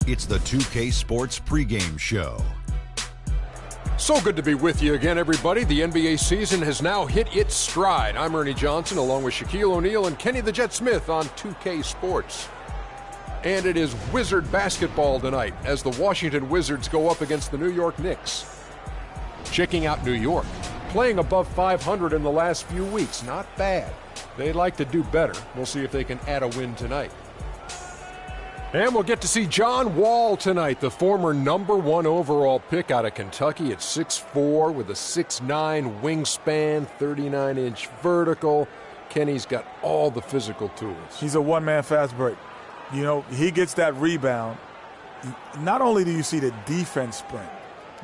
It's the 2K Sports pregame show. So good to be with you again, everybody. The NBA season has now hit its stride. I'm Ernie Johnson, along with Shaquille O'Neal and Kenny the Jet Smith on 2K Sports. And it is Wizard basketball tonight as the Washington Wizards go up against the New York Knicks. Checking out New York, playing above 500 in the last few weeks. Not bad. They'd like to do better. We'll see if they can add a win tonight. And we'll get to see John Wall tonight, the former #1 overall pick out of Kentucky at 6'4", with a 6'9" wingspan, 39-inch vertical. Kenny's got all the physical tools. He's a one-man fast break. You know, he gets that rebound. Not only do you see the defense sprint,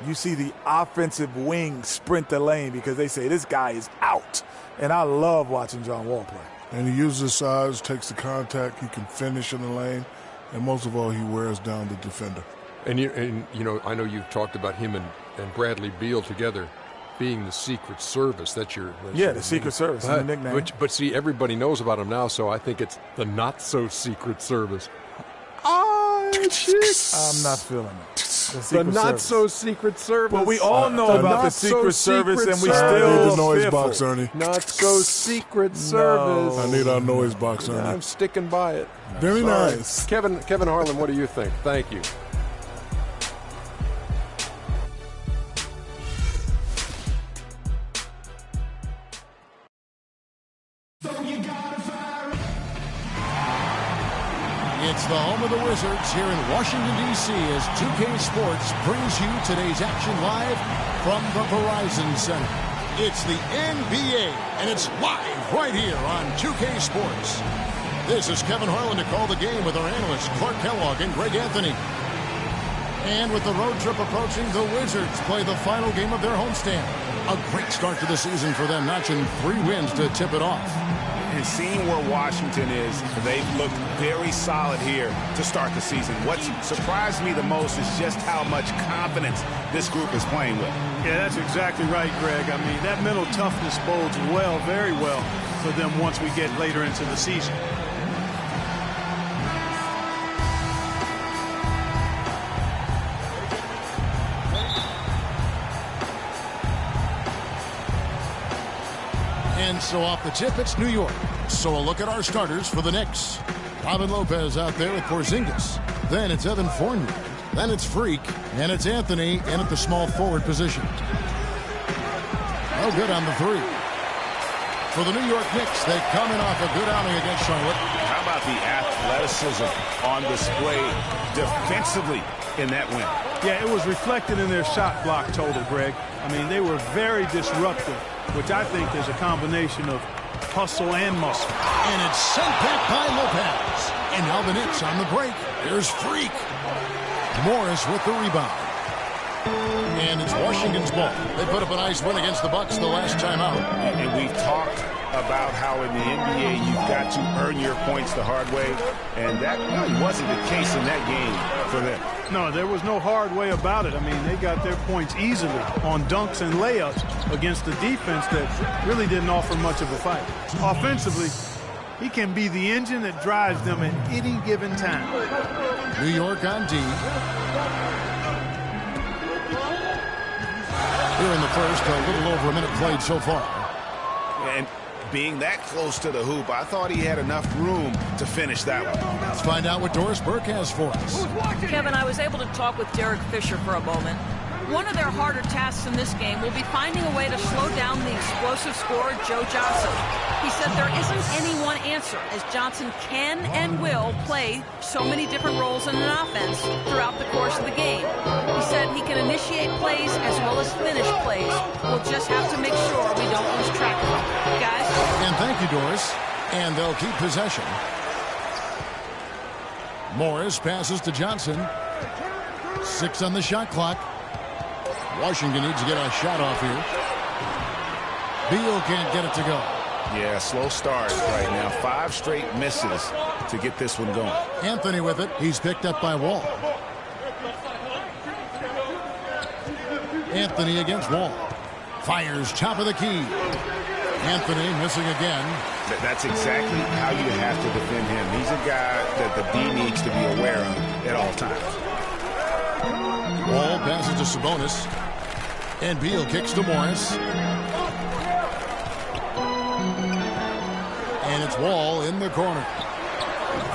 you see the offensive wing sprint the lane because they say this guy is out. And I love watching John Wall play. And he uses his size, takes the contact, he can finish in the lane. And most of all, he wears down the defender. And you know, I know you've talked about him and Bradley Beal together being the Secret Service. That's your the Secret Service, the nickname. But see, everybody knows about him now, so I think it's the not-so-Secret Service. I'm not feeling it. The not-so-secret service. But we all know about the Secret Service, and we still I need the noise fearful. box, Ernie. Not-so-secret service. I need our noise box, Ernie. I'm sticking by it. Very nice. Kevin Harlan, what do you think? Thank you. It's the home of the Wizards here in Washington, D.C. as 2K Sports brings you today's action live from the Verizon Center. It's the NBA, and it's live right here on 2K Sports. This is Kevin Harlan to call the game with our analysts Clark Kellogg and Greg Anthony. And with the road trip approaching, the Wizards play the final game of their homestand. A great start to the season for them, notching 3 wins to tip it off. And seeing where Washington is, they've looked very solid here to start the season. What surprised me the most is just how much confidence this group is playing with. Yeah, that's exactly right, Greg. I mean, that mental toughness bodes well, very well, for them once we get later into the season. And so off the tip, it's New York. So a look at our starters for the Knicks. Robin Lopez out there with Porzingis. Then it's Evan Fournier. Then it's Freak. And it's Anthony in at the small forward position. Oh, good on the 3. For the New York Knicks, they come in off a good outing against Charlotte. How about the athleticism on display defensively in that win? Yeah, it was reflected in their shot block total, Greg. I mean, they were very disruptive, which I think is a combination of hustle and muscle. And it's sent back by Lopez. And now the Knicks on the break. Here's Freak. Morris with the rebound. And it's Washington's ball. They put up a nice win against the Bucks the last time out. And we've talked about how in the NBA you've got to earn your points the hard way. And that really wasn't the case in that game for them. No, there was no hard way about it. I mean, they got their points easily on dunks and layups against the defense that really didn't offer much of a fight. Offensively, he can be the engine that drives them at any given time. New York on D. Here in the first, a little over a minute played so far. And being that close to the hoop, I thought he had enough room to finish that one. Let's find out what Doris Burke has for us. Kevin, I was able to talk with Derek Fisher for a moment. One of their harder tasks in this game will be finding a way to slow down the explosive scorer, Joe Johnson. He said there isn't any one answer, as Johnson can and will play so many different roles in an offense throughout the course of the game. He said he can initiate plays as well as finish plays. We'll just have to make sure we don't lose track of them. Guys? And thank you, Doris. And they'll keep possession. Morris passes to Johnson. 6 on the shot clock. Washington needs to get a shot off here. Beal can't get it to go. Yeah, slow start right now. 5 straight misses to get this one going. Anthony with it. He's picked up by Wall. Anthony against Wall. Fires top of the key. Anthony missing again. That's exactly how you have to defend him. He's a guy that the D needs to be aware of at all times. to Sabonis. And Beal kicks to Morris. And it's Wall in the corner.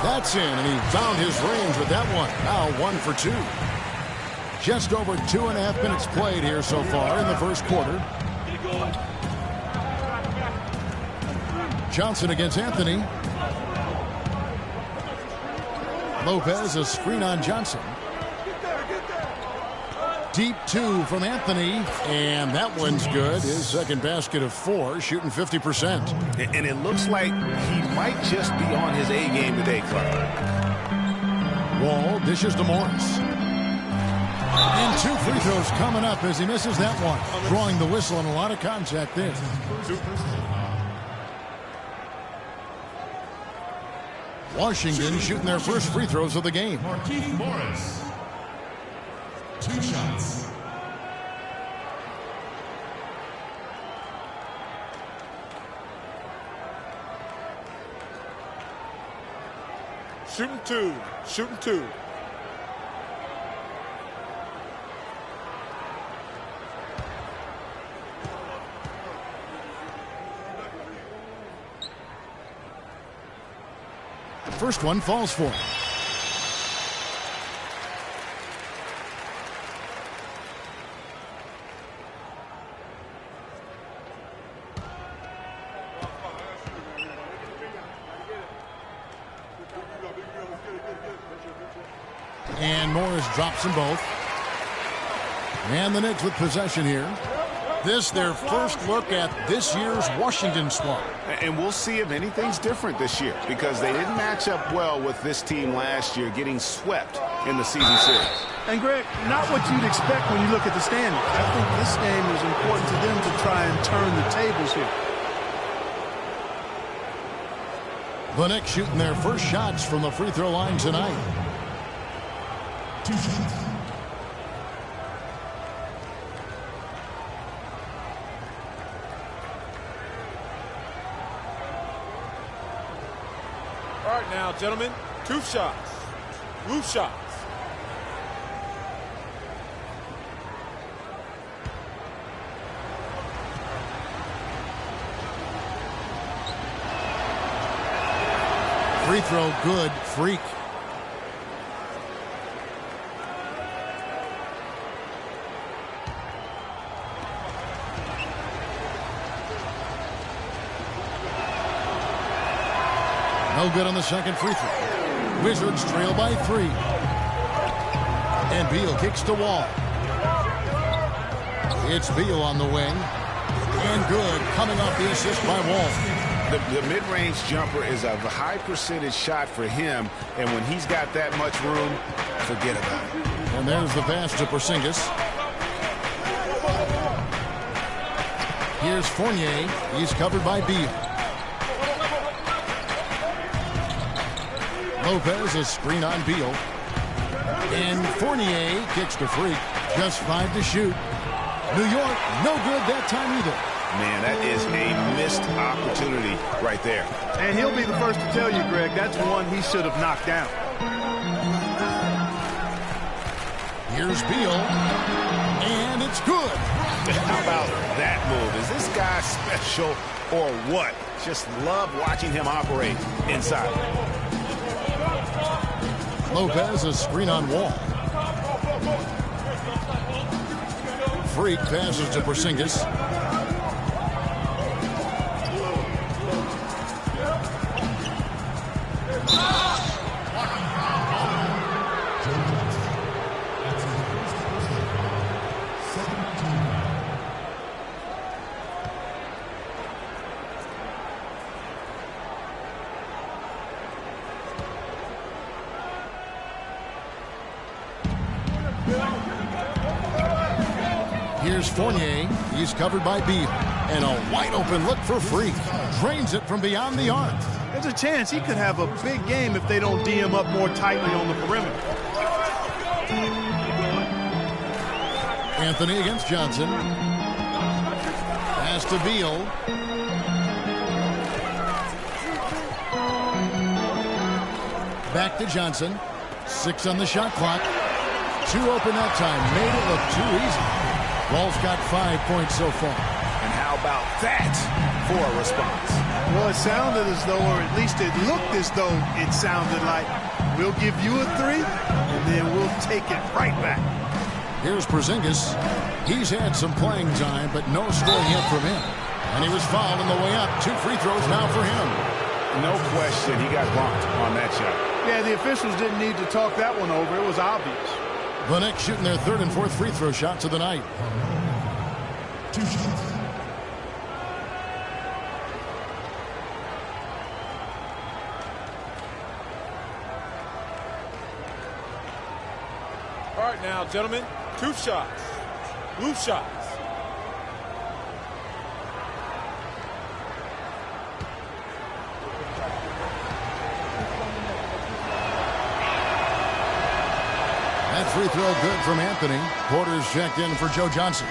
That's in, and he found his range with that one. Now 1 for 2. Just over 2.5 minutes played here so far in the first quarter. Johnson against Anthony. Lopez, a screen on Johnson. Deep 2 from Anthony, and that one's good. His second basket of 4, shooting 50%. And it looks like he might just be on his A game today, Clark. Wall dishes to Morris. And 2 free throws coming up as he misses that one. Drawing the whistle and a lot of contact there. Washington shooting their first free throws of the game. Markieff Morris. 2 shots. Shooting 2. Shooting 2. First one falls for him. And Morris drops them both. And the Knicks with possession here. This their first look at this year's Washington squad. And we'll see if anything's different this year, because they didn't match up well with this team last year, getting swept in the season series. And, Greg, not what you'd expect when you look at the standings. I think this game is important to them to try and turn the tables here. The Knicks shooting their first shots from the free throw line tonight. 2 shots. All right now, gentlemen, 2 shots. Loose shots. Free throw good. Freak. No good on the second free throw. Wizards trail by 3. And Beal kicks to Wall. It's Beal on the wing. And good, coming off the assist by Wall. The mid-range jumper is a high percentage shot for him, and when he's got that much room, forget about it. And there's the pass to Porzingis. Here's Fournier. He's covered by Beal. Lopez, a screen on Beal. And Fournier kicks to Freak. Just 5 to shoot. New York, no good that time either. Man, that is a missed opportunity right there. And he'll be the first to tell you, Greg, that's one he should have knocked down. Here's Beal. And it's good. How about that move? Is this guy special or what? Just love watching him operate inside. Lopez, a screen on Wall. Freak passes to Porzingis. Here's Fournier. He's covered by Beal. And a wide-open look for Freak. Drains it from beyond the arc. There's a chance he could have a big game if they don't D him up more tightly on the perimeter. Anthony against Johnson. Pass to Beal. Back to Johnson. 6 on the shot clock. too open that time. Made it look too easy. Wall's got 5 points so far. And how about that for a response? Well, it sounded as though, or at least it looked as though it sounded like, we'll give you a 3, and then we'll take it right back. Here's Porzingis. He's had some playing time, but no scoring yet from him. And he was fouled on the way up. 2 free throws now for him. No question, he got bumped on that shot. Yeah, the officials didn't need to talk that one over. It was obvious. The Knicks shooting their 3rd and 4th free throw shots of the night. 2 shots. All right now, gentlemen, 2 shots. Blue shots. That free throw good from Anthony. Porter's checked in for Joe Johnson.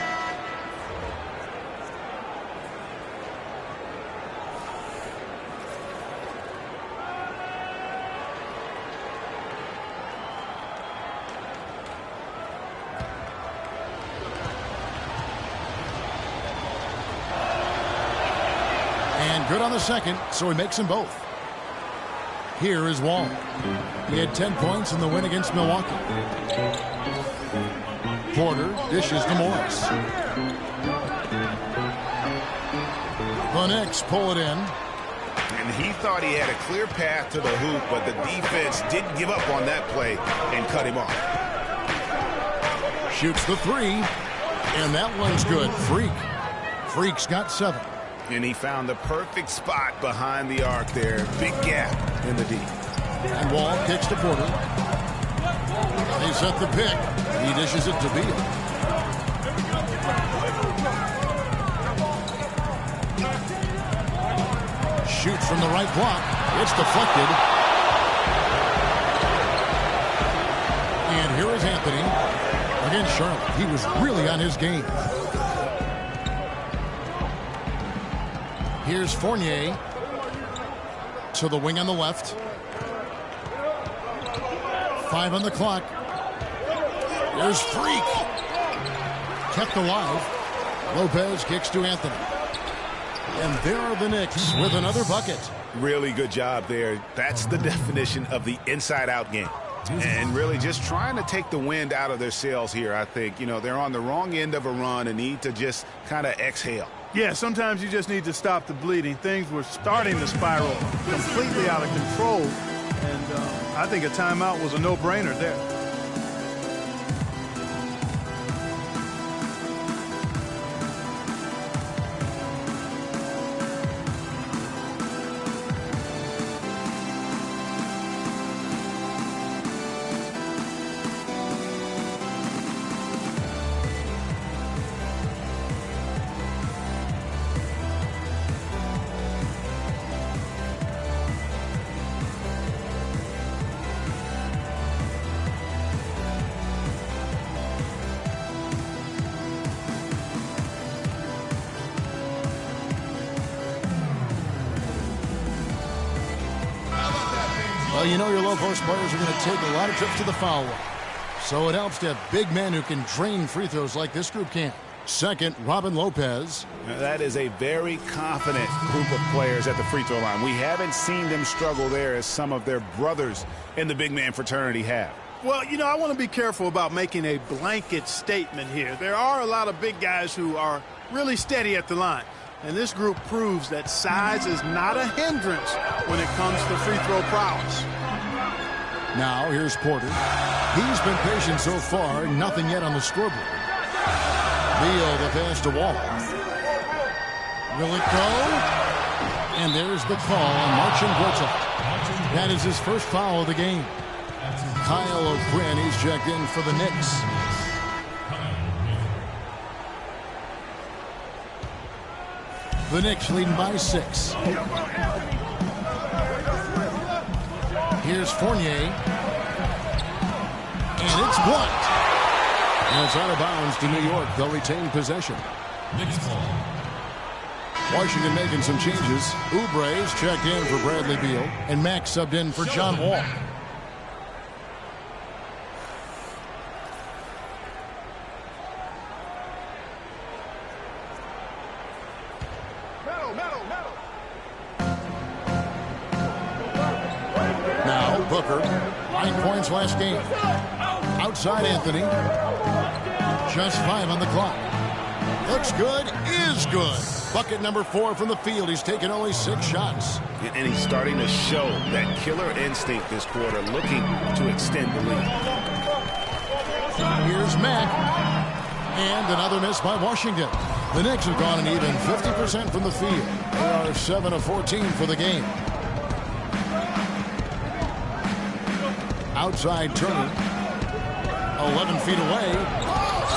And good on the second, so he makes them both. Here is Wall. He had 10 points in the win against Milwaukee. Porter dishes to Morris. The Knicks pull it in. And he thought he had a clear path to the hoop, but the defense didn't give up on that play and cut him off. Shoots the 3, and that one's good. Freak's got 7. And he found the perfect spot behind the arc there. Big gap in the D. And Wall kicks to Porter. They set the pick. He dishes it to Beal. Shoots from the right block. It's deflected. And here is Anthony against Charlotte. He was really on his game. Here's Fournier to the wing on the left. 5 on the clock. There's Freak. Kept alive. Lopez kicks to Anthony. And there are the Knicks with another bucket. Really good job there. That's the definition of the inside-out game. And really just trying to take the wind out of their sails here, I think. You know, they're on the wrong end of a run and need to just kind of exhale. Yeah, sometimes you just need to stop the bleeding. Things were starting to spiral completely out of control. And I think a timeout was a no-brainer there. Well, you know your low-post players are going to take a lot of trips to the foul line. So it helps to have big men who can drain free throws like this group can. Second, Robin Lopez. Now, that is a very confident group of players at the free throw line. We haven't seen them struggle there as some of their brothers in the big man fraternity have. Well, you know, I want to be careful about making a blanket statement here. There are a lot of big guys who are really steady at the line. And this group proves that size is not a hindrance when it comes to free throw prowess. Now, here's Porter. He's been patient so far, nothing yet on the scoreboard. Beal, the pass to Wall. Will it go? And there's the call on Marcin Gortat. That is his first foul of the game. Kyle O'Quinn, he's checked in for the Knicks. The Knicks leading by 6. Here's Fournier. And it's blocked. And it's out of bounds to New York. They'll retain possession. Washington making some changes. Oubre's checked in for Bradley Beal. And Max subbed in for John Wall. Now Booker, 9 points last game. Outside Anthony, just 5 on the clock. Looks good, is good. Bucket number 4 from the field. He's taken only 6 shots. And he's starting to show that killer instinct this quarter, looking to extend the lead. Here's Mack. And another miss by Washington. The Knicks have gone an even 50% from the field. They are 7 of 14 for the game. Outside Turner. 11 feet away.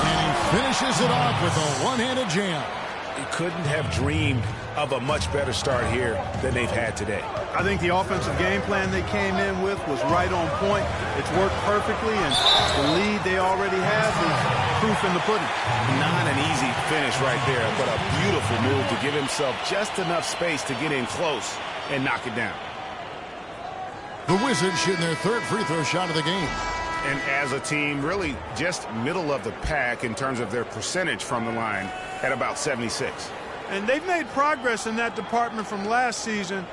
And he finishes it off with a one-handed jam. He couldn't have dreamed of a much better start here than they've had today. I think the offensive game plan they came in with was right on point. It's worked perfectly, and the lead they already have is proof in the pudding. Not an easy finish right there, but a beautiful move to give himself just enough space to get in close and knock it down. The Wizards shooting their 3rd free throw shot of the game. And as a team, really just middle of the pack in terms of their percentage from the line at about 76. And they've made progress in that department from last season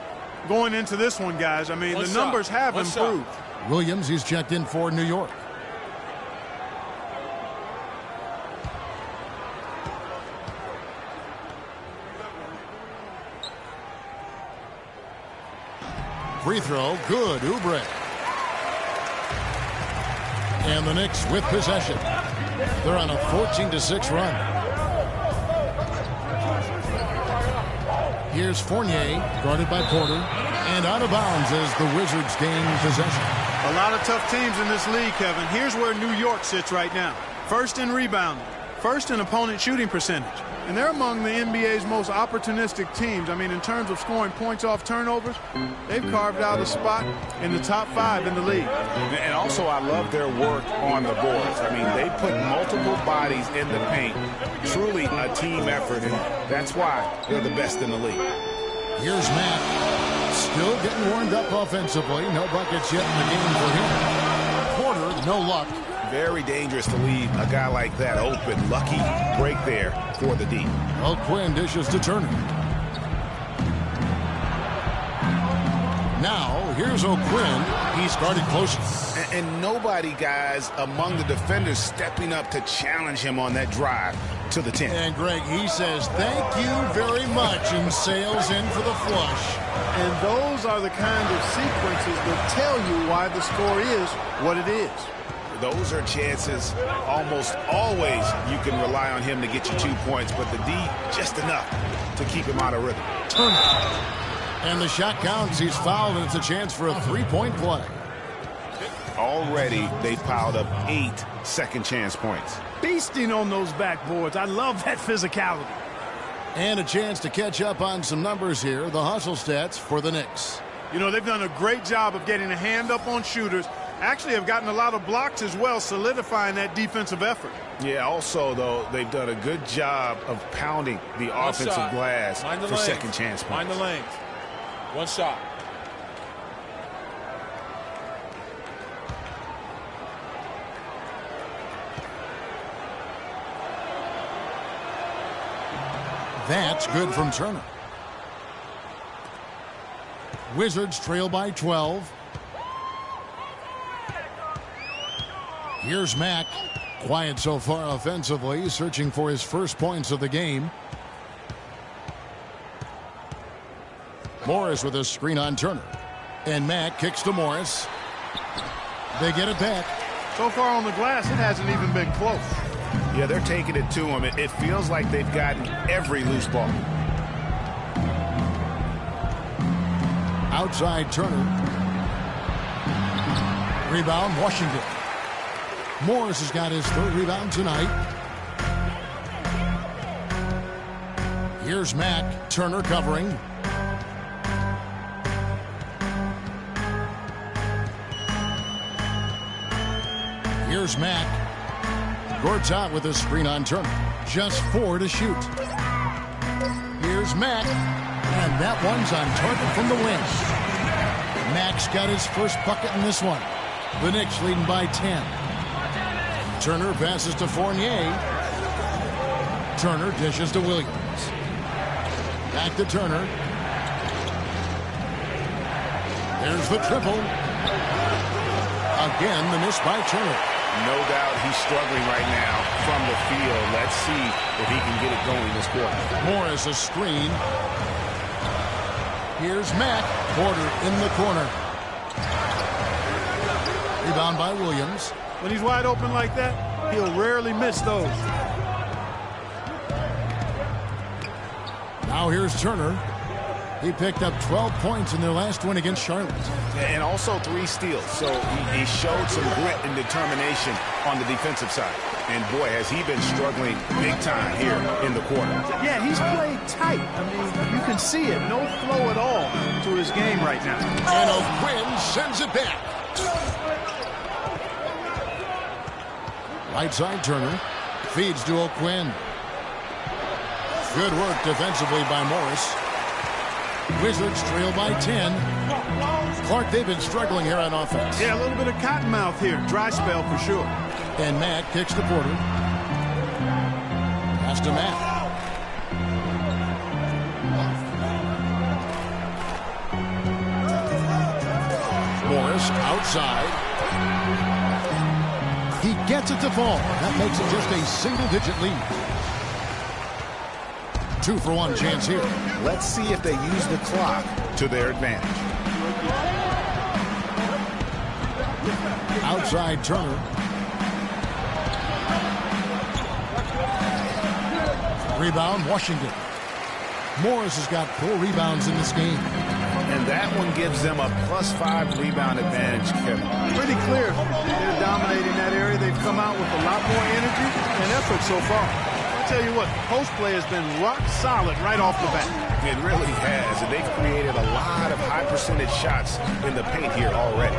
going into this one, guys. I mean, the numbers have improved. Williams, he's checked in for New York. Free throw, good, Oubre. And the Knicks with possession. They're on a 14-6 run. Here's Fournier, guarded by Porter, and out of bounds as the Wizards gain possession. A lot of tough teams in this league, Kevin. Here's where New York sits right now. First in rebounding, first in opponent shooting percentage. And they're among the NBA's most opportunistic teams. I mean, in terms of scoring points off turnovers, they've carved out a spot in the top 5 in the league. And also, I love their work on the boards. I mean, they put multiple bodies in the paint. Truly a team effort, and that's why they're the best in the league. Here's Matt. Still getting warmed up offensively. No buckets yet in the game for him. Porter, no luck. Very dangerous to leave a guy like that open. Lucky break there for the D. Quinn dishes to Turner. Now, here's O'Quinn. He started close. And nobody, guys, among the defenders stepping up to challenge him on that drive to the 10. And, Greg, he says, thank you very much, and sails in for the flush. And those are the kind of sequences that tell you why the score is what it is. Those are chances almost always you can rely on him to get you 2 points, but the D just enough to keep him out of rhythm. Turner. And the shot counts. He's fouled, and it's a chance for a 3-point play. Already, they've piled up 8 second chance points. Feasting on those backboards. I love that physicality. And a chance to catch up on some numbers here. The hustle stats for the Knicks. You know, they've done a great job of getting a hand up on shooters. Actually have gotten a lot of blocks as well, solidifying that defensive effort. Yeah, also, though, they've done a good job of pounding the offensive glass for second chance points. Mind the lanes. One shot. That's good from Turner. Wizards trail by 12. Here's Mack. Quiet so far offensively, searching for his first points of the game. Morris with a screen on Turner. And Mack kicks to Morris. They get it back. So far on the glass, it hasn't even been close. Yeah, they're taking it to him. It feels like they've gotten every loose ball. Outside Turner. Rebound, Washington. Morris has got his 3rd rebound tonight. Here's Mack. Turner covering. Here's Mack. Gortat with a screen on Turner. Just 4 to shoot. Here's Mack. And that one's on target from the wing. Mack's got his first bucket in this one. The Knicks leading by 10. Turner passes to Fournier. Turner dishes to Williams. Back to Turner. There's the triple. Again, the miss by Turner. No doubt he's struggling right now from the field. Let's see if he can get it going this quarter. Morris a screen. Here's Mack. Porter in the corner. Rebound by Williams. When he's wide open like that, he'll rarely miss those. Now here's Turner. He picked up 12 points in their last win against Charlotte. And also 3 steals. So he showed some grit and determination on the defensive side. And boy, has he been struggling big time here in the quarter. Yeah, he's played tight. I mean, you can see it. No flow at all to his game right now. And O'Quinn sends it back. Right side Turner. Feeds to O'Quinn. Good work defensively by Morris. Wizards trail by 10. Clark, they've been struggling here on offense. Yeah, a little bit of cottonmouth here. Dry spell for sure. And Matt kicks to Porter. Pass to Matt. Morris outside. He gets it to fall. That makes it just a single-digit lead. 2-for-1 chance here. Let's see if they use the clock to their advantage. Outside Turner. Rebound Washington. Morris has got 4 rebounds in this game. And that one gives them a +5 rebound advantage, Kevin. Pretty clear. They're dominating that area. They've come out with a lot more energy and effort so far. Tell you what, post play has been rock solid right off the bat. It really has, and they've created a lot of high percentage shots in the paint here already.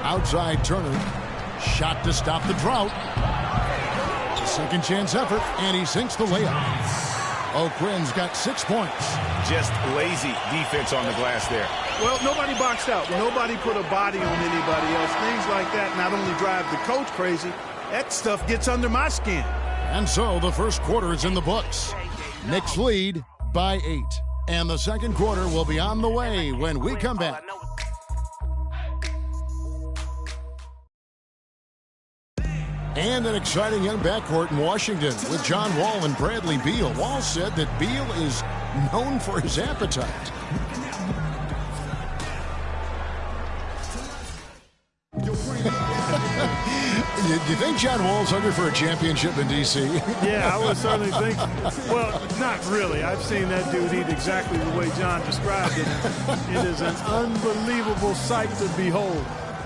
Outside Turner. Shot to stop the drought. Second chance effort, and he sinks the layup. O'Quinn's got 6 points. Just lazy defense on the glass there. Well, nobody boxed out. Nobody put a body on anybody else. Things like that not only drive the coach crazy, that stuff gets under my skin. And so the first quarter is in the books. Knicks lead by 8. And the second quarter will be on the way when we come back. And an exciting young backcourt in Washington with John Wall and Bradley Beal. Wall said that Beal is known for his appetite. You think John Wall's hungry for a championship in D.C.? Yeah, I would certainly think. Well, not really. I've seen that dude eat exactly the way John described it. It is an unbelievable sight to behold.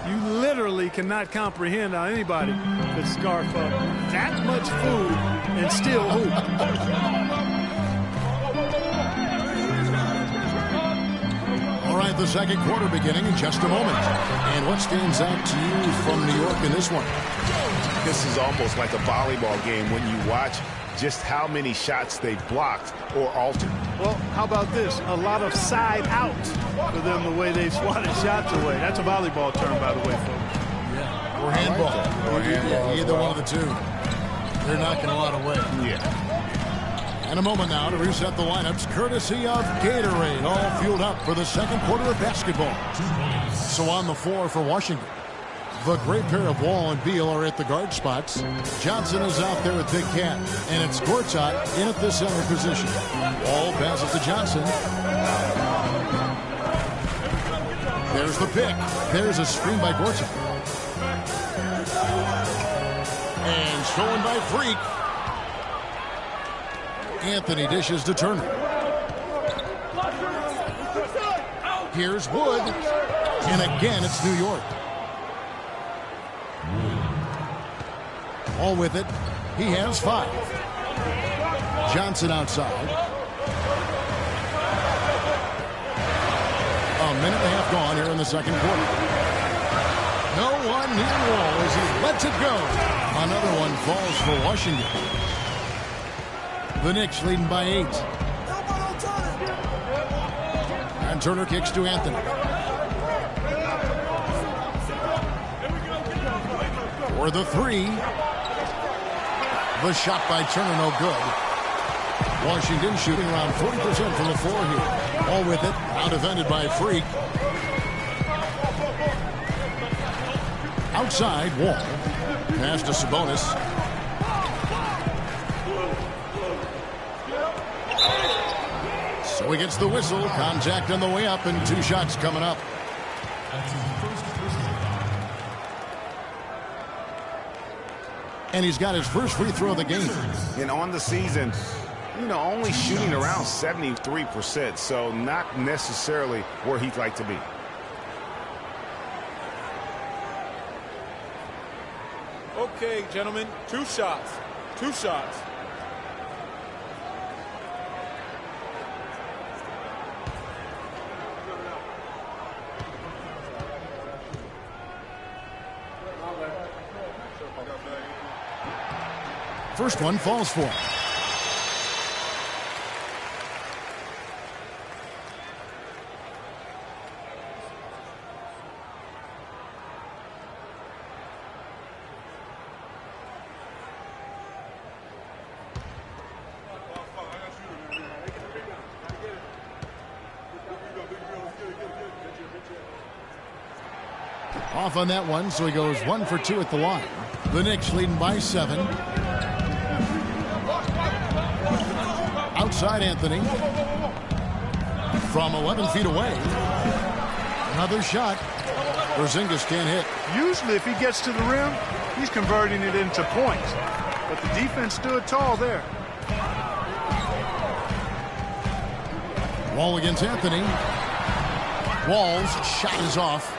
You literally cannot comprehend how anybody could scarf up that much food and still hoop. All right, the second quarter beginning in just a moment. And what stands out to you from New York in this one? This is almost like a volleyball game when you watch just how many shots they blocked or altered. Well, how about this? A lot of side out for them the way they swatted shots away. That's a volleyball term, by the way, folks. Yeah, or handball. Or handball. Either one of the two. They're knocking a lot away. Yeah. And a moment now to reset the lineups, courtesy of Gatorade, all fueled up for the second quarter of basketball. So on the floor for Washington, the great pair of Wall and Beal are at the guard spots. Johnson is out there at Big Cat, and it's Gortat in at the center position. Wall passes to Johnson. There's the pick. There's a screen by Gortat. And stolen by Freak. Anthony dishes to Turner. Here's Wood. And again, it's New York. All with it. He has 5. Johnson outside. A minute and a half gone here in the second quarter. No one near Wall as he lets it go. Another one falls for Washington. The Knicks leading by 8. And Turner kicks to Anthony. For the 3. The shot by Turner, no good. Washington shooting around 40% from the floor here. Ball with it. Now defended by Freak. Outside, Wall. Pass to Sabonis. So he gets the whistle. Contact on the way up and 2 shots coming up. And he's got his first free throw of the game. And on the season, only shooting around 73%, so not necessarily where he'd like to be. Okay, gentlemen, 2 shots. 2 shots. First one falls for him. Off on that one, so he goes 1 for 2 at the line. The Knicks leading by 7. Outside Anthony. From 11 feet away. Another shot. Porzingis can't hit. Usually if he gets to the rim, he's converting it into points. But the defense stood tall there. Wall against Anthony. Wall's shot is off.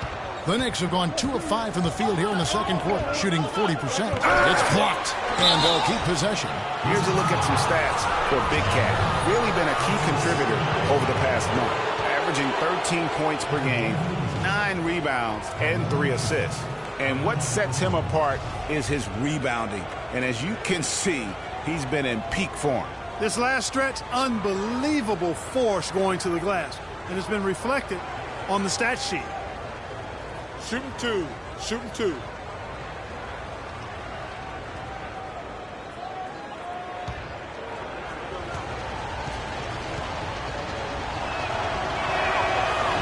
The Knicks have gone 2 of 5 from the field here in the second quarter, shooting 40%. It's blocked, and they'll keep possession. Here's a look at some stats for Big Cat. Really been a key contributor over the past month, averaging 13 points per game, 9 rebounds, and 3 assists. And what sets him apart is his rebounding. And as you can see, he's been in peak form. This last stretch, unbelievable force going to the glass. And it's been reflected on the stat sheet. Shooting 2. Shooting 2.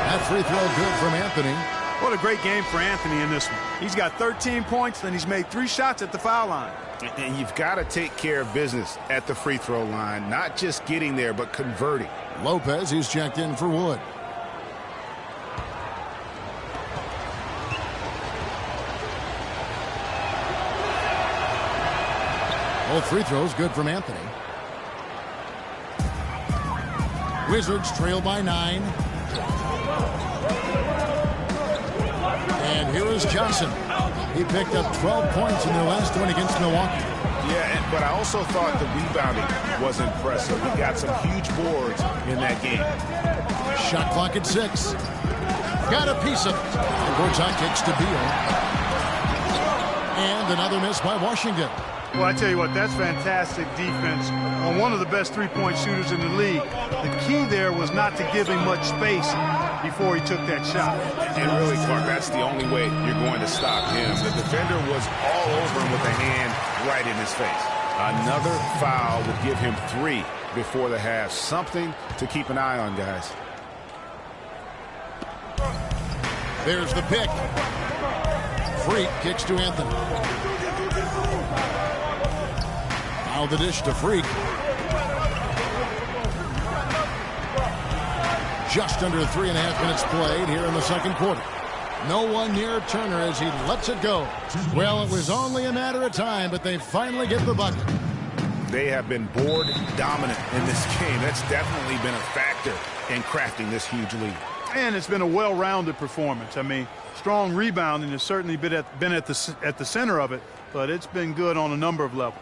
That free throw good from Anthony. What a great game for Anthony in this one. He's got 13 points, and he's made 3 shots at the foul line. And you've got to take care of business at the free throw line, not just getting there, but converting. Lopez is checked in for Wood. Both free throws good from Anthony. Wizards trail by 9. And here is Johnson. He picked up 12 points in their last one against Milwaukee. Yeah, but I also thought the rebounding was impressive. He got some huge boards in that game. Shot clock at 6. Got a piece of it. Gortat kicks to Beal. And another miss by Washington. Well, I tell you what, that's fantastic defense on one of the best three-point shooters in the league. The key there was not to give him much space before he took that shot. And really, Clark, that's the only way you're going to stop him. The defender was all over him with a hand right in his face. Another foul would give him 3 before the half. Something to keep an eye on, guys. There's the pick. Freak kicks to Anthony. Now the dish to Freak. Just under 3.5 minutes played here in the second quarter. No one near Turner as he lets it go. Well, it was only a matter of time, but they finally get the bucket. They have been board dominant in this game. That's definitely been a factor in crafting this huge lead. And it's been a well-rounded performance. I mean, strong rebounding has certainly been at the center of it, but it's been good on a number of levels.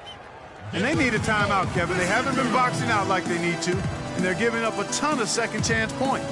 And they need a timeout, Kevin. They haven't been boxing out like they need to, and they're giving up a ton of second-chance points.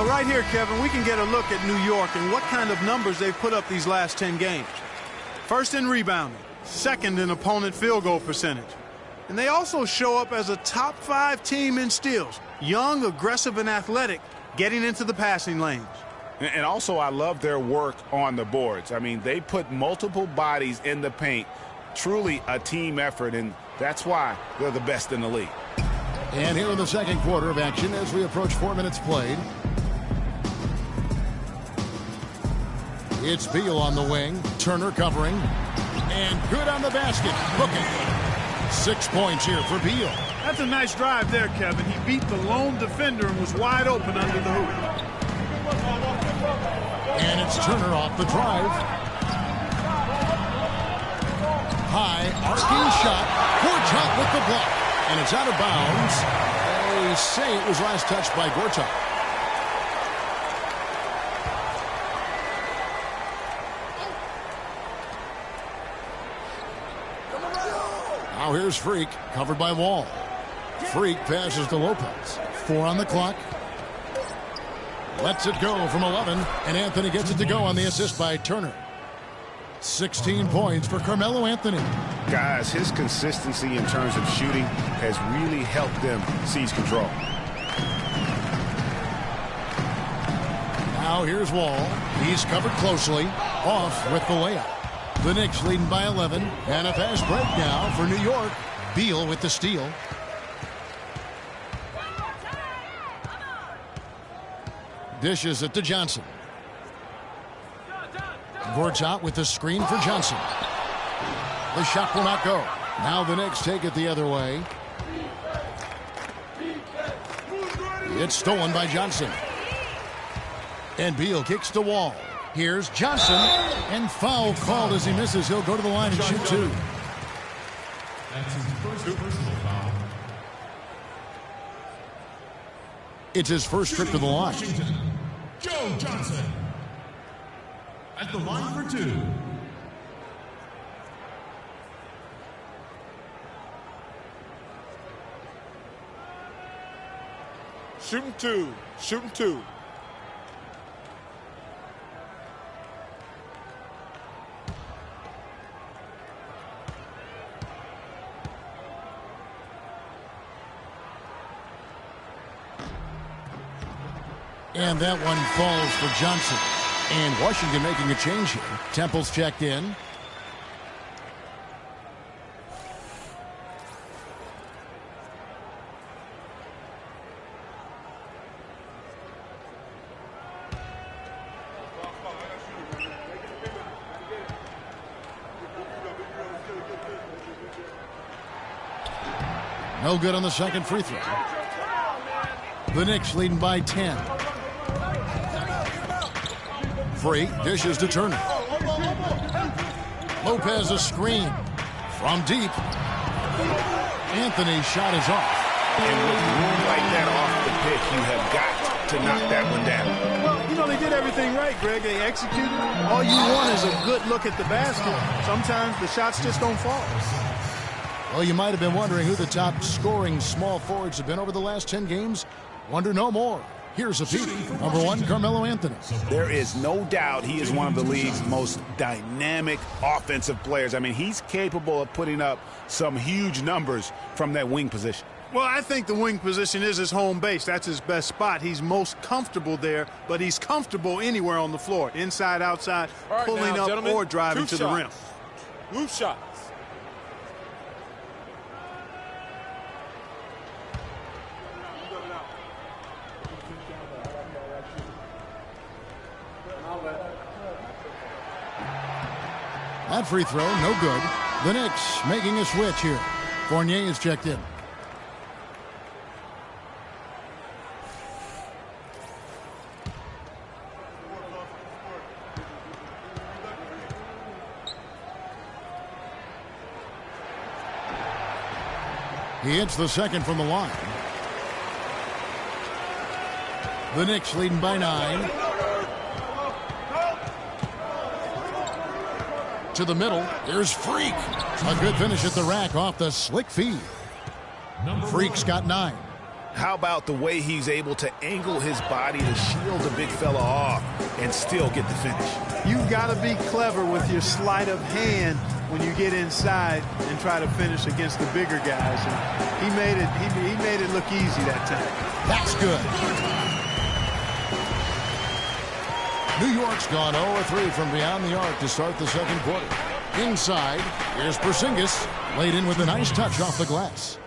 Well, right here, Kevin, we can get a look at New York and what kind of numbers they've put up these last 10 games. First in rebounding, second in opponent field goal percentage. And they also show up as a top 5 team in steals. Young, aggressive, and athletic, getting into the passing lanes. And also, I love their work on the boards. I mean, they put multiple bodies in the paint. Truly a team effort, and that's why they're the best in the league. And here in the second quarter of action as we approach 4 minutes played. It's Beal on the wing. Turner covering. And good on the basket. Booking. 6 points here for Beal. That's a nice drive there, Kevin. He beat the lone defender and was wide open under the hoop. And it's Turner off the drive. High, arcing shot. Gortat with the block. And it's out of bounds. They say it was last touched by Gortat. Now here's Freak, covered by Wall. Freak passes to Lopez. 4 on the clock. Lets it go from 11, and Anthony gets it to go on the assist by Turner. 16 points for Carmelo Anthony. Guys, his consistency in terms of shooting has really helped them seize control. Now here's Wall. He's covered closely. Off with the layup. The Knicks leading by 11. And a fast break now for New York. Beal with the steal. Dishes it to Johnson. Gortat with the screen for Johnson. The shot will not go. Now the Knicks take it the other way. It's stolen by Johnson. And Beal kicks to Wall. Here's Johnson. And foul called as he misses. He'll go to the line and shoot 2. That's his first personal foul. It's his first trip to the line. Washington, Joe Johnson. At the line for 2. Shooting 2. Shooting 2. And that one falls for Johnson. And Washington making a change here. Temple's checked in. No good on the second free throw. The Knicks leading by 10. Freak dishes to Turner. Lopez a screen from deep. Anthony's shot is off. And with room like that off the pitch, you have got to knock that one down. Well, you know, they did everything right, Greg. They executed. All you want is a good look at the basket. Sometimes the shots just don't fall. Well, you might have been wondering who the top scoring small forwards have been over the last 10 games. Wonder no more. Here's a peek. Number 1, Carmelo Anthony. There is no doubt he is one of the league's most dynamic offensive players. I mean, he's capable of putting up some huge numbers from that wing position. Well, I think the wing position is his home base. That's his best spot. He's most comfortable there, but he's comfortable anywhere on the floor. Inside, outside, right, pulling now, up or driving to the rim. 2 shots. That free throw, no good. The Knicks making a switch here. Fournier is checked in. He hits the second from the line. The Knicks leading by 9. To the middle. Here's Freak. A good finish at the rack off the slick feed. Freak's got 9. How about the way he's able to angle his body to shield the big fella off and still get the finish? You've got to be clever with your sleight of hand when you get inside and try to finish against the bigger guys. And he made it look easy that time. That's good. New York's gone 0-3 from beyond the arc to start the second quarter. Inside, here's Porzingis, laid in with a nice touch off the glass.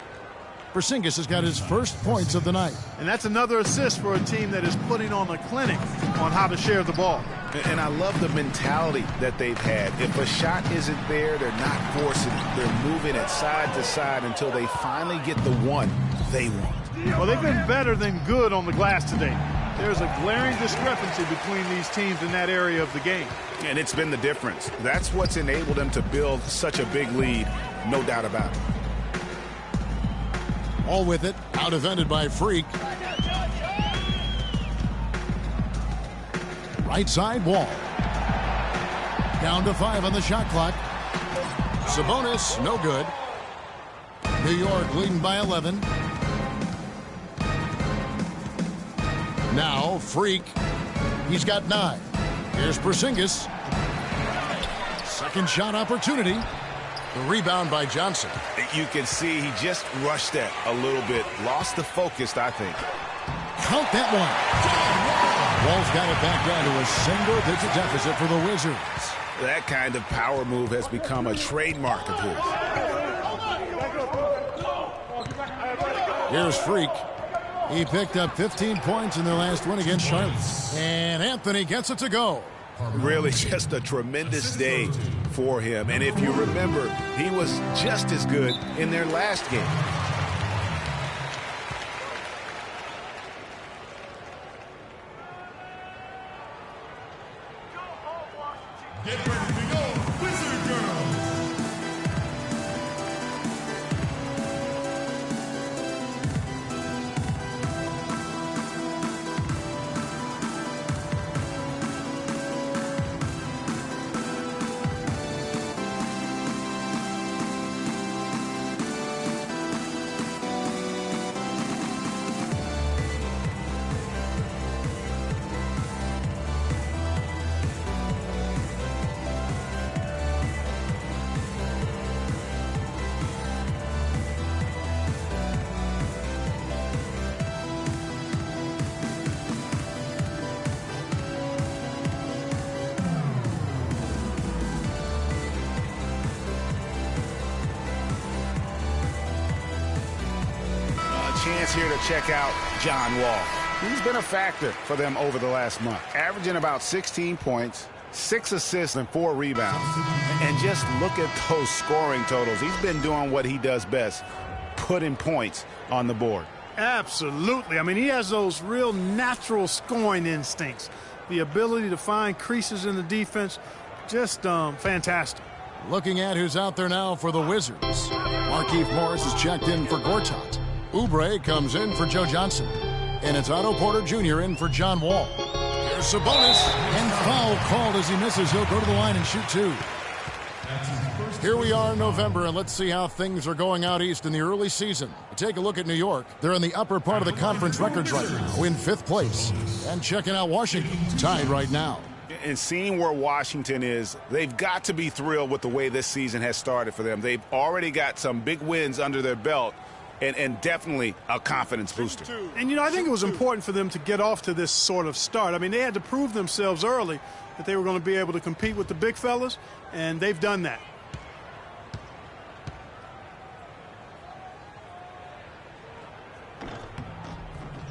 Porzingis has got his first points of the night. And that's another assist for a team that is putting on a clinic on how to share the ball. And I love the mentality that they've had. If a shot isn't there, they're not forcing it. They're moving it side to side until they finally get the one they want. Well, they've been better than good on the glass today. There's a glaring discrepancy between these teams in that area of the game. And it's been the difference. That's what's enabled them to build such a big lead, no doubt about it. All with it, out defended by Freak. Right side Wall. Down to 5 on the shot clock. Sabonis, no good. New York leading by 11. Now Freak. He's got 9. Here's Porzingis. Second shot opportunity. The rebound by Johnson. You can see he just rushed that a little bit. Lost the focus, I think. Count that one. Wall's got it back down to a single-digit deficit for the Wizards. That kind of power move has become a trademark of his. Here's Freak. He picked up 15 points in their last win against Charlotte. And Anthony gets it to go. Really just a tremendous day for him. And if you remember, he was just as good in their last game. Get ready to go, Wizard Girls! Chance here to check out John Wall. He's been a factor for them over the last month, averaging about 16 points, 6 assists, and 4 rebounds. And just look at those scoring totals. He's been doing what he does best, putting points on the board. Absolutely. I mean, he has those real natural scoring instincts. The ability to find creases in the defense, just fantastic. Looking at who's out there now for the Wizards. Markieff Morris is checked in for Gortat. Oubre comes in for Joe Johnson. And it's Otto Porter Jr. in for John Wall. Here's Sabonis. And foul called as he misses. He'll go to the line and shoot 2. Here we are in November, and let's see how things are going out east in the early season. Take a look at New York. They're in the upper part of the conference records right now, in 5th place. And checking out Washington, tied right now. And seeing where Washington is, they've got to be thrilled with the way this season has started for them. They've already got some big wins under their belt. And definitely a confidence booster. And, you know, I think it was important for them to get off to this sort of start. I mean, they had to prove themselves early that they were going to be able to compete with the big fellas, and they've done that.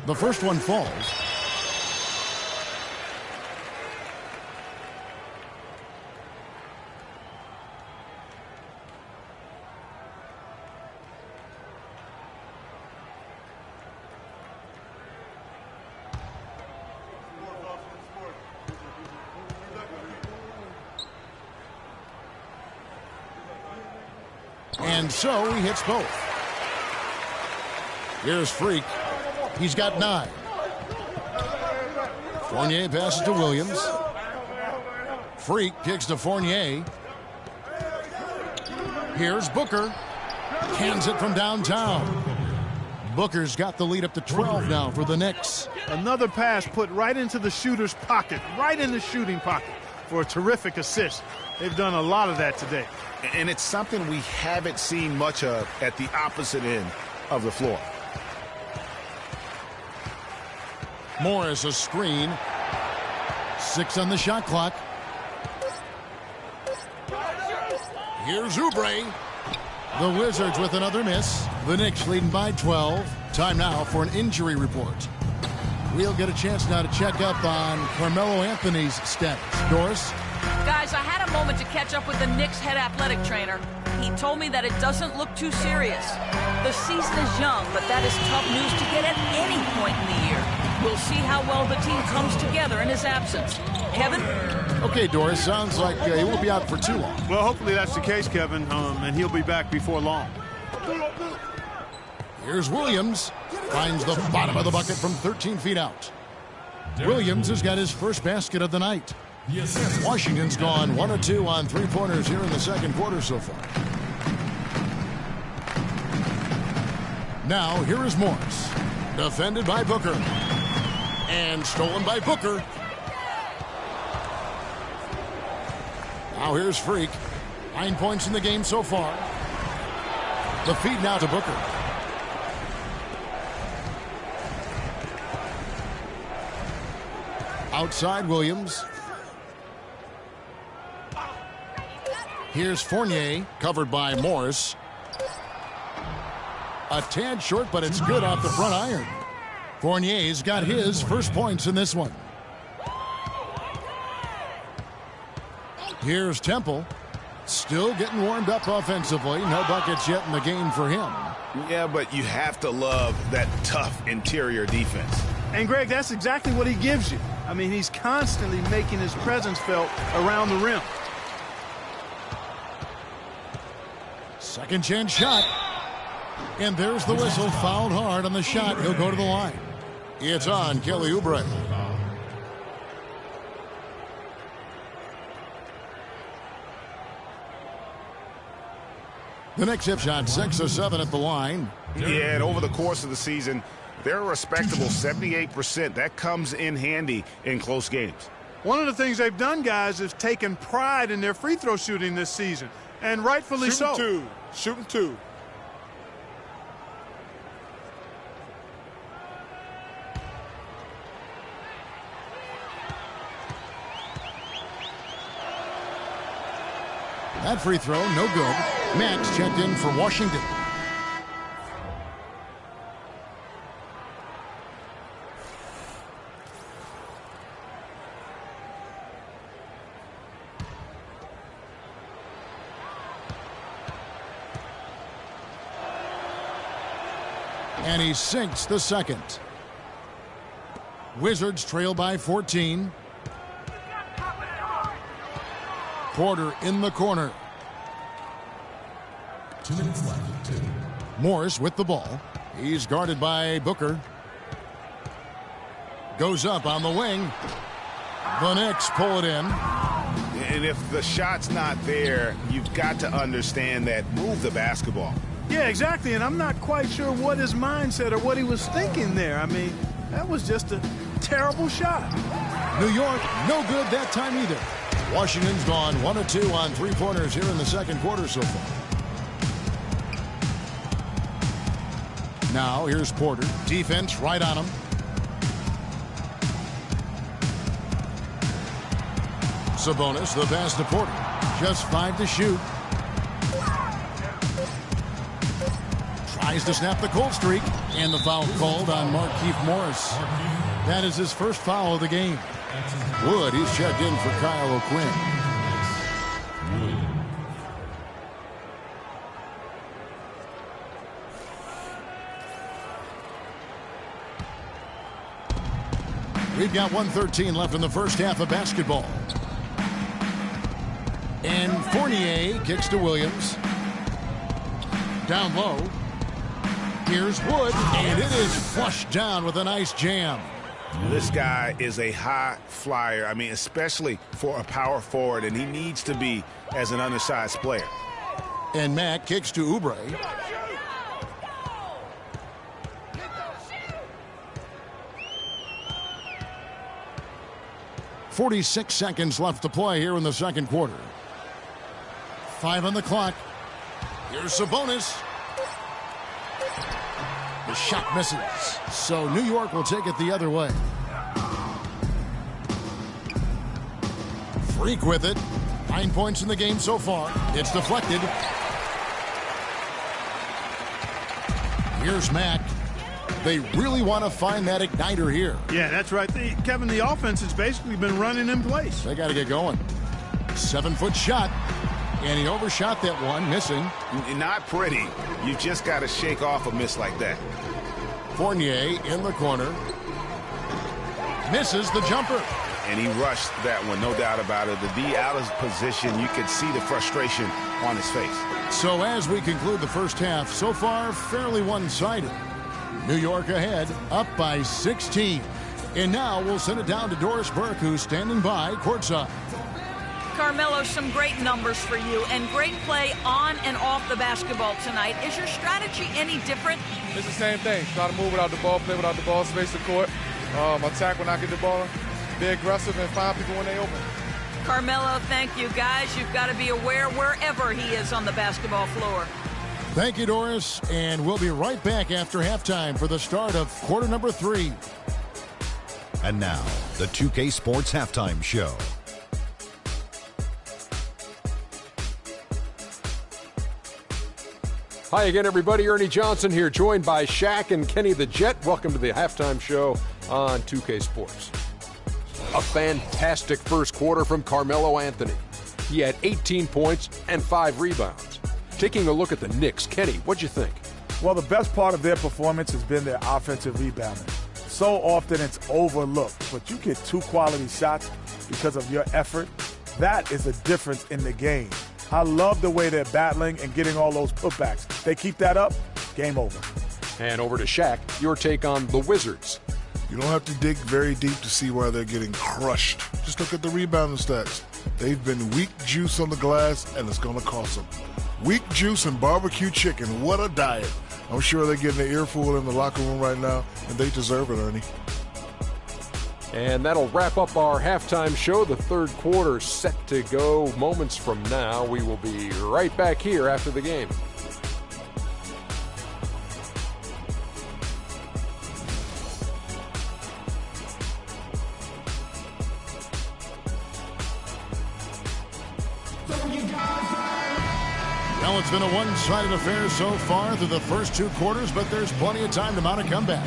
The first one falls. And so he hits both. Here's Freak. He's got 9. Fournier passes to Williams. Freak kicks to Fournier. Here's Booker. Hands it from downtown. Booker's got the lead up to 12 now for the Knicks. Another pass put right into the shooter's pocket, right in the shooting pocket for a terrific assist. They've done a lot of that today. And it's something we haven't seen much of at the opposite end of the floor. Morris a screen. 6 on the shot clock. Here's Oubre. The Wizards with another miss. The Knicks leading by 12. Time now for an injury report. We'll get a chance now to check up on Carmelo Anthony's status. Doris? Guys, I had a moment to catch up with the Knicks head athletic trainer. He told me that it doesn't look too serious. The season is young, but that is tough news to get at any point in the year. We'll see how well the team comes together in his absence. Kevin? Okay, Doris, sounds like he won't be out for too long. Well, hopefully that's the case, Kevin, and he'll be back before long. Here's Williams. Finds the bottom of the bucket from 13 feet out. Williams has got his first basket of the night. Washington's gone 1 of 2 on three-pointers here in the second quarter so far. Now, here is Morris. Defended by Booker. And stolen by Booker. Now here's Freak. 9 points in the game so far. The feed now to Booker. Outside Williams. Here's Fournier, covered by Morris. A tad short, but it's good off the front iron. Fournier's got his first points in this one. Here's Temple. Still getting warmed up offensively. No buckets yet in the game for him. Yeah, but you have to love that tough interior defense. And, Greg, that's exactly what he gives you. I mean, he's constantly making his presence felt around the rim. Second chance shot. And there's the whistle. Fouled hard on the shot. He'll go to the line. It's on Kelly Oubre. The next hip shot, 6 of 7 at the line. Yeah, and over the course of the season, they're a respectable 78%. That comes in handy in close games. One of the things they've done, guys, is taken pride in their free throw shooting this season, and rightfully so. Shooting two. That free throw, no good. Max checked in for Washington. And he sinks the second. Wizards trail by 14. Porter in the corner. 2 minutes left. 2. Morris with the ball. He's guarded by Booker. Goes up on the wing. The Knicks pull it in. And if the shot's not there, you've got to understand that. Move the basketball. Yeah, exactly, and I'm not quite sure what his mindset or what he was thinking there. I mean, that was just a terrible shot. New York, no good that time either. Washington's gone 1 of 2 on three-pointers here in the second quarter so far. Now, here's Porter. Defense right on him. Sabonis, the pass to Porter. Just 5 to shoot. Tries to snap the cold streak. And the foul called on Markieff Morris. That is his first foul of the game. Wood, he's checked in for Kyle O'Quinn. We've got 1:13 left in the first half of basketball. And Fournier kicks to Williams. Down low. Here's Wood, and it is flushed down with a nice jam. This guy is a high flyer. I mean, especially for a power forward, and he needs to be as an undersized player. And Mack kicks to Oubre. 46 seconds left to play here in the second quarter. 5 on the clock. Here's Sabonis. The shot misses. So New York will take it the other way. Freak with it. 9 points in the game so far. It's deflected. Here's Mack. They really want to find that igniter here. Yeah, that's right. Kevin, the offense has basically been running in place. They got to get going. 7-foot shot. And he overshot that one, missing. Not pretty. You just got to shake off a miss like that. Fournier in the corner. Misses the jumper. And he rushed that one, no doubt about it. The D out of position, you could see the frustration on his face. So as we conclude the first half, so far fairly one-sided. New York ahead, up by 16. And now we'll send it down to Doris Burke, who's standing by courtside. Carmelo, some great numbers for you and great play on and off the basketball tonight. Is your strategy any different? It's the same thing. Try to move without the ball, play without the ball, space the court, attack when I get the ball, be aggressive, and find people when they open. Carmelo, thank you, guys. You've got to be aware wherever he is on the basketball floor. Thank you, Doris. And we'll be right back after halftime for the start of quarter number 3. And now, the 2K Sports Halftime Show. Hi again, everybody. Ernie Johnson here, joined by Shaq and Kenny the Jet. Welcome to the halftime show on 2K Sports. A fantastic first quarter from Carmelo Anthony. He had 18 points and 5 rebounds. Taking a look at the Knicks, Kenny, what'd you think? Well, the best part of their performance has been their offensive rebounding. So often it's overlooked, but you get 2 quality shots because of your effort. That is a difference in the game. I love the way they're battling and getting all those putbacks. They keep that up, game over. And over to Shaq, your take on the Wizards. You don't have to dig very deep to see why they're getting crushed. Just look at the rebounding stats. They've been weak juice on the glass, and it's going to cost them. Weak juice and barbecue chicken. What a diet. I'm sure they're getting an earful in the locker room right now, and they deserve it, Ernie. And that'll wrap up our halftime show. The third quarter set to go moments from now. We will be right back here after the game. Well, it's been a one-sided affair so far through the first 2 quarters, but there's plenty of time to mount a comeback.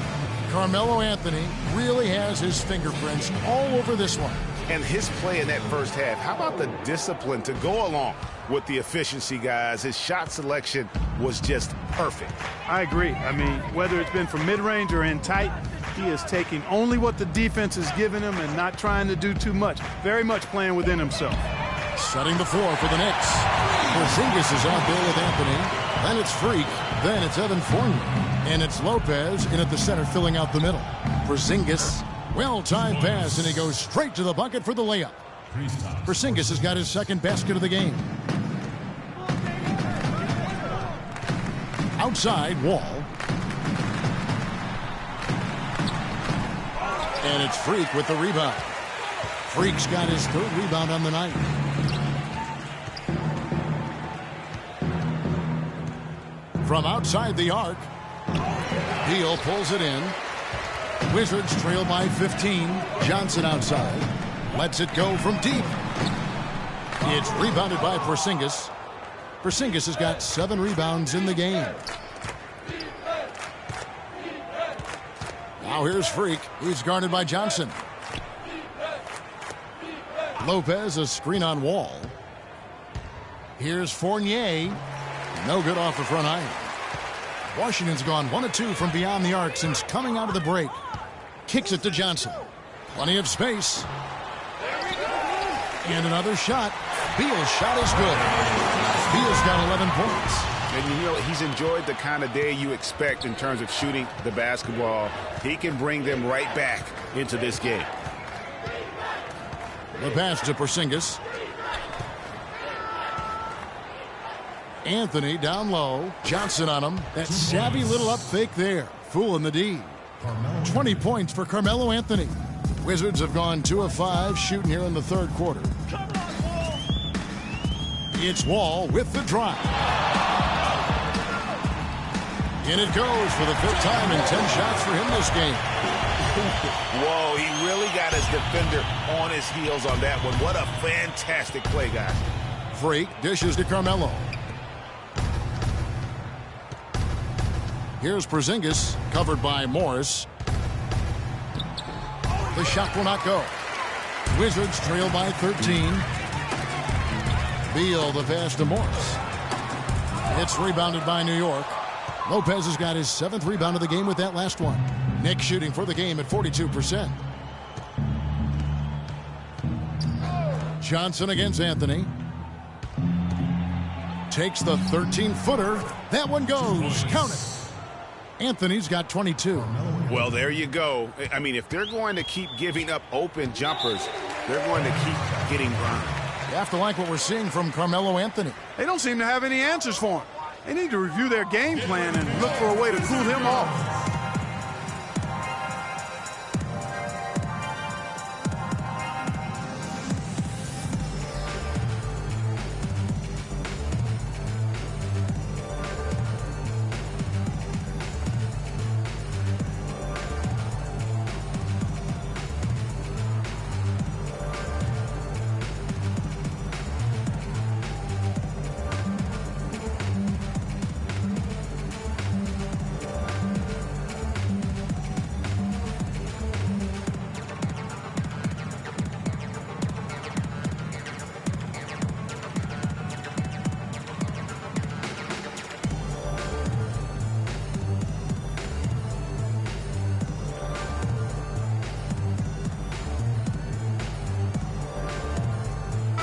Carmelo Anthony really has his fingerprints all over this one. And his play in that first half, how about the discipline to go along with the efficiency, guys? His shot selection was just perfect. I agree. I mean, whether it's been from mid-range or in tight, he is taking only what the defense is giving him and not trying to do too much. Very much playing within himself. Setting the floor for the Knicks. Porzingis is out there with Anthony. Then it's Freak. Then it's Evan Fournier. And it's Lopez in at the center filling out the middle. Porzingis, well-timed pass, and he goes straight to the bucket for the layup. Porzingis has got his second basket of the game. Outside, Wall. And it's Freak with the rebound. Freak's got his 3rd rebound on the night. From outside the arc, Beal pulls it in. Wizards trail by 15. Johnson outside. Lets it go from deep. It's rebounded by Porzingis. Porzingis has got 7 rebounds in the game. Now here's Freak. He's guarded by Johnson. Lopez, a screen on Wall. Here's Fournier. No good off the front iron. Washington's gone 1 of 2 from beyond the arc since coming out of the break. Kicks it to Johnson. Plenty of space. And another shot. Beal's shot is good. Beal's got 11 points. And you know, he's enjoyed the kind of day you expect in terms of shooting the basketball. He can bring them right back into this game. The pass to Porzingis. Anthony down low. Johnson on him. That savvy little up fake there. Fooling the D. 20 points for Carmelo Anthony. Wizards have gone 2 of 5 shooting here in the third quarter. It's Wall with the drive. In it goes for the 5th time in 10 shots for him this game. Whoa, he really got his defender on his heels on that one. What a fantastic play, guys. Freak dishes to Carmelo. Here's Porzingis, covered by Morris. The shot will not go. Wizards trail by 13. Beal the pass to Morris. It's rebounded by New York. Lopez has got his 7th rebound of the game with that last one. Knicks shooting for the game at 42%. Johnson against Anthony. Takes the 13-footer. That one goes. Count it. Anthony's got 22. Well, there you go. I mean, if they're going to keep giving up open jumpers, they're going to keep getting burned. You have to like what we're seeing from Carmelo Anthony. They don't seem to have any answers for him. They need to review their game plan and look for a way to cool him off.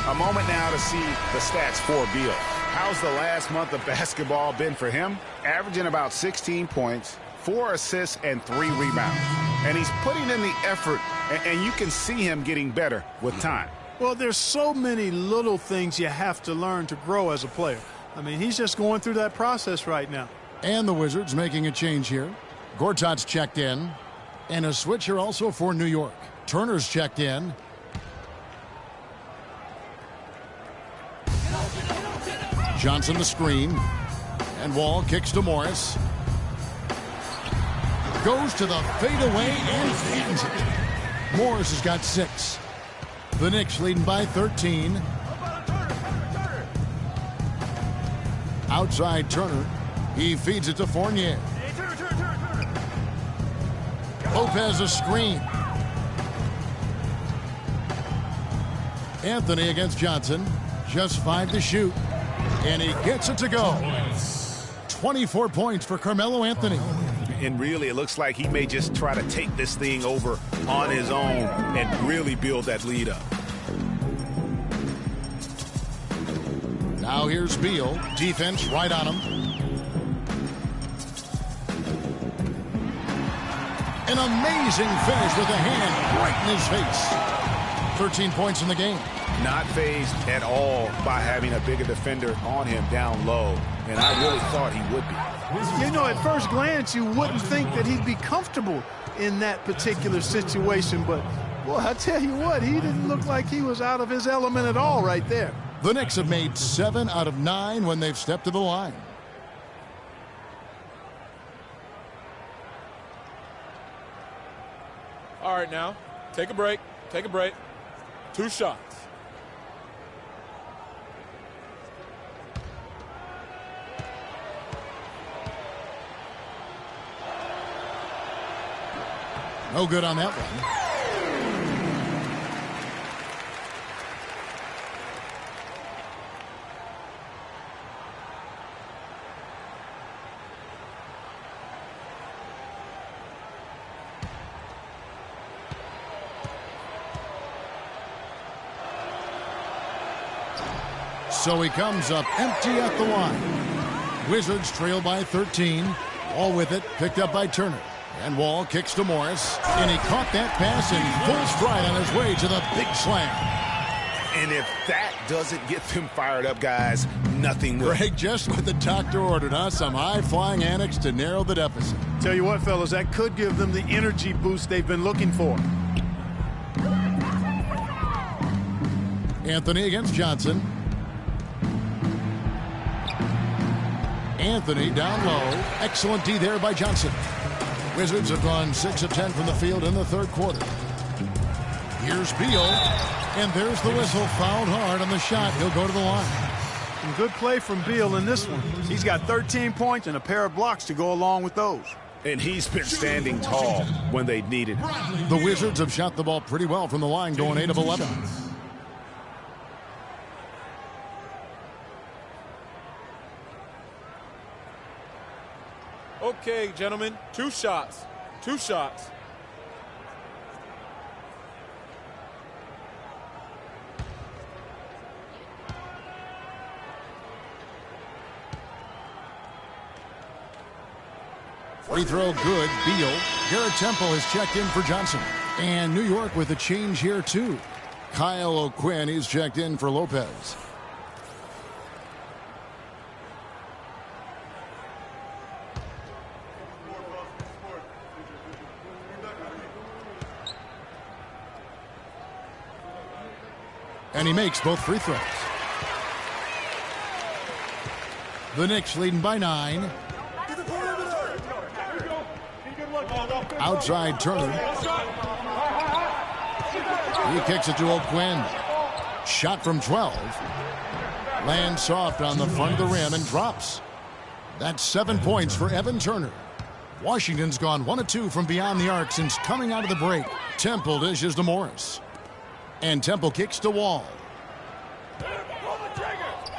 A moment now to see the stats for Beal. How's the last month of basketball been for him? Averaging about 16 points, 4 assists, and 3 rebounds. And he's putting in the effort, and you can see him getting better with time. Well, there's so many little things you have to learn to grow as a player. I mean, he's just going through that process right now. And the Wizards making a change here. Gortat's checked in. And a switch here also for New York. Turner's checked in. Johnson the screen. And Wall kicks to Morris. Goes to the fadeaway and fades it. Morris has got 6. The Knicks leading by 13. Outside Turner. He feeds it to Fournier. Lopez a screen. Anthony against Johnson. Just 5 to shoot. And he gets it to go. 24 points for Carmelo Anthony. And really, it looks like he may just try to take this thing over on his own and really build that lead up. Now here's Beal. Defense right on him. An amazing finish with a hand right in his face. 13 points in the game. Not fazed at all by having a bigger defender on him down low. And I really thought he would be. You know, at first glance, you wouldn't think that he'd be comfortable in that particular situation. But, boy, I tell you what, he didn't look like he was out of his element at all right there. The Knicks have made 7 out of 9 when they've stepped to the line. All right, now, take a break. Take a break. 2 shots. No good on that one. So he comes up empty at the line. Wizards trail by 13. Wall with it, picked up by Turner. And Wall kicks to Morris. And he caught that pass in full stride on his way to the big slam. And if that doesn't get them fired up, guys, nothing will. Greg, just what the doctor ordered, huh? Some high-flying annex to narrow the deficit. Tell you what, fellas, that could give them the energy boost they've been looking for. Anthony against Johnson. Anthony down low. Excellent D there by Johnson. Wizards have gone 6 of 10 from the field in the third quarter. Here's Beal, and there's the whistle. Fouled hard on the shot. He'll go to the line. Some good play from Beal in this one. He's got 13 points and a pair of blocks to go along with those. And he's been standing tall when they needed it. The Wizards have shot the ball pretty well from the line, going 8 of 11. Okay, gentlemen, 2 shots. 2 shots. Free throw good. Beal. Garrett Temple has checked in for Johnson. And New York with a change here, too. Kyle O'Quinn, he's checked in for Lopez. And he makes both free throws. The Knicks leading by 9. Outside Turner. He kicks it to O'Quinn. Shot from 12. Lands soft on the front of the rim and drops. That's 7 points for Evan Turner. Washington's gone 1 of 2 from beyond the arc since coming out of the break. Temple dishes to Morris. And Temple kicks to Wall.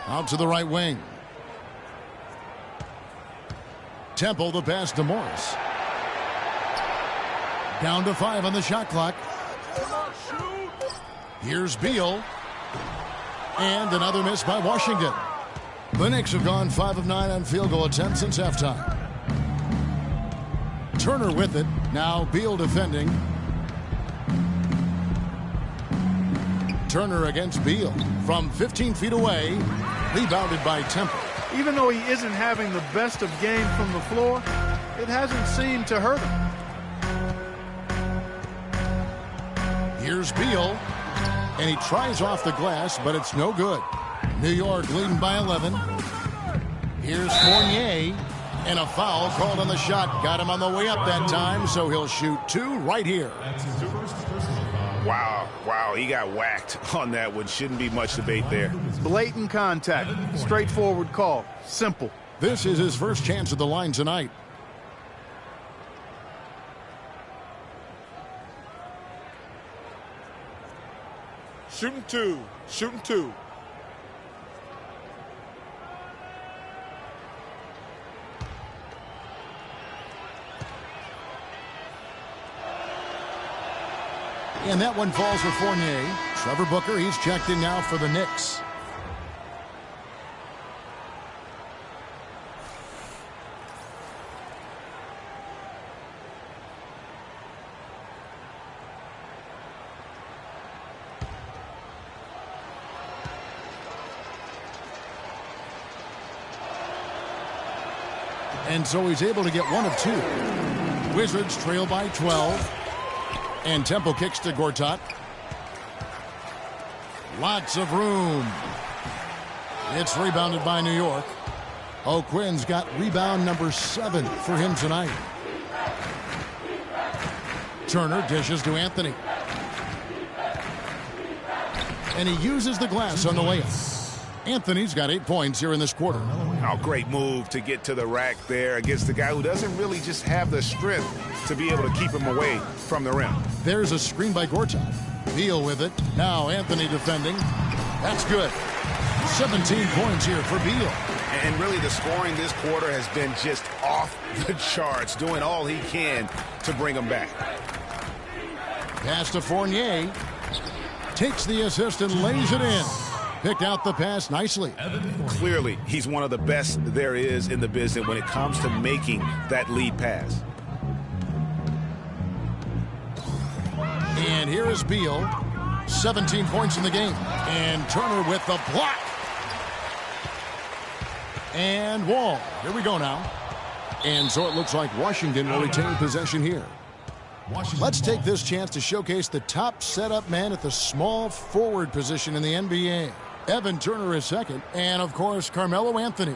Out to the right wing. Temple the pass to Morris. Down to 5 on the shot clock. Here's Beal. And another miss by Washington. The Knicks have gone 5 of 9 on field goal attempts since halftime. Turner with it. Now Beal defending. Turner against Beal from 15 feet away. Rebounded by Temple. Even though he isn't having the best of games from the floor, it hasn't seemed to hurt him. Here's Beal, and he tries off the glass, but it's no good. New York leading by 11. Here's Fournier, and a foul called on the shot. Got him on the way up that time, so he'll shoot 2 right here. Wow, he got whacked on that one. Shouldn't be much debate there. Blatant contact, straightforward call, simple. This is his first chance at the line tonight. Shooting 2. Shooting 2. And that one falls for Fournier. Trevor Booker, he's checked in now for the Knicks. And so he's able to get 1 of 2. Wizards trail by 12. And Temple kicks to Gortat. Lots of room. It's rebounded by New York. O'Quinn's got rebound number 7 for him tonight. Turner dishes to Anthony. And he uses the glass on the layup. Anthony's got 8 points here in this quarter. Oh, great move to get to the rack there against the guy who doesn't really just have the strength to be able to keep him away from the rim. There's a screen by Gortat. Beal with it. Now Anthony defending. That's good. 17 points here for Beal. And really the scoring this quarter has been just off the charts, doing all he can to bring him back. Pass to Fournier. Takes the assist and lays it in. Picked out the pass nicely. Clearly, he's one of the best there is in the business when it comes to making that lead pass. And here is Beal. 17 points in the game. And Turner with the block. And Wall. Here we go now. And so it looks like Washington will retain possession here. Let's take this chance to showcase the top setup man at the small forward position in the NBA. Evan Turner is second, and of course, Carmelo Anthony.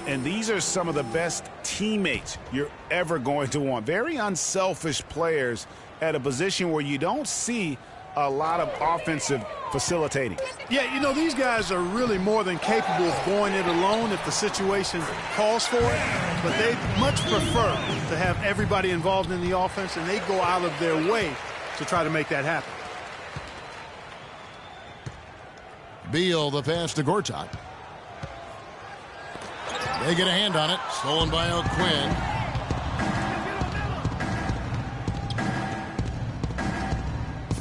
And these are some of the best teammates you're ever going to want. Very unselfish players at a position where you don't see a lot of offensive facilitating. Yeah, you know, these guys are really more than capable of going it alone if the situation calls for it, but they much prefer to have everybody involved in the offense, and they go out of their way to try to make that happen. Beal, the pass to Gortat. They get a hand on it. Stolen by O'Quinn.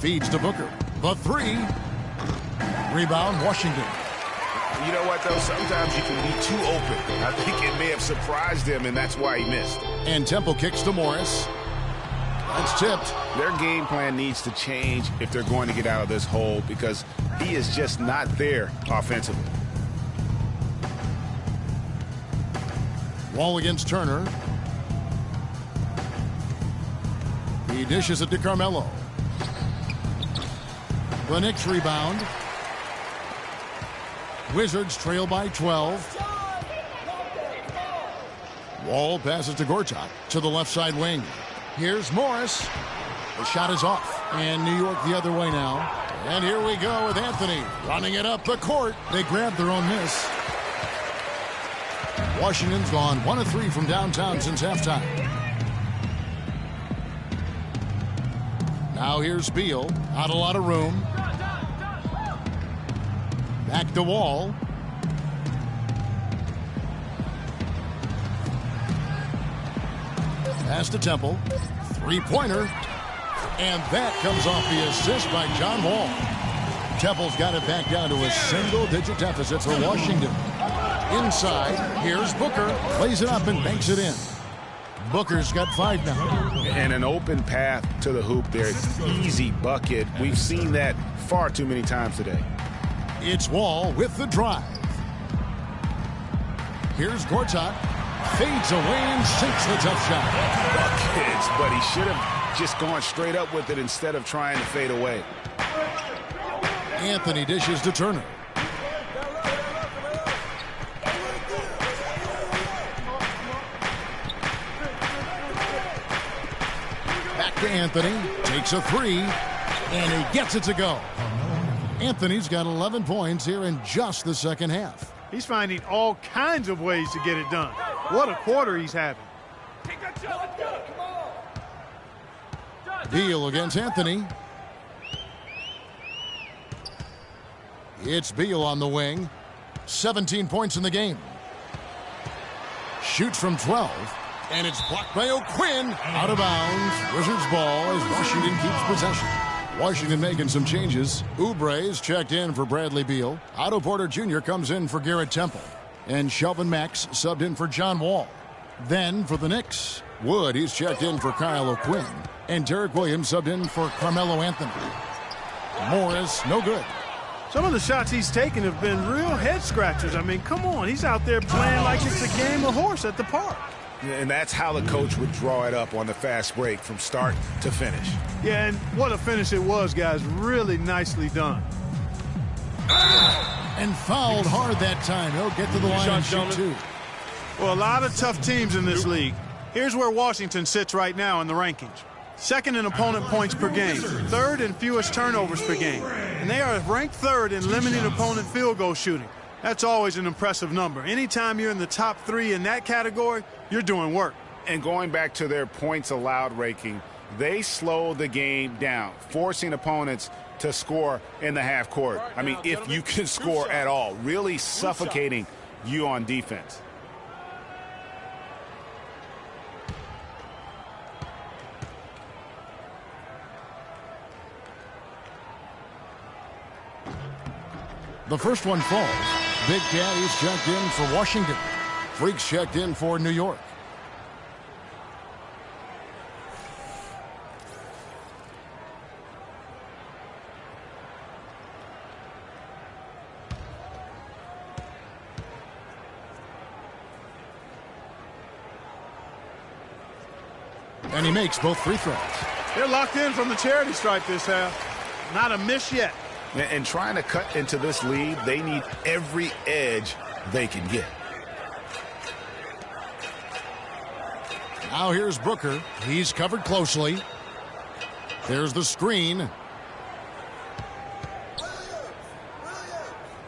Feeds to Booker. The three. Rebound, Washington. You know what, though? Sometimes you can be too open. I think it may have surprised him, and that's why he missed. And Temple kicks to Morris. That's tipped. Their game plan needs to change if they're going to get out of this hole because he is just not there offensively. Wall against Turner. He dishes it to Carmelo. The Knicks rebound. Wizards trail by 12. Wall passes to Gortat to the left side wing. Here's Morris. The shot is off. And New York the other way now. And here we go with Anthony running it up the court. They grabbed their own miss. Washington's gone 1 of 3 from downtown since halftime. Now here's Beal. Not a lot of room. Back to Wall. Pass to Temple. Three-pointer. And that comes off the assist by John Wall. Temple's got it back down to a single-digit deficit for Washington. Inside, here's Booker. Plays it up and banks it in. Booker's got 5 now. And an open path to the hoop there. Easy bucket. We've seen that far too many times today. It's Wall with the drive. Here's Gortat. Fades away and sinks the tough shot. Buckets, but he should have just gone straight up with it instead of trying to fade away. Anthony dishes to Turner. Back to Anthony. Takes a 3. And he gets it to go. Anthony's got 11 points here in just the second half. He's finding all kinds of ways to get it done. What a quarter he's having. Beal against Anthony. It's Beal on the wing. 17 points in the game. Shoots from 12. And it's blocked by O'Quinn. Out of bounds. Wizards ball as Washington keeps possession. Washington making some changes. Oubre's checked in for Bradley Beal. Otto Porter Jr. comes in for Garrett Temple. And Shelvin Max subbed in for John Wall. Then for the Knicks, Wood, he's checked in for Kyle O'Quinn. And Derek Williams subbed in for Carmelo Anthony. Morris, no good. Some of the shots he's taken have been real head scratchers. I mean, come on. He's out there playing like it's a game of horse at the park. And that's how the coach would draw it up on the fast break from start to finish. Yeah, and what a finish it was, guys. Really nicely done. And fouled hard that time. He'll get to the line and shoot 2. Well, a lot of tough teams in this league. Here's where Washington sits right now in the rankings. Second in opponent points per game. Third in fewest turnovers per game. And they are ranked third in limiting opponent field goal shooting. That's always an impressive number. Anytime you're in the top 3 in that category, you're doing work. And going back to their points allowed ranking, they slow the game down, forcing opponents to score in the half court. I mean, if you can score at all, really suffocating you on defense. The first one falls. Big Cat is checked in for Washington. Freaks checked in for New York. And he makes both free throws. They're locked in from the charity stripe this half. Not a miss yet. And trying to cut into this lead, they need every edge they can get. Now here's Booker. He's covered closely. There's the screen.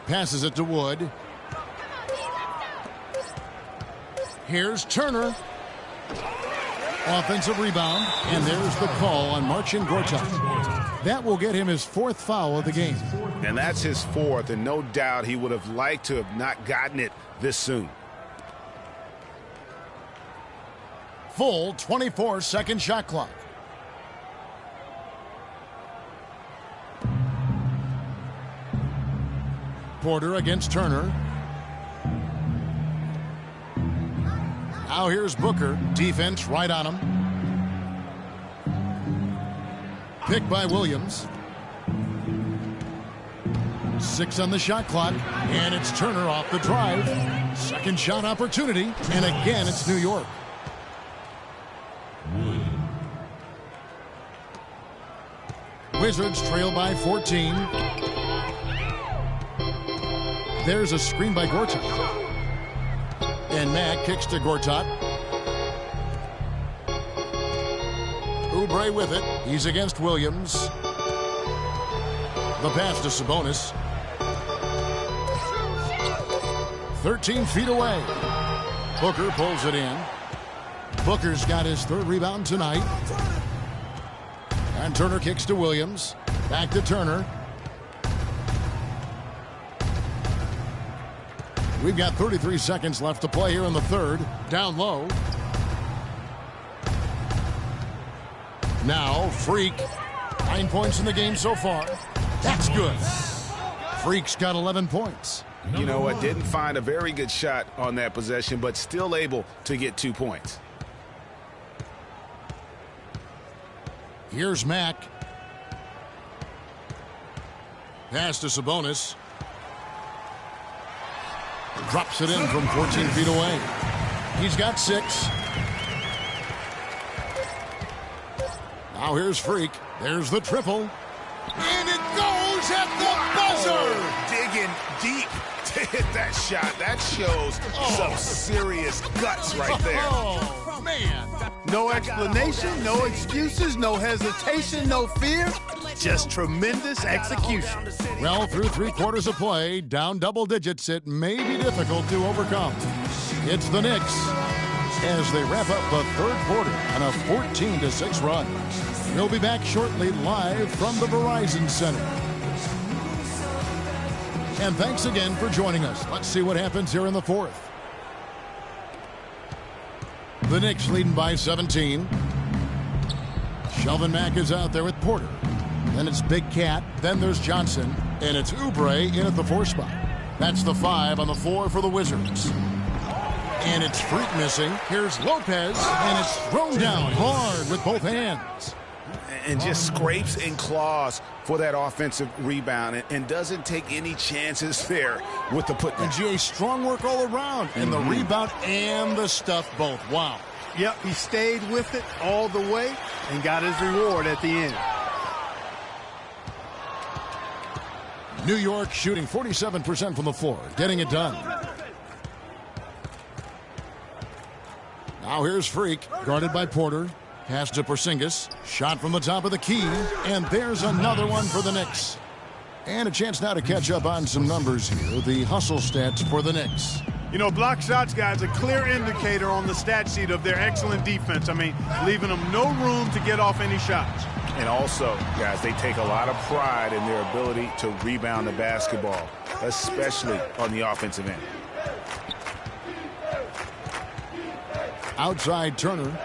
Passes it to Wood. Here's Turner. Offensive rebound. And there's the call on Marcin Gortat. That will get him his 4th foul of the game. And that's his 4th, and no doubt he would have liked to have not gotten it this soon. Full 24-second shot clock. Porter against Turner. Now here's Booker. Defense right on him. Picked by Williams. 6 on the shot clock. And it's Turner off the drive. Second shot opportunity. And again, it's New York. Wizards trail by 14. There's a screen by Gortat. And Mack kicks to Gortat. Oubre with it. He's against Williams. The pass to Sabonis. 13 feet away. Booker pulls it in. Booker's got his 3rd rebound tonight. And Turner kicks to Williams. Back to Turner. We've got 33 seconds left to play here in the 3rd. Down low. Now, Freak. 9 points in the game so far. That's good. Freak's got 11 points. You know what? Didn't find a very good shot on that possession, but still able to get 2 points. Here's Mack. Pass to Sabonis. Drops it in from 14 feet away. He's got 6. Now here's Freak. There's the triple. And it goes at the buzzer! Digging deep to hit that shot. That shows some serious guts right there. Oh, man. No explanation, no excuses, no hesitation, no fear. Just tremendous execution. Well, through 3 quarters of play, down double digits, it may be difficult to overcome. It's the Knicks as they wrap up the 3rd quarter on a 14-6 run. We'll be back shortly live from the Verizon Center. And thanks again for joining us. Let's see what happens here in the 4th. The Knicks leading by 17. Shelvin Mack is out there with Porter. Then it's Big Cat. Then there's Johnson. And it's Oubre in at the 4 spot. That's the 5 on the 4 for the Wizards. And it's Freak missing. Here's Lopez. And it's thrown down hard with both hands. And just scrapes and claws for that offensive rebound and doesn't take any chances there with the put down. And Jay, strong work all around. And the rebound and the stuff both. Wow. Yep, he stayed with it all the way and got his reward at the end. New York shooting 47% from the floor, getting it done. Now here's Freak, guarded by Porter. Pass to Porzingis. Shot from the top of the key. And there's another one for the Knicks. And a chance now to catch up on some numbers here. The hustle stats for the Knicks. You know, block shots, guys, a clear indicator on the stat sheet of their excellent defense. I mean, leaving them no room to get off any shots. And also, guys, they take a lot of pride in their ability to rebound the basketball, especially on the offensive end. Outside Turner.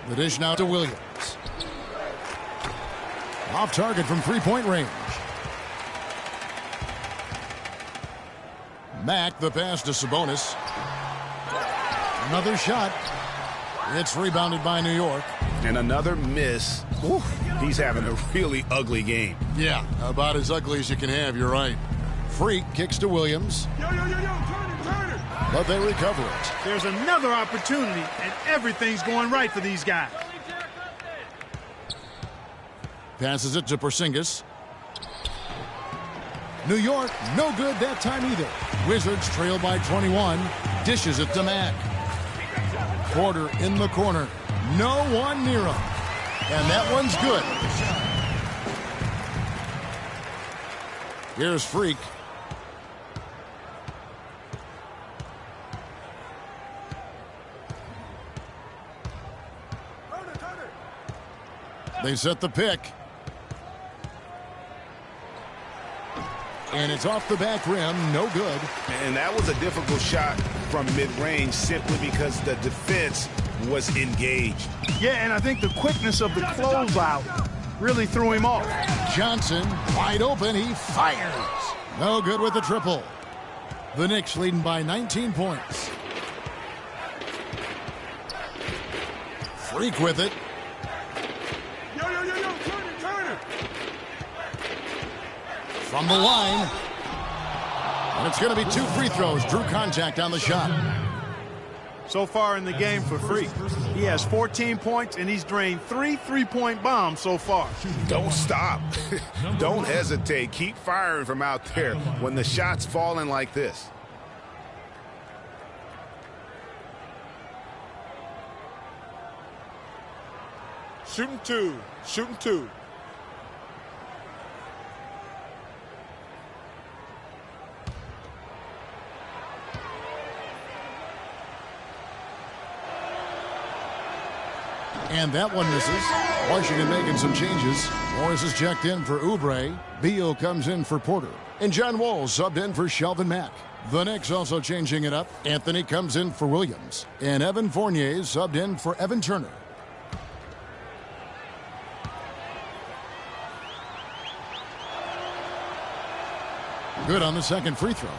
The dish now to Williams. Off target from 3-point range. Mack, the pass to Sabonis. Another shot. It's rebounded by New York. And another miss. Oof, he's having a really ugly game. Yeah, about as ugly as you can have, you're right. Freak kicks to Williams. Turner. But they recover it. There's another opportunity, and everything's going right for these guys. Passes it to Porzingis. New York, no good that time either. Wizards trail by 21. Dishes it to Mack. Porter in the corner. No one near him. And that one's good. Here's Freak. They set the pick. And it's off the back rim. No good. And that was a difficult shot from mid-range simply because the defense was engaged. Yeah, and I think the quickness of the closeout really threw him off. Johnson, wide open. He fires. No good with the triple. The Knicks leading by 19 points. Freak with it. From the line. And it's going to be 2 free throws. Drew contact on the shot. So far in the game for Freak, he has 14 points, and he's drained 3 3-point bombs so far. Don't stop. Don't hesitate. Keep firing from out there when the shot's falling like this. Shooting 2. Shooting 2. And that one misses. Washington making some changes. Morris is checked in for Oubre. Beal comes in for Porter. And John Wall subbed in for Shelvin Mack. The Knicks also changing it up. Anthony comes in for Williams. And Evan Fournier subbed in for Evan Turner. Good on the second free throw.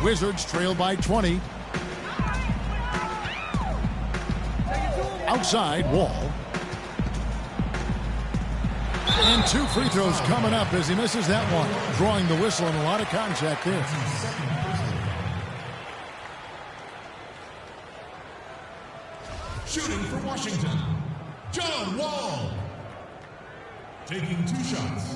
Wizards trail by 20. Outside, Wall. And 2 free throws coming up as he misses that one. Drawing the whistle and a lot of contact there. Shooting for Washington, John Wall. Taking 2 shots.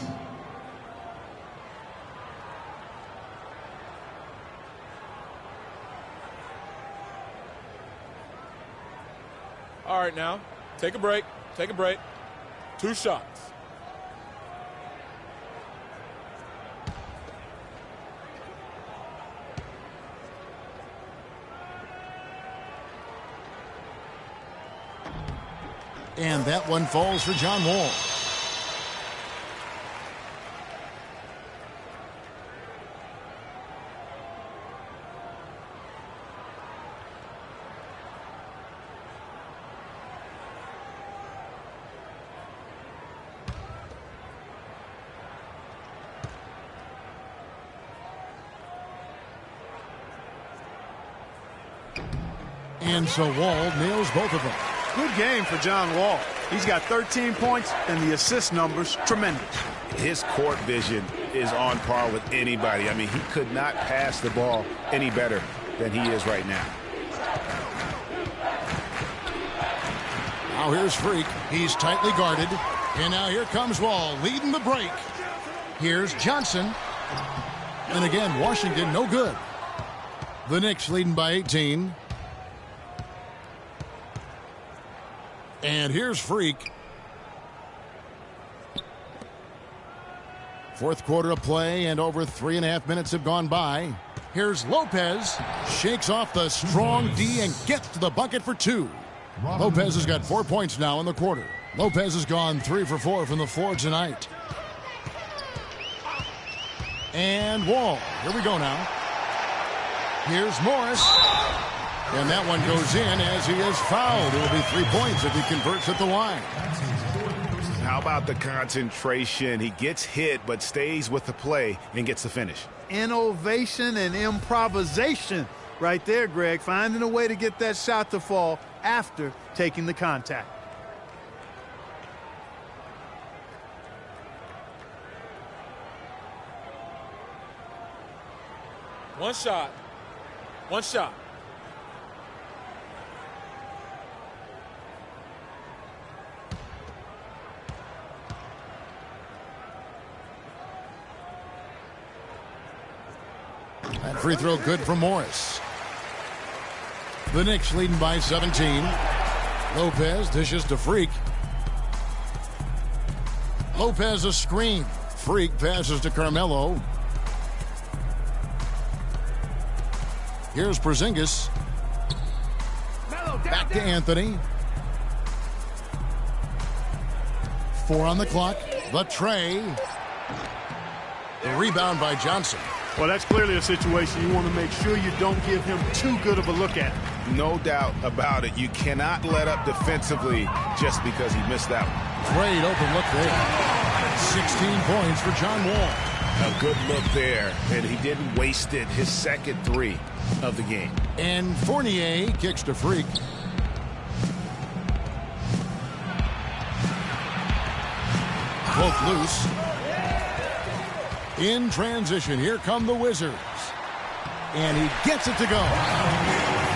All right, now, take a break. Take a break. 2 shots. And that one falls for John Wall. And so Wall nails both of them. Good game for John Wall. He's got 13 points, and the assist numbers tremendous. His court vision is on par with anybody. I mean, he could not pass the ball any better than he is right now. Now here's Freak. He's tightly guarded. And now here comes Wall leading the break. Here's Johnson. And again, Washington no good. The Knicks leading by 18. And here's Freak. Fourth quarter of play, and over 3.5 minutes have gone by. Here's Lopez. Shakes off the strong D and gets to the bucket for 2. Lopez has got 4 points now in the quarter. Lopez has gone 3 for 4 from the floor tonight. And Wall. Here we go now. Here's Morris. And that one goes in as he is fouled. It will be 3 points if he converts at the line. How about the concentration? He gets hit but stays with the play and gets the finish. Innovation and improvisation right there, Greg. Finding a way to get that shot to fall after taking the contact. One shot. One shot. free throw good for Morris. The Knicks leading by 17. Lopez dishes to Freak. Lopez a screen. Freak passes to Carmelo. Here's Porzingis. Back to Anthony. 4 on the clock. The tray. The rebound by Johnson. Well, that's clearly a situation you want to make sure you don't give him too good of a look at. No doubt about it. You cannot let up defensively just because he missed that one. Great open look there. 16 points for John Wall. A good look there, and he didn't waste it. His second 3 of the game. And Fournier kicks to Freak. Broke loose. In transition, here come the Wizards. And he gets it to go.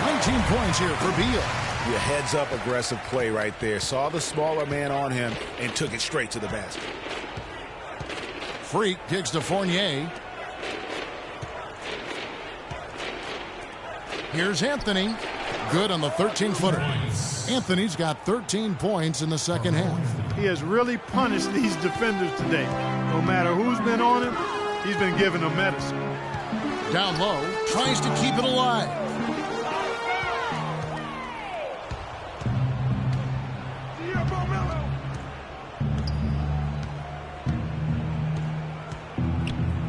19 points here for Beal. Your heads-up aggressive play right there. Saw the smaller man on him and took it straight to the basket. Freak kicks to Fournier. Here's Anthony. Good on the 13-footer. Anthony's got 13 points in the second half. He has really punished these defenders today. No matter who's been on him, he's been giving them medicine. Down low, tries to keep it alive.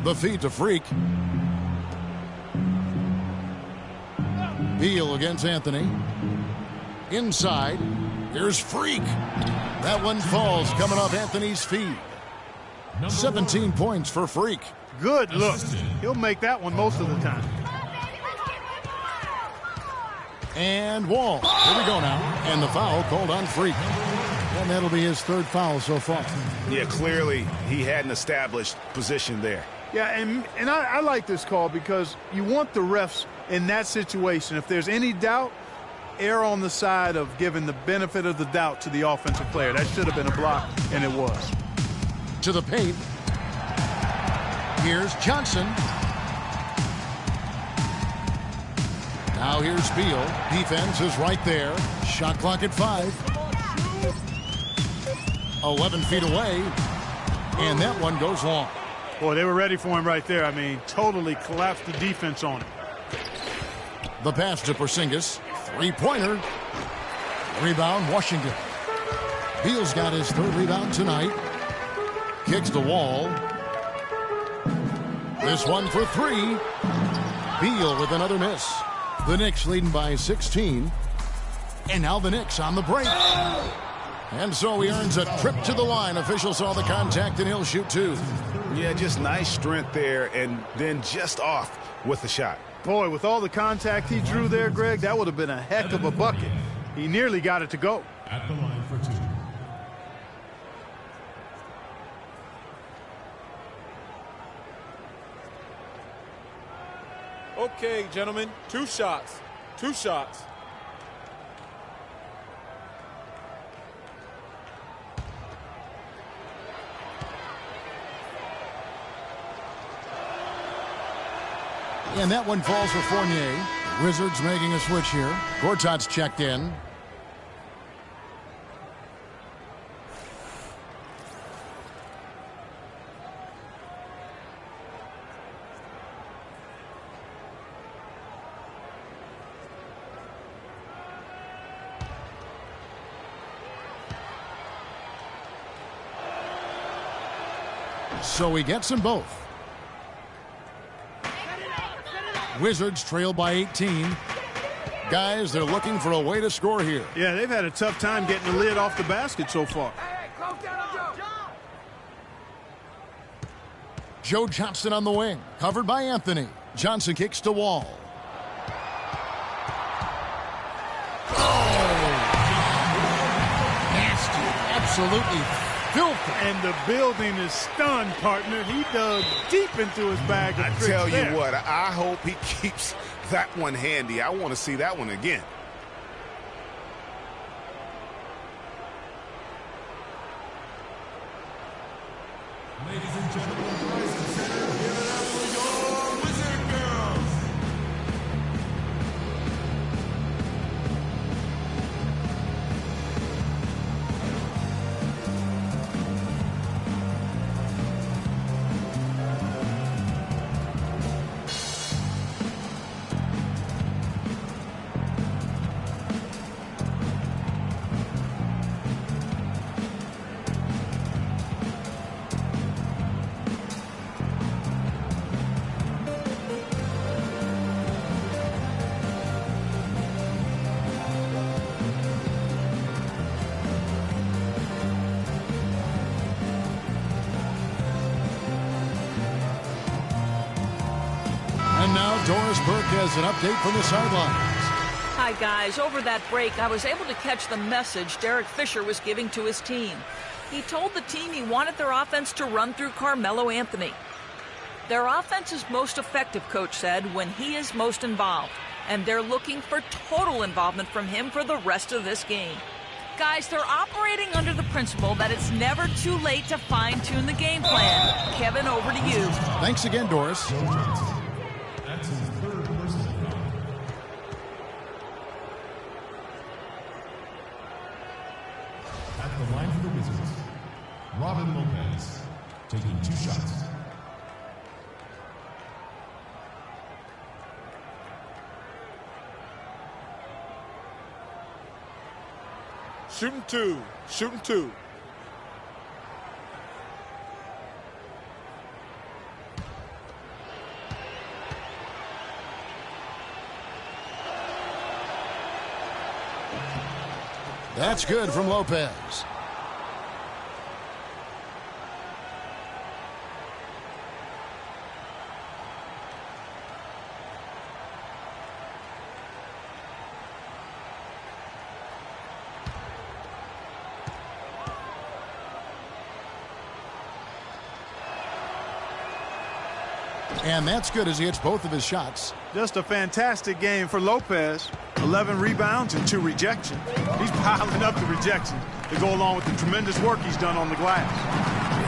The feed to Freak. Beal against Anthony. Inside. Here's Freak. That one falls coming off Anthony's feet. 17 points for Freak. Good look. He'll make that one most of the time. And Wall. Here we go now. And the foul called on Freak. And that'll be his 3rd foul so far. Yeah, clearly he had an established position there. Yeah, and I like this call because you want the refs in that situation. If there's any doubt, err on the side of giving the benefit of the doubt to the offensive player. That should have been a block, and it was. To the paint. Here's Johnson. Now here's Beal. Defense is right there. Shot clock at 5. 11 feet away. And that one goes long. Boy, they were ready for him right there. I mean, totally collapsed the defense on him. The pass to Porzingis. 3-pointer. Rebound, Washington. Beal's got his 3rd rebound tonight. Kicks the Wall. This one for 3. Beal with another miss. The Knicks leading by 16. And now the Knicks on the break. And so he earns a trip to the line. Officials saw the contact, and he'll shoot 2. Yeah, just nice strength there, and then just off with the shot. Boy, with all the contact he drew there, Greg, that would have been a heck of a bucket. He nearly got it to go. At the line for 2. Okay, gentlemen, 2 shots. 2 shots. And that one falls for Fournier. Wizards making a switch here. Gortat's checked in. So he gets them both. Wizards trail by 18. Guys, they're looking for a way to score here. Yeah, they've had a tough time getting the lid off the basket so far. Joe Johnson on the wing, covered by Anthony. Johnson kicks to Wall. Oh! Nasty, absolutely filthy. And the building is stunned, partner. He dug deep into his bag of tricks. I tell you there. what, I hope he keeps that one handy. I want to see that one again. Ladies and gentlemen, rise and center, give it up for your Wizard Girls. Doris Burke has an update from the sidelines. Hi, guys. Over that break, I was able to catch the message Derek Fisher was giving to his team. He told the team he wanted their offense to run through Carmelo Anthony. Their offense is most effective, Coach said, when he is most involved. And they're looking for total involvement from him for the rest of this game. Guys, they're operating under the principle that it's never too late to fine-tune the game plan. Kevin, over to you. Thanks again, Doris. That's his third personal foul. At the line for the Wizards, Robin Lopez, taking 2 shots. Shooting 2. Shooting 2. That's good from Lopez. And that's good as he hits both of his shots. Just a fantastic game for Lopez. 11 rebounds and 2 rejections. He's piling up the rejections to go along with the tremendous work he's done on the glass.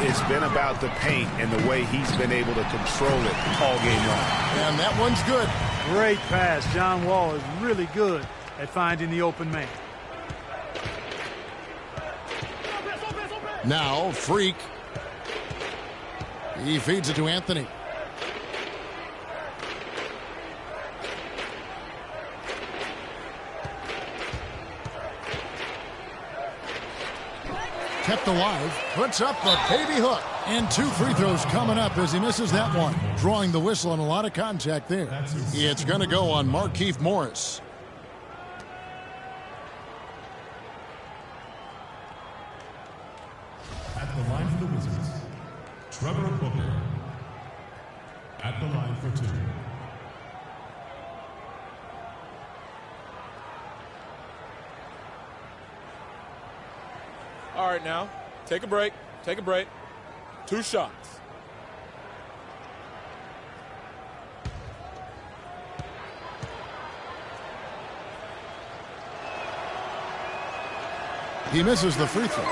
It's been about the paint and the way he's been able to control it all game long. And that one's good. Great pass. John Wall is really good at finding the open man. Now, Freak. He feeds it to Anthony. Kept alive, puts up the baby hook. And 2 free throws coming up as he misses that one. Drawing the whistle and a lot of contact there. It's going to go on Markieff Morris. At the line for the Wizards, Trevor Booker. At the line for 2. All right, now, take a break. Take a break. 2 shots. He misses the free throw.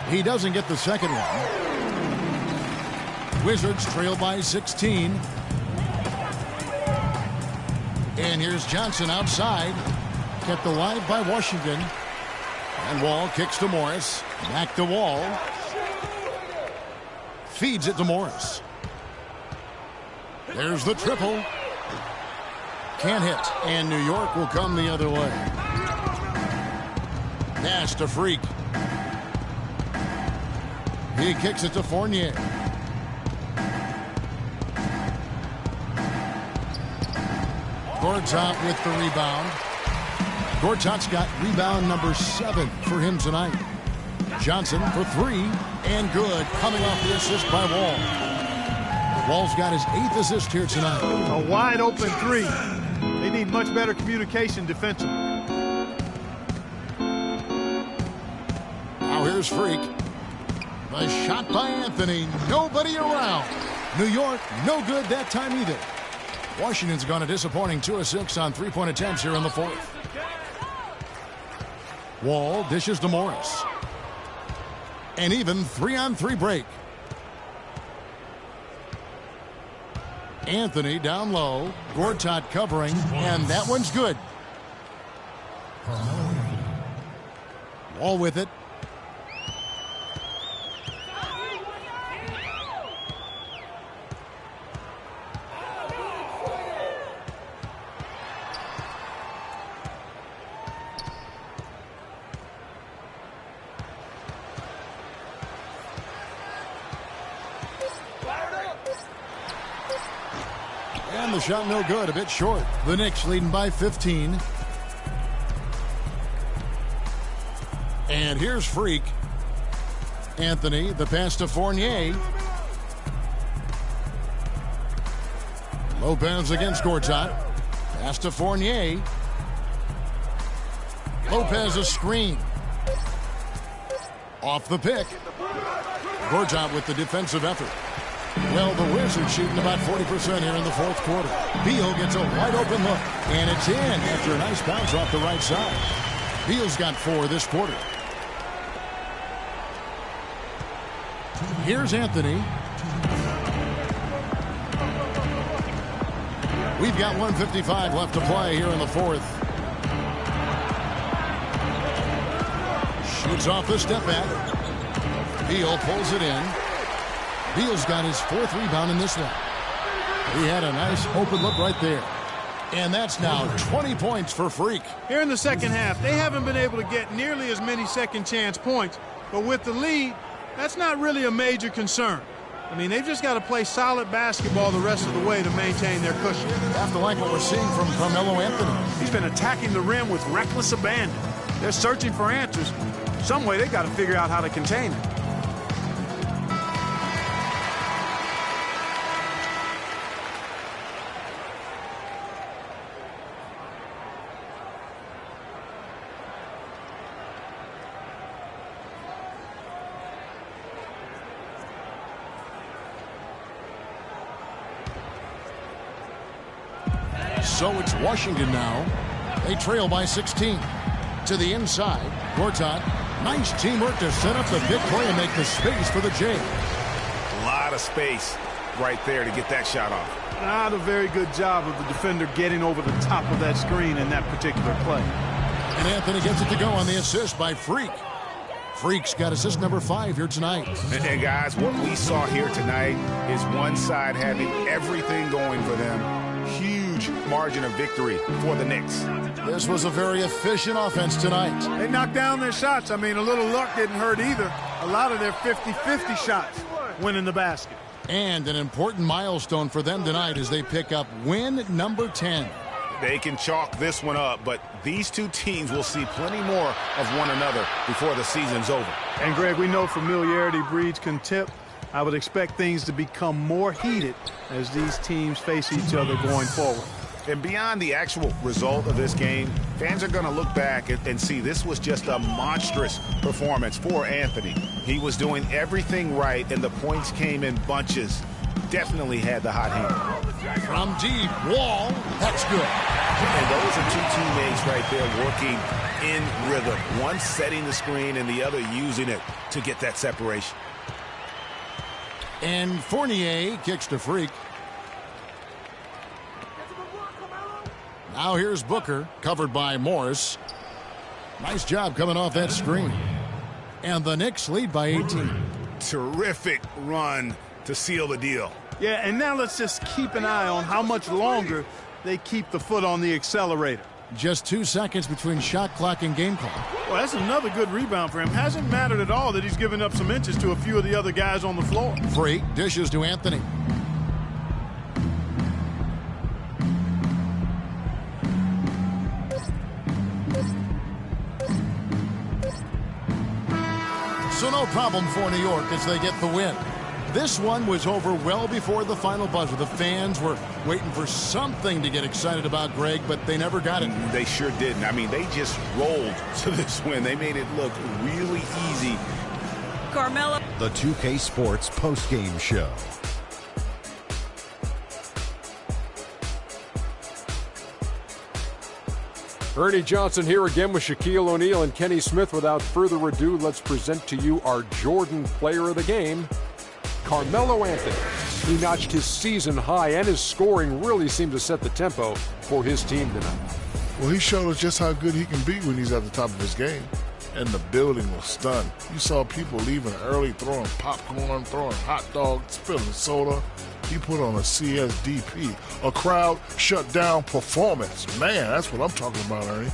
He doesn't get the second one. Wizards trail by 16. And here's Johnson outside. Kept alive by Washington. And Wall kicks to Morris. Back to Wall. Feeds it to Morris. There's the triple. Can't hit. And New York will come the other way. Pass to Freak. He kicks it to Fournier. Gortat with the rebound. Gortat's got rebound number 7 for him tonight. Johnson for 3, and good. Coming off the assist by Wall. Wall's got his 8th assist here tonight. A wide open 3. They need much better communication defensively. Now here's Freak. A shot by Anthony. Nobody around. New York, no good that time either. Washington's gone a disappointing 2 of 6 on 3-point attempts here in the 4th. Wall dishes to Morris. An even 3-on-3 break. Anthony down low. Gortat covering, and that one's good. Wall with it. And the shot no good, a bit short. The Knicks leading by 15. And here's Freak. Anthony, the pass to Fournier. Lopez against Gortat. Pass to Fournier. Lopez a screen. Off the pick. Gortat with the defensive effort. Well, the Wizards shooting about 40% here in the fourth quarter. Beal gets a wide open look. And it's in after a nice bounce off the right side. Beal's got 4 this quarter. Here's Anthony. We've got 1:55 left to play here in the fourth. Shoots off the step back. Beal pulls it in. Beal's got his 4th rebound in this one. He had a nice open look right there. And that's now 20 points for Freak. Here in the second half, they haven't been able to get nearly as many second chance points. But with the lead, that's not really a major concern. I mean, they've just got to play solid basketball the rest of the way to maintain their cushion. Have to like what we're seeing from Carmelo Anthony. He's been attacking the rim with reckless abandon. They're searching for answers. Some way they got to figure out how to contain it. So it's Washington now. They trail by 16. To the inside, Gortat. Nice teamwork to set up the big play and make the space for the J. A lot of space right there to get that shot off. Not a very good job of the defender getting over the top of that screen in that particular play. And Anthony gets it to go on the assist by Freak. Freak's got assist number 5 here tonight. And guys, what we saw here tonight is one side having everything going for them. Huge margin of victory for the Knicks. This was a very efficient offense tonight. They knocked down their shots. I mean, a little luck didn't hurt either. A lot of their 50-50 shots went in the basket. And an important milestone for them tonight as they pick up win number 10. They can chalk this one up, but these two teams will see plenty more of one another before the season's over. And, Greg, we know familiarity breeds contempt. I would expect things to become more heated as these teams face each other going forward. And beyond the actual result of this game, fans are going to look back and see this was just a monstrous performance for Anthony. He was doing everything right, and the points came in bunches. Definitely had the hot hand. From deep, Wall, that's good. And those are two teammates right there working in rhythm. One setting the screen and the other using it to get that separation. And Fournier kicks to Freak. Now here's Booker, covered by Morris. Nice job coming off that screen. And the Knicks lead by 18. Terrific run to seal the deal. Yeah, and now let's just keep an eye on how much longer they keep the foot on the accelerator. Just 2 seconds between shot clock and game clock. Well, that's another good rebound for him. Hasn't mattered at all that he's given up some inches to a few of the other guys on the floor. Freak dishes to Anthony. So no problem for New York as they get the win. This one was over well before the final buzzer. The fans were waiting for something to get excited about, Greg, but they never got it. They sure didn't. I mean, they just rolled to this win. They made it look really easy. Carmelo. The 2K Sports postgame show. Ernie Johnson here again with Shaquille O'Neal and Kenny Smith. Without further ado, let's present to you our Jordan Player of the Game, Carmelo Anthony. He notched his season high, and his scoring really seemed to set the tempo for his team tonight. Well, he showed us just how good he can be when he's at the top of his game. And the building was stunned. You saw people leaving early, throwing popcorn, throwing hot dogs, spilling soda. He put on a CSDP, a crowd shut down performance. Man, that's what I'm talking about, Ernie.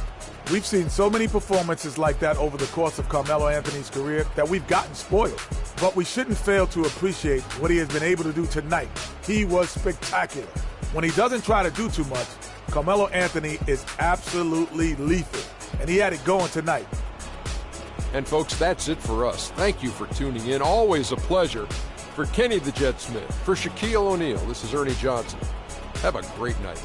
We've seen so many performances like that over the course of Carmelo Anthony's career that we've gotten spoiled. But we shouldn't fail to appreciate what he has been able to do tonight. He was spectacular. when he doesn't try to do too much, Carmelo Anthony is absolutely lethal, and he had it going tonight. And folks, that's it for us. Thank you for tuning in. Always a pleasure. For Kenny the Jet Smith, for Shaquille O'Neal, this is Ernie Johnson. Have a great night.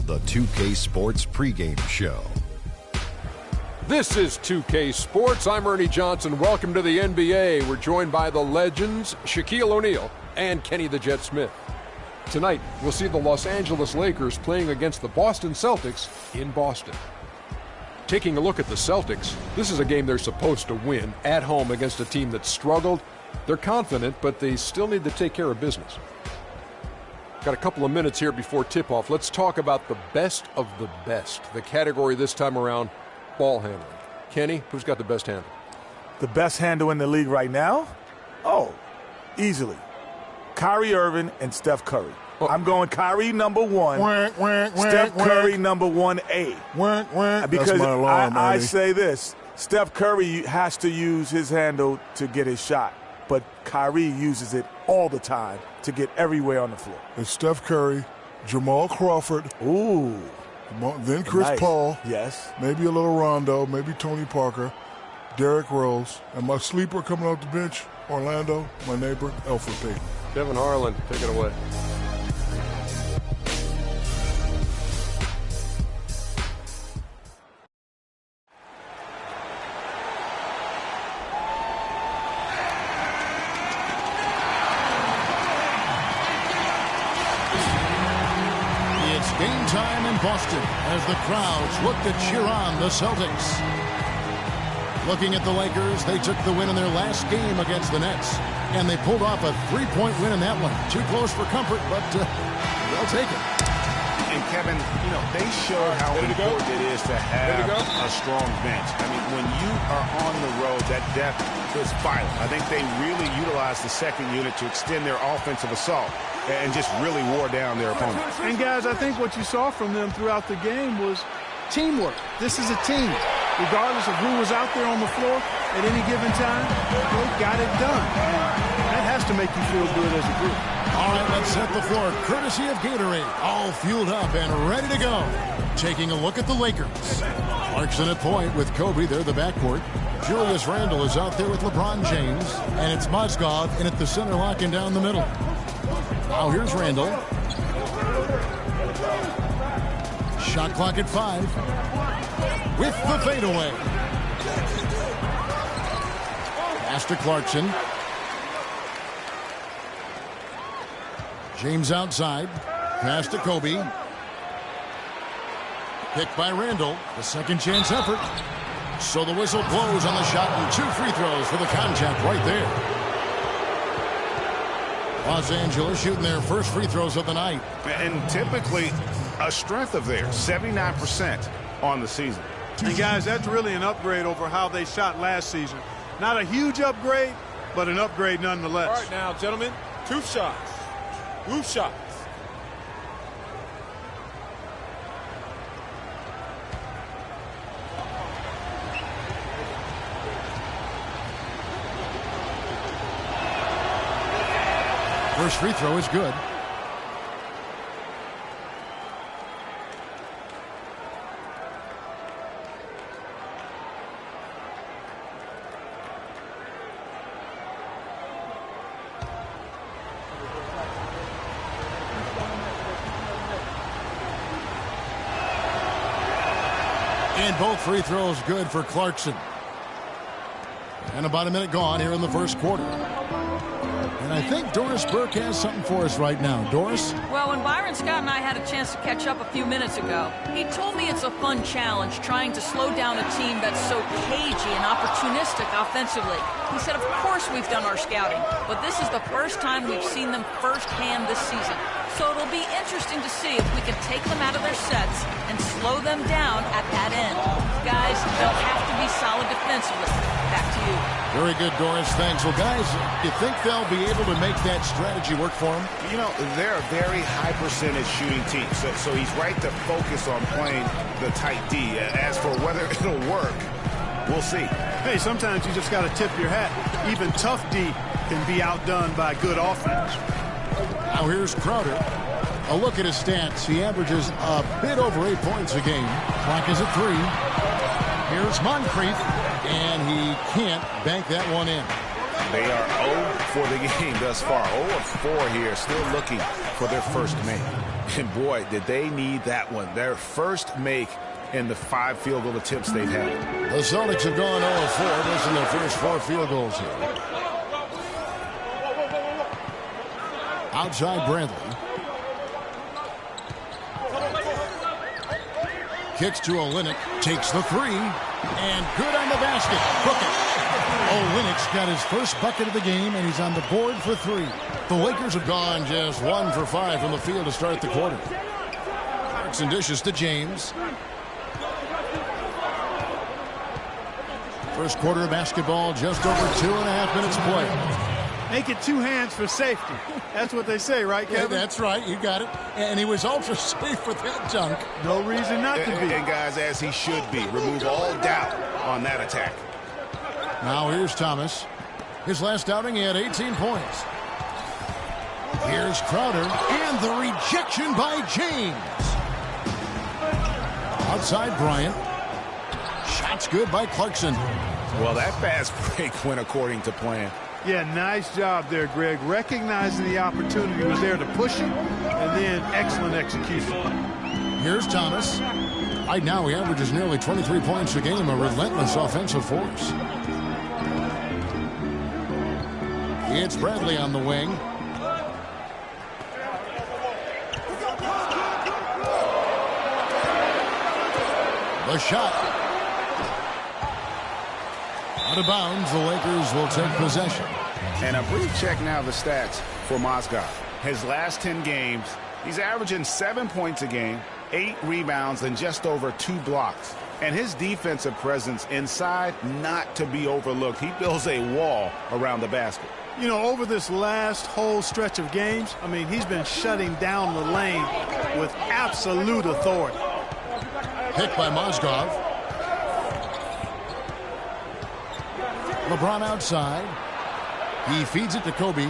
the 2K Sports pregame show. This is 2K Sports. I'm Ernie Johnson. Welcome to the NBA. We're joined by the legends, Shaquille O'Neal and Kenny the Jet Smith. Tonight, we'll see the Los Angeles Lakers playing against the Boston Celtics in Boston. Taking a look at the Celtics, this is a game they're supposed to win at home against a team that struggled. They're confident, but they still need to take care of business. Got a couple of minutes here before tip-off. Let's talk about the best of the best. The category this time around, ball handling. Kenny, who's got the best handle? The best handle in the league right now? Oh, easily. Kyrie Irving and Steph Curry. I'm going Kyrie number one, Steph Curry number 1A. Because I say this, Steph Curry has to use his handle to get his shot, but Kyrie uses it all the time to get everywhere on the floor. It's Steph Curry, Jamal Crawford. Ooh. Then Chris Paul. Yes. Maybe a little Rondo, maybe Tony Parker, Derrick Rose, and my sleeper coming off the bench, Orlando, my neighbor, Elfrid Payton. Kevin Harlan, take it away. It's game time in Boston as the crowds look to cheer on the Celtics. Looking at the Lakers, they took the win in their last game against the Nets. And they pulled off a 3-point win in that one. Too close for comfort, but they'll take it. And Kevin, you know, they showed how important it is to have a strong bench. I mean, when you are on the road, that depth is vital. I think they really utilized the second unit to extend their offensive assault and just really wore down their opponent. And guys, I think what you saw from them throughout the game was teamwork. This is a team. Regardless of who was out there on the floor at any given time, they got it done. And that has to make you feel good as a group. All right, let's set the floor courtesy of Gatorade. All fueled up and ready to go. Taking a look at the Lakers. Clarkson at point with Kobe. They're the backcourt. Julius Randle is out there with LeBron James. And it's Mozgov in at the center, locking down the middle. Now here's Randle. Shot clock at 5. With the fadeaway. Pass to Clarkson. James outside. Pass to Kobe. Picked by Randle. The second chance effort. So the whistle blows on the shot and 2 free throws for the contact right there. Los Angeles shooting their first free throws of the night. And typically a strength of theirs, 79% on the season. And guys, that's really an upgrade over how they shot last season. Not a huge upgrade, but an upgrade nonetheless. All right now, gentlemen, 2 shots. 2 shots. First free throw is good. And both free throws good for Clarkson. And about a minute gone here in the first quarter. And I think Doris Burke has something for us right now. Doris? Well, when Byron Scott and I had a chance to catch up a few minutes ago, he told me it's a fun challenge trying to slow down a team that's so cagey and opportunistic offensively. He said, of course we've done our scouting, but this is the first time we've seen them firsthand this season. So it'll be interesting to see if we can take them out of their sets and slow them down at that end. Guys, they'll have to be solid defensively. Back to you. Very good, Doris. Thanks. Well, guys, you think they'll be able to make that strategy work for them? You know, they're a very high percentage shooting team, so he's right to focus on playing the tight D. As for whether it'll work, we'll see. Hey, sometimes you just got to tip your hat. Even tough D can be outdone by good offense. Now here's Crowder. A look at his stats. He averages a bit over 8 points a game. Clock is at 3. Here's Moncrief, and he can't bank that one in. They are 0 for the game thus far. 0 of 4 here, still looking for their first man. And boy, did they need that one. Their first make in the 5 field goal attempts they've had. The Celtics have gone 0-4. Missing their first 4 field goals here. Outside Bradley. Kicks to Olynyk. Takes the 3. And good on the basket. Book it. Olynyk got his first bucket of the game, and he's on the board for 3. The Lakers have gone just 1 for 5 from the field to start the quarter. Clarkson dishes to James. First quarter of basketball, just over 2.5 minutes play. Make it 2 hands for safety. That's what they say, right, Kevin? Yeah, that's right. You got it. And he was ultra safe with that dunk. No reason not to be. And guys, as he should be. Remove all doubt on that attack. Now here's Thomas. His last outing, he had 18 points. Here's Crowder. And the rejection by James. Outside Bryant. Shot's good by Clarkson. Well, that fast break went according to plan. Yeah, nice job there, Greg. Recognizing the opportunity was there to push him, and then excellent execution. Here's Thomas. Right now, he averages nearly 23 points a game, a relentless offensive force. It's Bradley on the wing. The shot. Out of bounds, the Lakers will take possession. And a brief check now of the stats for Mozgov. His last 10 games, he's averaging 7 points a game, 8 rebounds, and just over 2 blocks. And his defensive presence inside, not to be overlooked. He builds a wall around the basket. You know, over this last whole stretch of games, I mean, he's been shutting down the lane with absolute authority. Picked by Mozgov. LeBron outside. He feeds it to Kobe.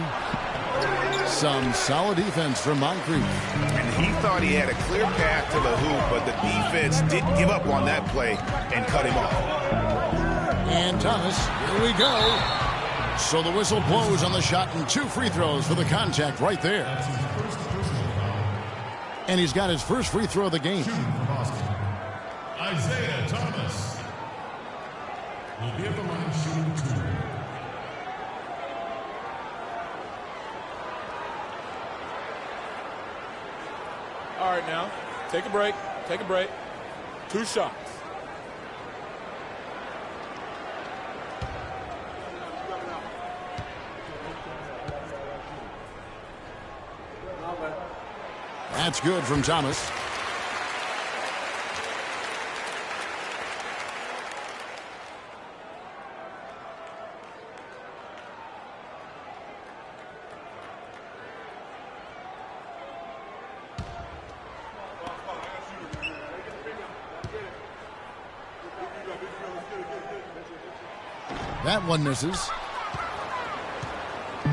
Some solid defense from Moncrief. And he thought he had a clear path to the hoop, but the defense didn't give up on that play and cut him off. And Thomas, here we go. So the whistle blows on the shot and 2 free throws for the contact right there. And he's got his first free throw of the game. Isaiah Thomas will be at the line shooting 2. All right, now, take a break. Take a break. 2 shots. That's good from Thomas. That one misses.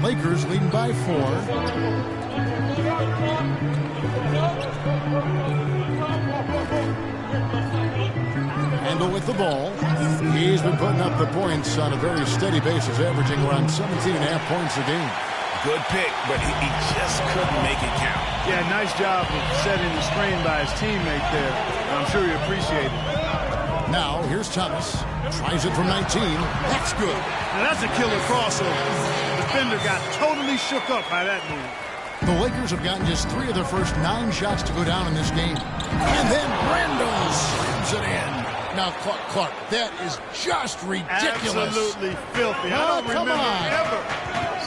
Lakers leading by 4. Handle with the ball. He's been putting up the points on a very steady basis, averaging around 17.5 points a game. Good pick, but he just couldn't make it count. Yeah, nice job of setting the screen by his teammate there. I'm sure he appreciated it. Now, here's Thomas. Tries it from 19. That's good. Now that's a killer crossover. The defender got totally shook up by that move. The Lakers have gotten just 3 of their first 9 shots to go down in this game. And then Brando slams it in. Now, Clark, that is just ridiculous. Absolutely filthy. Oh, I don't come remember on. ever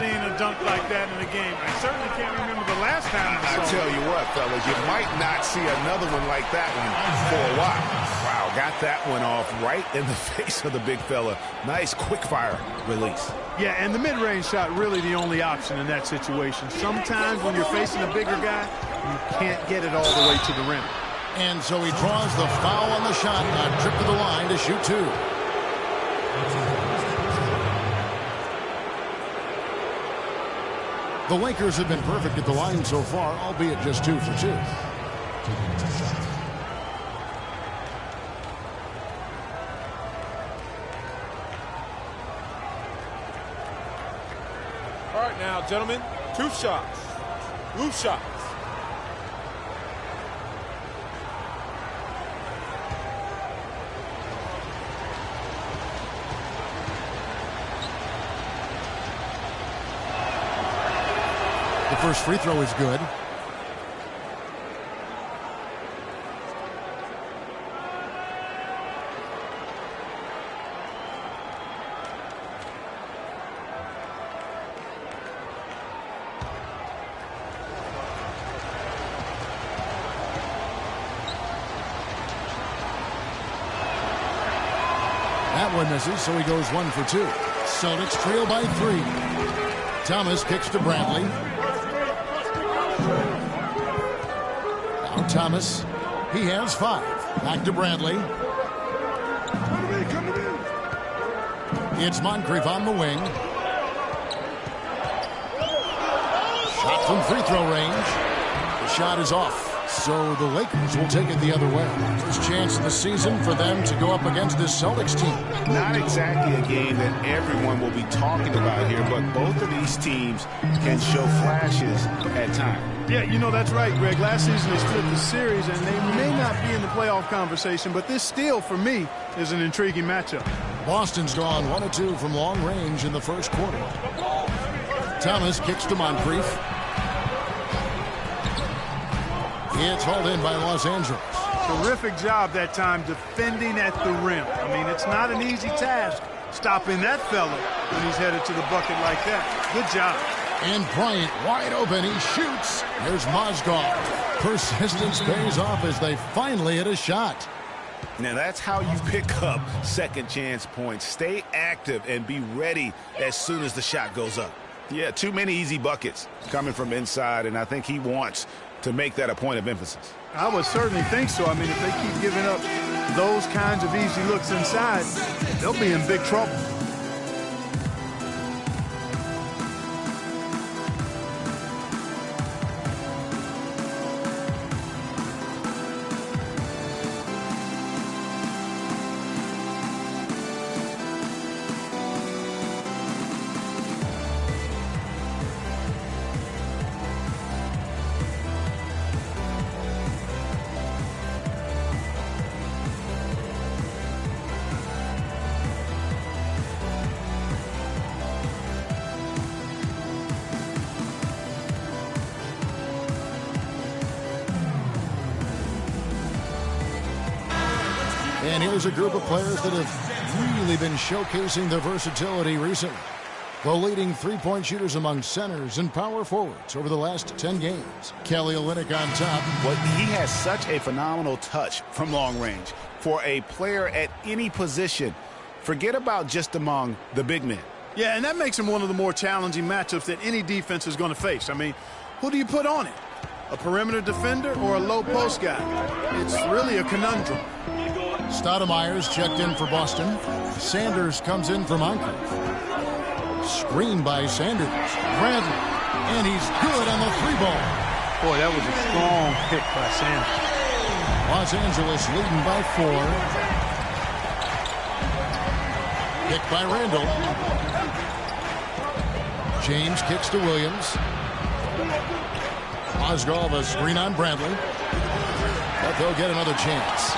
seeing a dunk like that in a game. I certainly can't remember the last time I saw I tell you what, fellas, you might not see another one like that one for a while. Wow, got that one off right in the face of the big fella. Nice quick-fire release. Yeah, and the mid-range shot really the only option in that situation. Sometimes when you're facing a bigger guy, you can't get it all the way to the rim. And so he draws the foul on the shot, a trip to the line to shoot 2. The Lakers have been perfect at the line so far, albeit just 2 for 2. All right, now, gentlemen, 2 shots. Loose shots. first free throw is good. That one misses, so he goes 1 for 2. Celtics trail by 3. Thomas kicks to Bradley. Now Thomas. He has 5. Back to Bradley. It's Moncrief on the wing. Shot from free throw range. The shot is off. So the Lakers will take it the other way. First chance of the season for them to go up against this Celtics team. Not exactly a game that everyone will be talking about here, but both of these teams can show flashes at times. Yeah, you know, that's right, Greg. Last season they split the series, and they may not be in the playoff conversation, but this still, for me, is an intriguing matchup. Boston's gone 1 of 2 from long range in the first quarter. Thomas kicks to Moncrief. It's hauled in by Los Angeles. Terrific job that time defending at the rim. I mean, it's not an easy task stopping that fella when he's headed to the bucket like that. Good job. And Bryant wide open. He shoots. There's Mozgov. Persistence pays off as they finally hit a shot. Now that's how you pick up second chance points. Stay active and be ready as soon as the shot goes up. Yeah, too many easy buckets coming from inside, and I think he wants to make that a point of emphasis. I would certainly think so. I mean, if they keep giving up those kinds of easy looks inside, they'll be in big trouble. And here's a group of players that have really been showcasing their versatility recently. The leading three-point shooters among centers and power forwards over the last 10 games. Kelly Olynyk on top. But he has such a phenomenal touch from long range. For a player at any position, forget about just among the big men. Yeah, and that makes him one of the more challenging matchups that any defense is going to face. I mean, who do you put on it? A perimeter defender or a low post guy? It's really a conundrum. Stoudemire's checked in for Boston. Sanders comes in for Moncrief. Screen by Sanders. Bradley. And he's good on the three ball. Boy, that was a strong pick by Sanders. Los Angeles leading by 4. Pick by Randall. James kicks to Williams. Mozgov a screen on Bradley. But they'll get another chance.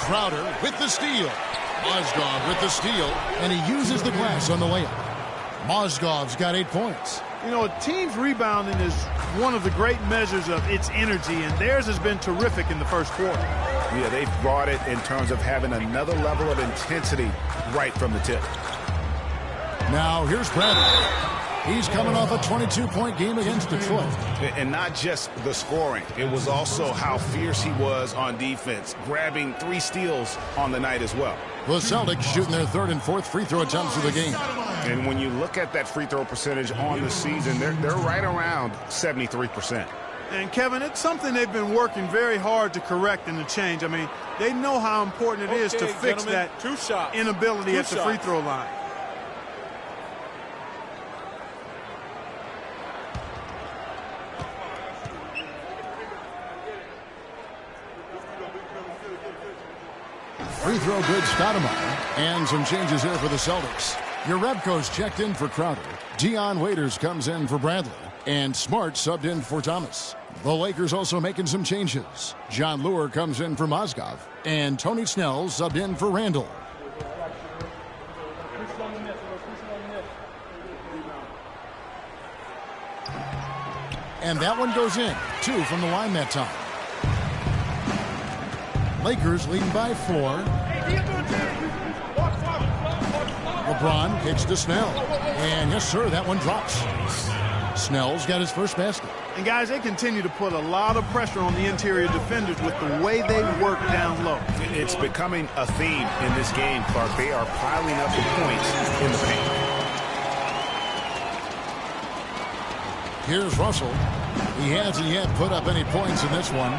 Crowder with the steal. Mozgov with the steal. And he uses the glass on the layup. Mozgov's got 8 points. You know, a team's rebounding is one of the great measures of its energy, and theirs has been terrific in the first quarter. Yeah, they've brought it in terms of having another level of intensity right from the tip. Now, here's Bradley. He's coming off a 22-point game against Detroit. And not just the scoring. It was also how fierce he was on defense, grabbing 3 steals on the night as well. The Celtics shooting their 3rd and 4th free throw attempts of the game. And when you look at that free throw percentage on the season, they're right around 73%. And, Kevin, it's something they've been working very hard to correct and to change. I mean, they know how important it is to fix that inability at the free throw line. Free throw good, Stoudemire. And some changes here for the Celtics. Jerebko's checked in for Crowder. Dion Waiters comes in for Bradley. And Smart subbed in for Thomas. The Lakers also making some changes. John Lure comes in for Mozgov. And Tony Snell subbed in for Randall. And that one goes in. 2 from the line that time. Lakers leading by 4. LeBron kicks to Snell. And yes, sir, that one drops. Snell's got his first basket. And guys, they continue to put a lot of pressure on the interior defenders with the way they work down low. It's becoming a theme in this game, Clark. They are piling up the points in the paint. Here's Russell. He hasn't yet put up any points in this one.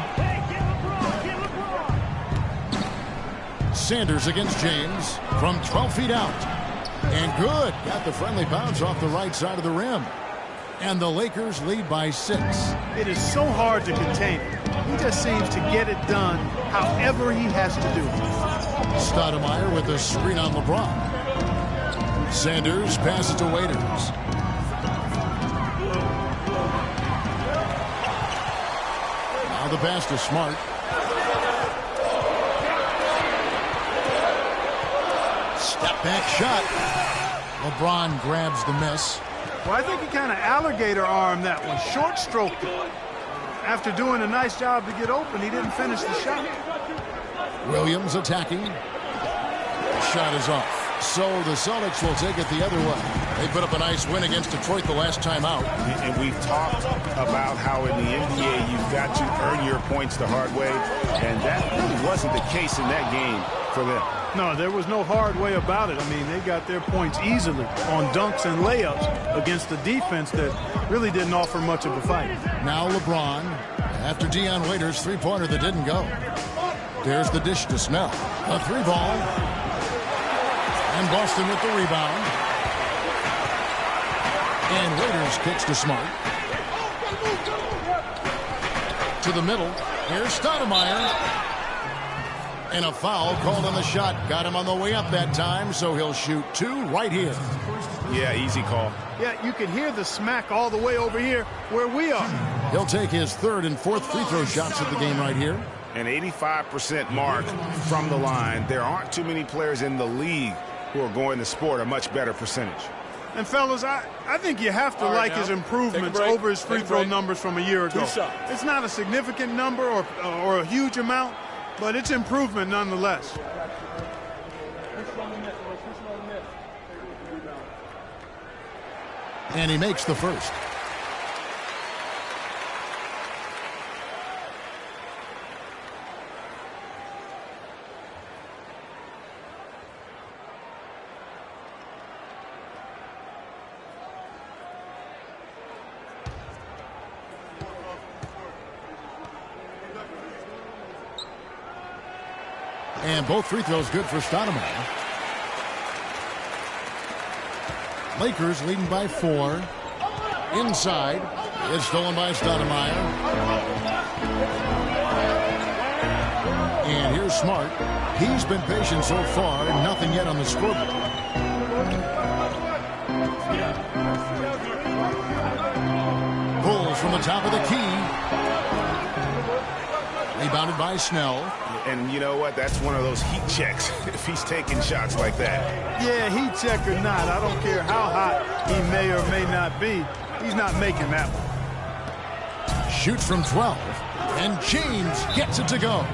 Sanders against James from 12 feet out. And good. Got the friendly bounce off the right side of the rim. And the Lakers lead by 6. It is so hard to contain him. He just seems to get it done however he has to do it. Stoudemire with a screen on LeBron. Sanders passes to Waiters. Now the pass to Smart. Step back shot. LeBron grabs the miss. Well, I think he kind of alligator armed that one, short stroked it. After doing a nice job to get open, he didn't finish the shot. Williams attacking. Shot is off. So the Celtics will take it the other way. They put up a nice win against Detroit the last time out. And we've talked about how in the NBA you've got to earn your points the hard way. And that really wasn't the case in that game for them. No, there was no hard way about it. I mean, they got their points easily on dunks and layups against the defense that really didn't offer much of a fight. Now LeBron, after Dion Waiters' three-pointer that didn't go. There's the dish to Snell. A 3-ball. And Boston with the rebound. And Waiters kicks to Smart. To the middle. Here's Stoudemire. And a foul called on the shot. Got him on the way up that time, so he'll shoot 2 right here. Yeah, easy call. Yeah, you can hear the smack all the way over here where we are. He'll take his 3rd and 4th free throw shots of the game right here. An 85% mark from the line. There aren't too many players in the league who are going to sport a much better percentage. And fellas, I think you have to like his improvements over his free throw numbers from a year ago. It's not a significant number or a huge amount, but it's improvement nonetheless. And he makes the first. And both free throws good for Stoudemire. Lakers leading by 4. Inside. It's stolen by Stoudemire. And here's Smart. He's been patient so far. Nothing yet on the scoreboard. Pulls from the top of the key. Rebounded by Snell. And you know what? That's one of those heat checks if he's taking shots like that. Yeah, heat check or not, I don't care how hot he may or may not be. He's not making that one. Shoots from 12. And James gets it to go.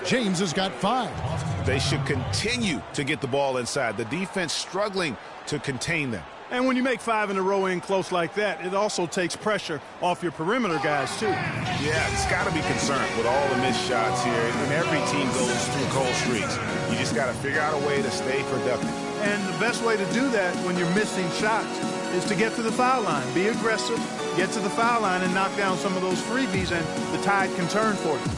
James has got 5. They should continue to get the ball inside. The defense struggling to contain them. And when you make 5 in a row in close like that, it also takes pressure off your perimeter guys, too. Yeah, it's got to be concerned with all the missed shots here. And every team goes through cold streaks. You just got to figure out a way to stay productive. And the best way to do that when you're missing shots is to get to the foul line. Be aggressive, get to the foul line, and knock down some of those freebies, and the tide can turn for you.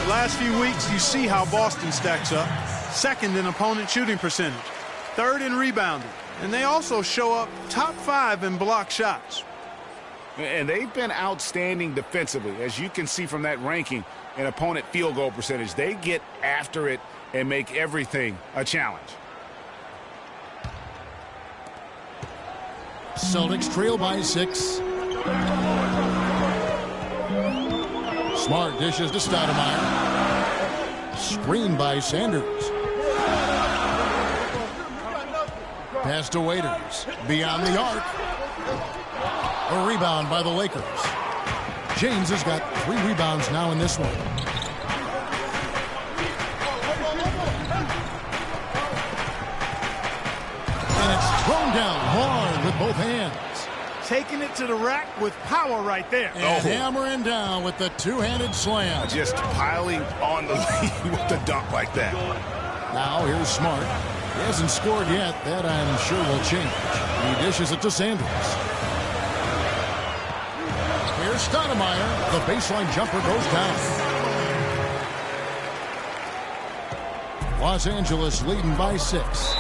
Last few weeks, you see how Boston stacks up. 2nd in opponent shooting percentage. 3rd in rebounding. And they also show up top 5 in block shots. And they've been outstanding defensively. As you can see from that ranking and opponent field goal percentage, they get after it and make everything a challenge. Celtics trail by 6. Smart dishes to Stoudemire. Screen by Sanders. Pass to Waiters. Beyond the arc. A rebound by the Lakers. James has got 3 rebounds now in this one. And it's thrown down hard with both hands. Taking it to the rack with power right there. And hammering down with the two-handed slam. Just piling on the lead with the dunk like that. Now here's Smart. He hasn't scored yet. That I'm sure will change. He dishes it to Sanders. Here's Stoudemire. The baseline jumper goes down. Los Angeles leading by 6.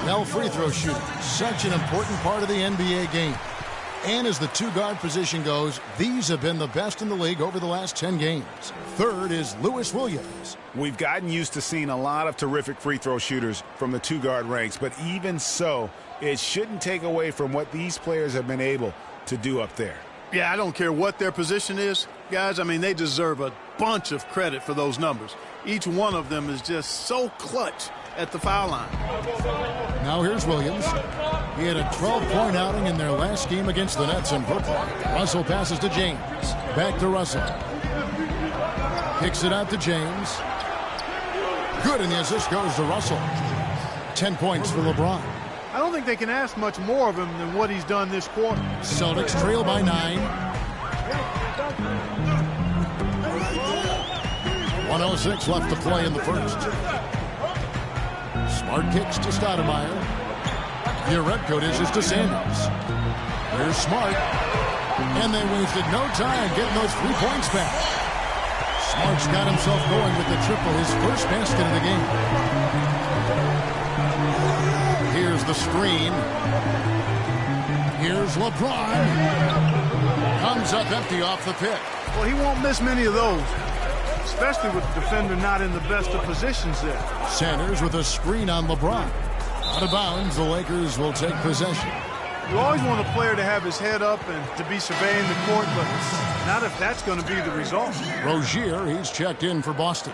Now free throw shooting, such an important part of the NBA game. And as the two-guard position goes, these have been the best in the league over the last 10 games. Third is Lewis Williams. We've gotten used to seeing a lot of terrific free throw shooters from the two-guard ranks, but even so, it shouldn't take away from what these players have been able to do up there. Yeah, I don't care what their position is, guys. I mean, they deserve a bunch of credit for those numbers. Each one of them is just so clutch at the foul line. Now here's Williams. He had a 12-point outing in their last game against the Nets in Brooklyn. Russell passes to James. Back to Russell. Kicks it out to James. Good, and the assist goes to Russell. 10 points for LeBron. I don't think they can ask much more of him than what he's done this quarter. Celtics trail by 9. 1:06 left to play in the first. Smart kicks to Stoudemire. Jerebko dishes to Sanders. Here's Smart. And they wasted no time getting those 3 points back. Smart's got himself going with the triple, his first basket of the game. Here's the screen. Here's LeBron. Comes up empty off the pick. Well, he won't miss many of those, especially with the defender not in the best of positions there. Sanders with a screen on LeBron. Out of bounds, the Lakers will take possession. You always want a player to have his head up and to be surveying the court, but not if that's going to be the result. Rozier, he's checked in for Boston.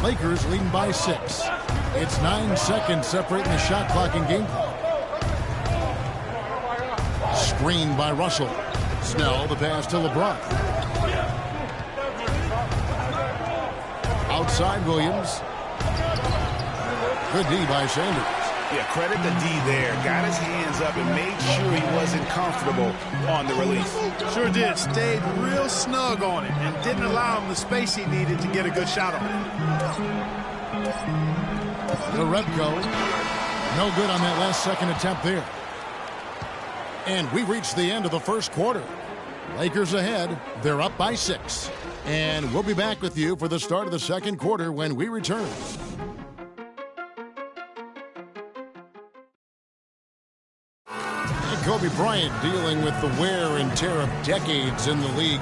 Lakers leading by 6. It's 9 seconds separating the shot clock and game clock. Screen by Russell. Snell, the pass to LeBron. Outside Williams. Good D by Sanders. Yeah, credit the D there. Got his hands up and made sure he wasn't comfortable on the release. Sure did. Stayed real snug on it and didn't allow him the space he needed to get a good shot on it. Jerebko. No good on that last second attempt there. And we reached the end of the first quarter. Lakers ahead. They're up by 6. And we'll be back with you for the start of the second quarter when we return. Kobe Bryant, dealing with the wear and tear of decades in the league,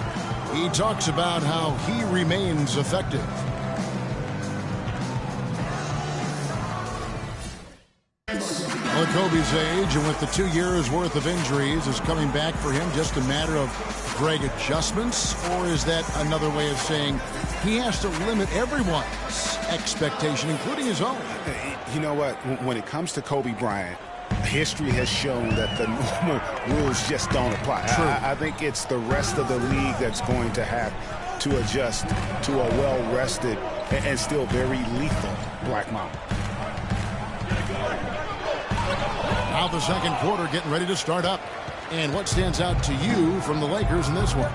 he talks about how he remains effective. Well, Kobe's age, and with the 2 years worth of injuries, is coming back for him just a matter of Greg adjustments? Or is that another way of saying he has to limit everyone's expectation, including his own? You know what? When it comes to Kobe Bryant, history has shown that the normal rules just don't apply. I think it's the rest of the league that's going to have to adjust to a well-rested and still very lethal Black Mamba. Now the second quarter getting ready to start up. And what stands out to you from the Lakers in this one?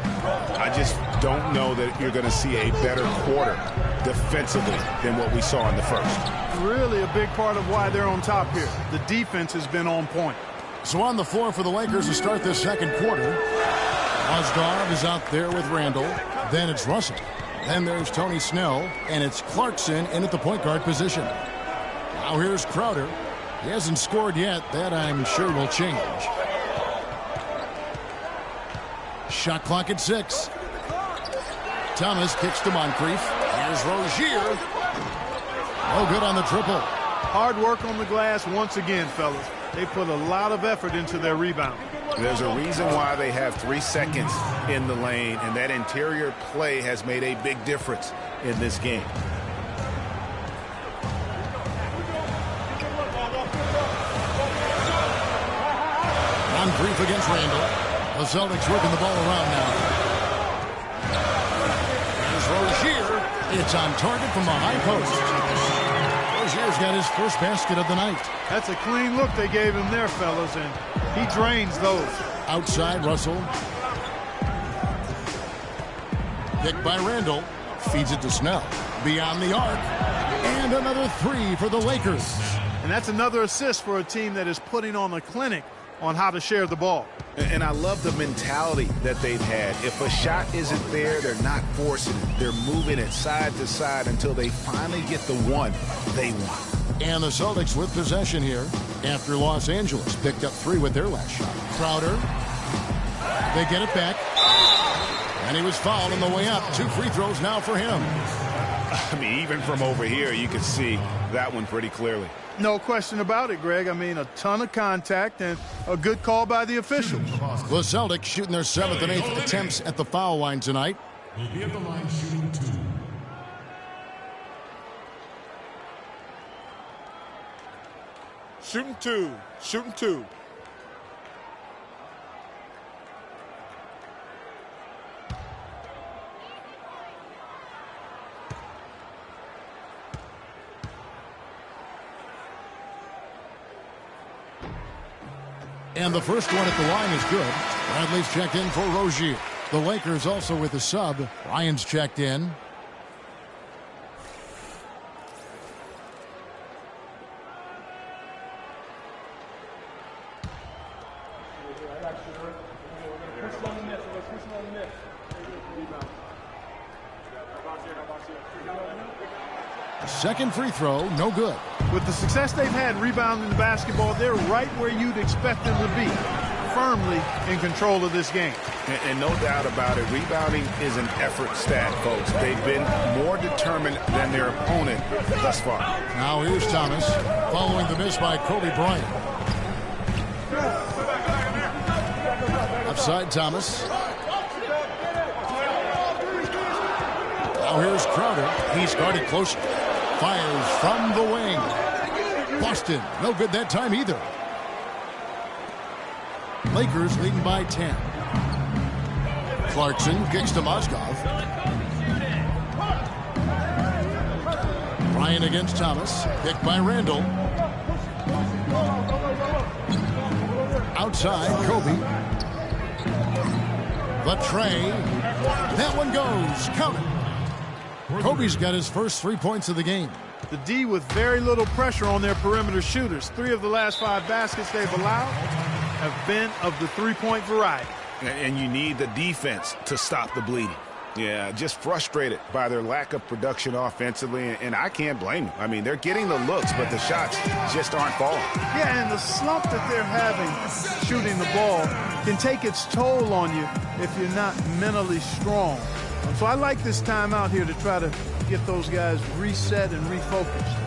I just don't know that you're going to see a better quarter defensively than what we saw in the first. Really a big part of why they're on top here. The defense has been on point. So on the floor for the Lakers to start this second quarter, Ozdov is out there with Randall. Then it's Russell. Then there's Tony Snell. And it's Clarkson in at the point guard position. Now here's Crowder. He hasn't scored yet. That I'm sure will change. Shot clock at 6. Thomas kicks to Moncrief. Here's Rozier. Oh, good on the triple. Hard work on the glass once again, fellas. They put a lot of effort into their rebound. There's a reason why they have 3 seconds in the lane, and that interior play has made a big difference in this game. Moncrief against Randall. The Celtics working the ball around now. There's Rozier. It's on target from the high post. Rozier's got his first basket of the night. That's a clean look they gave him there, fellas, and he drains those. Outside, Russell. Picked by Randall. Feeds it to Snell. Beyond the arc. And another 3 for the Lakers. And that's another assist for a team that is putting on a clinic on how to share the ball. And I love the mentality that they've had. If a shot isn't there, they're not forcing it. They're moving it side to side until they finally get the one they want. And the Celtics with possession here after Los Angeles picked up 3 with their last shot. Crowder. They get it back. And he was fouled on the way up. 2 free throws now for him. I mean, even from over here, you can see that one pretty clearly. No question about it, Greg. I mean, a ton of contact and a good call by the officials. The Celtics shooting their 7th and 8th attempts at the foul line tonight. Will be at the line shooting 2. Shooting 2. Shooting 2. And the first one at the line is good. Bradley's checked in for Rozier. The Lakers also with a sub. Ryan's checked in. Second free throw, no good. With the success they've had rebounding the basketball, they're right where you'd expect them to be, firmly in control of this game. And no doubt about it, rebounding is an effort stat, folks. They've been more determined than their opponent thus far. Now here's Thomas, following the miss by Kobe Bryant. Upside Thomas. Now here's Crowder. He's guarded close. Fires from the wing. Boston, no good that time either. Lakers leading by 10. Clarkson kicks to Mozgov. Bryant against Thomas. Picked by Randall. Outside, Kobe. The tray. That one goes. Count it. Kobe's got his first 3 points of the game. The D with very little pressure on their perimeter shooters. 3 of the last 5 baskets they've allowed have been of the 3-point variety. And you need the defense to stop the bleeding. Yeah, just frustrated by their lack of production offensively, and I can't blame them. I mean, they're getting the looks, but the shots just aren't falling. Yeah, and the slump that they're having shooting the ball can take its toll on you if you're not mentally strong. So I like this timeout here to try to get those guys reset and refocused.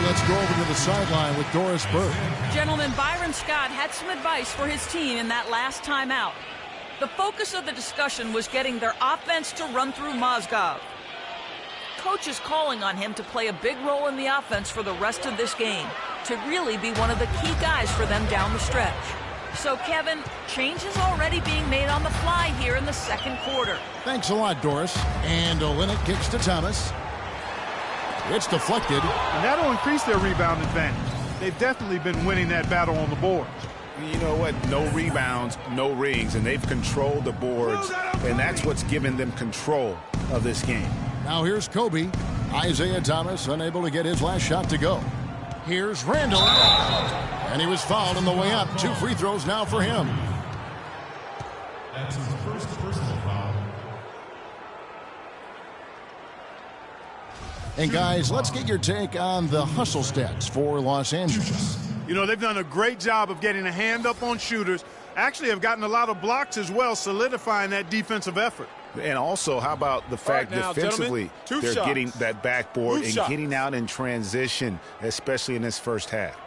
Let's go over to the sideline with Doris Burke. Gentlemen, Byron Scott had some advice for his team in that last timeout. The focus of the discussion was getting their offense to run through Mozgov. Coach is calling on him to play a big role in the offense for the rest of this game, to really be one of the key guys for them down the stretch. So, Kevin, change is already being made on the fly here in the second quarter. Thanks a lot, Doris. And Olynyk kicks to Thomas. It's deflected. And that'll increase their rebound advantage. They've definitely been winning that battle on the boards. You know what? No rebounds, no rings, and they've controlled the boards, and that's what's given them control of this game. Now here's Kobe. Isaiah Thomas unable to get his last shot to go. Here's Randall. And he was fouled on the way up. 2 free throws now for him. That's his first personal foul. And guys, let's get your take on the hustle stats for Los Angeles. You know, they've done a great job of getting a hand up on shooters. Actually have gotten a lot of blocks as well, solidifying that defensive effort. And also, how about the fact now, defensively, they're shots. getting that backboard and shots. getting out in transition, especially in this first half.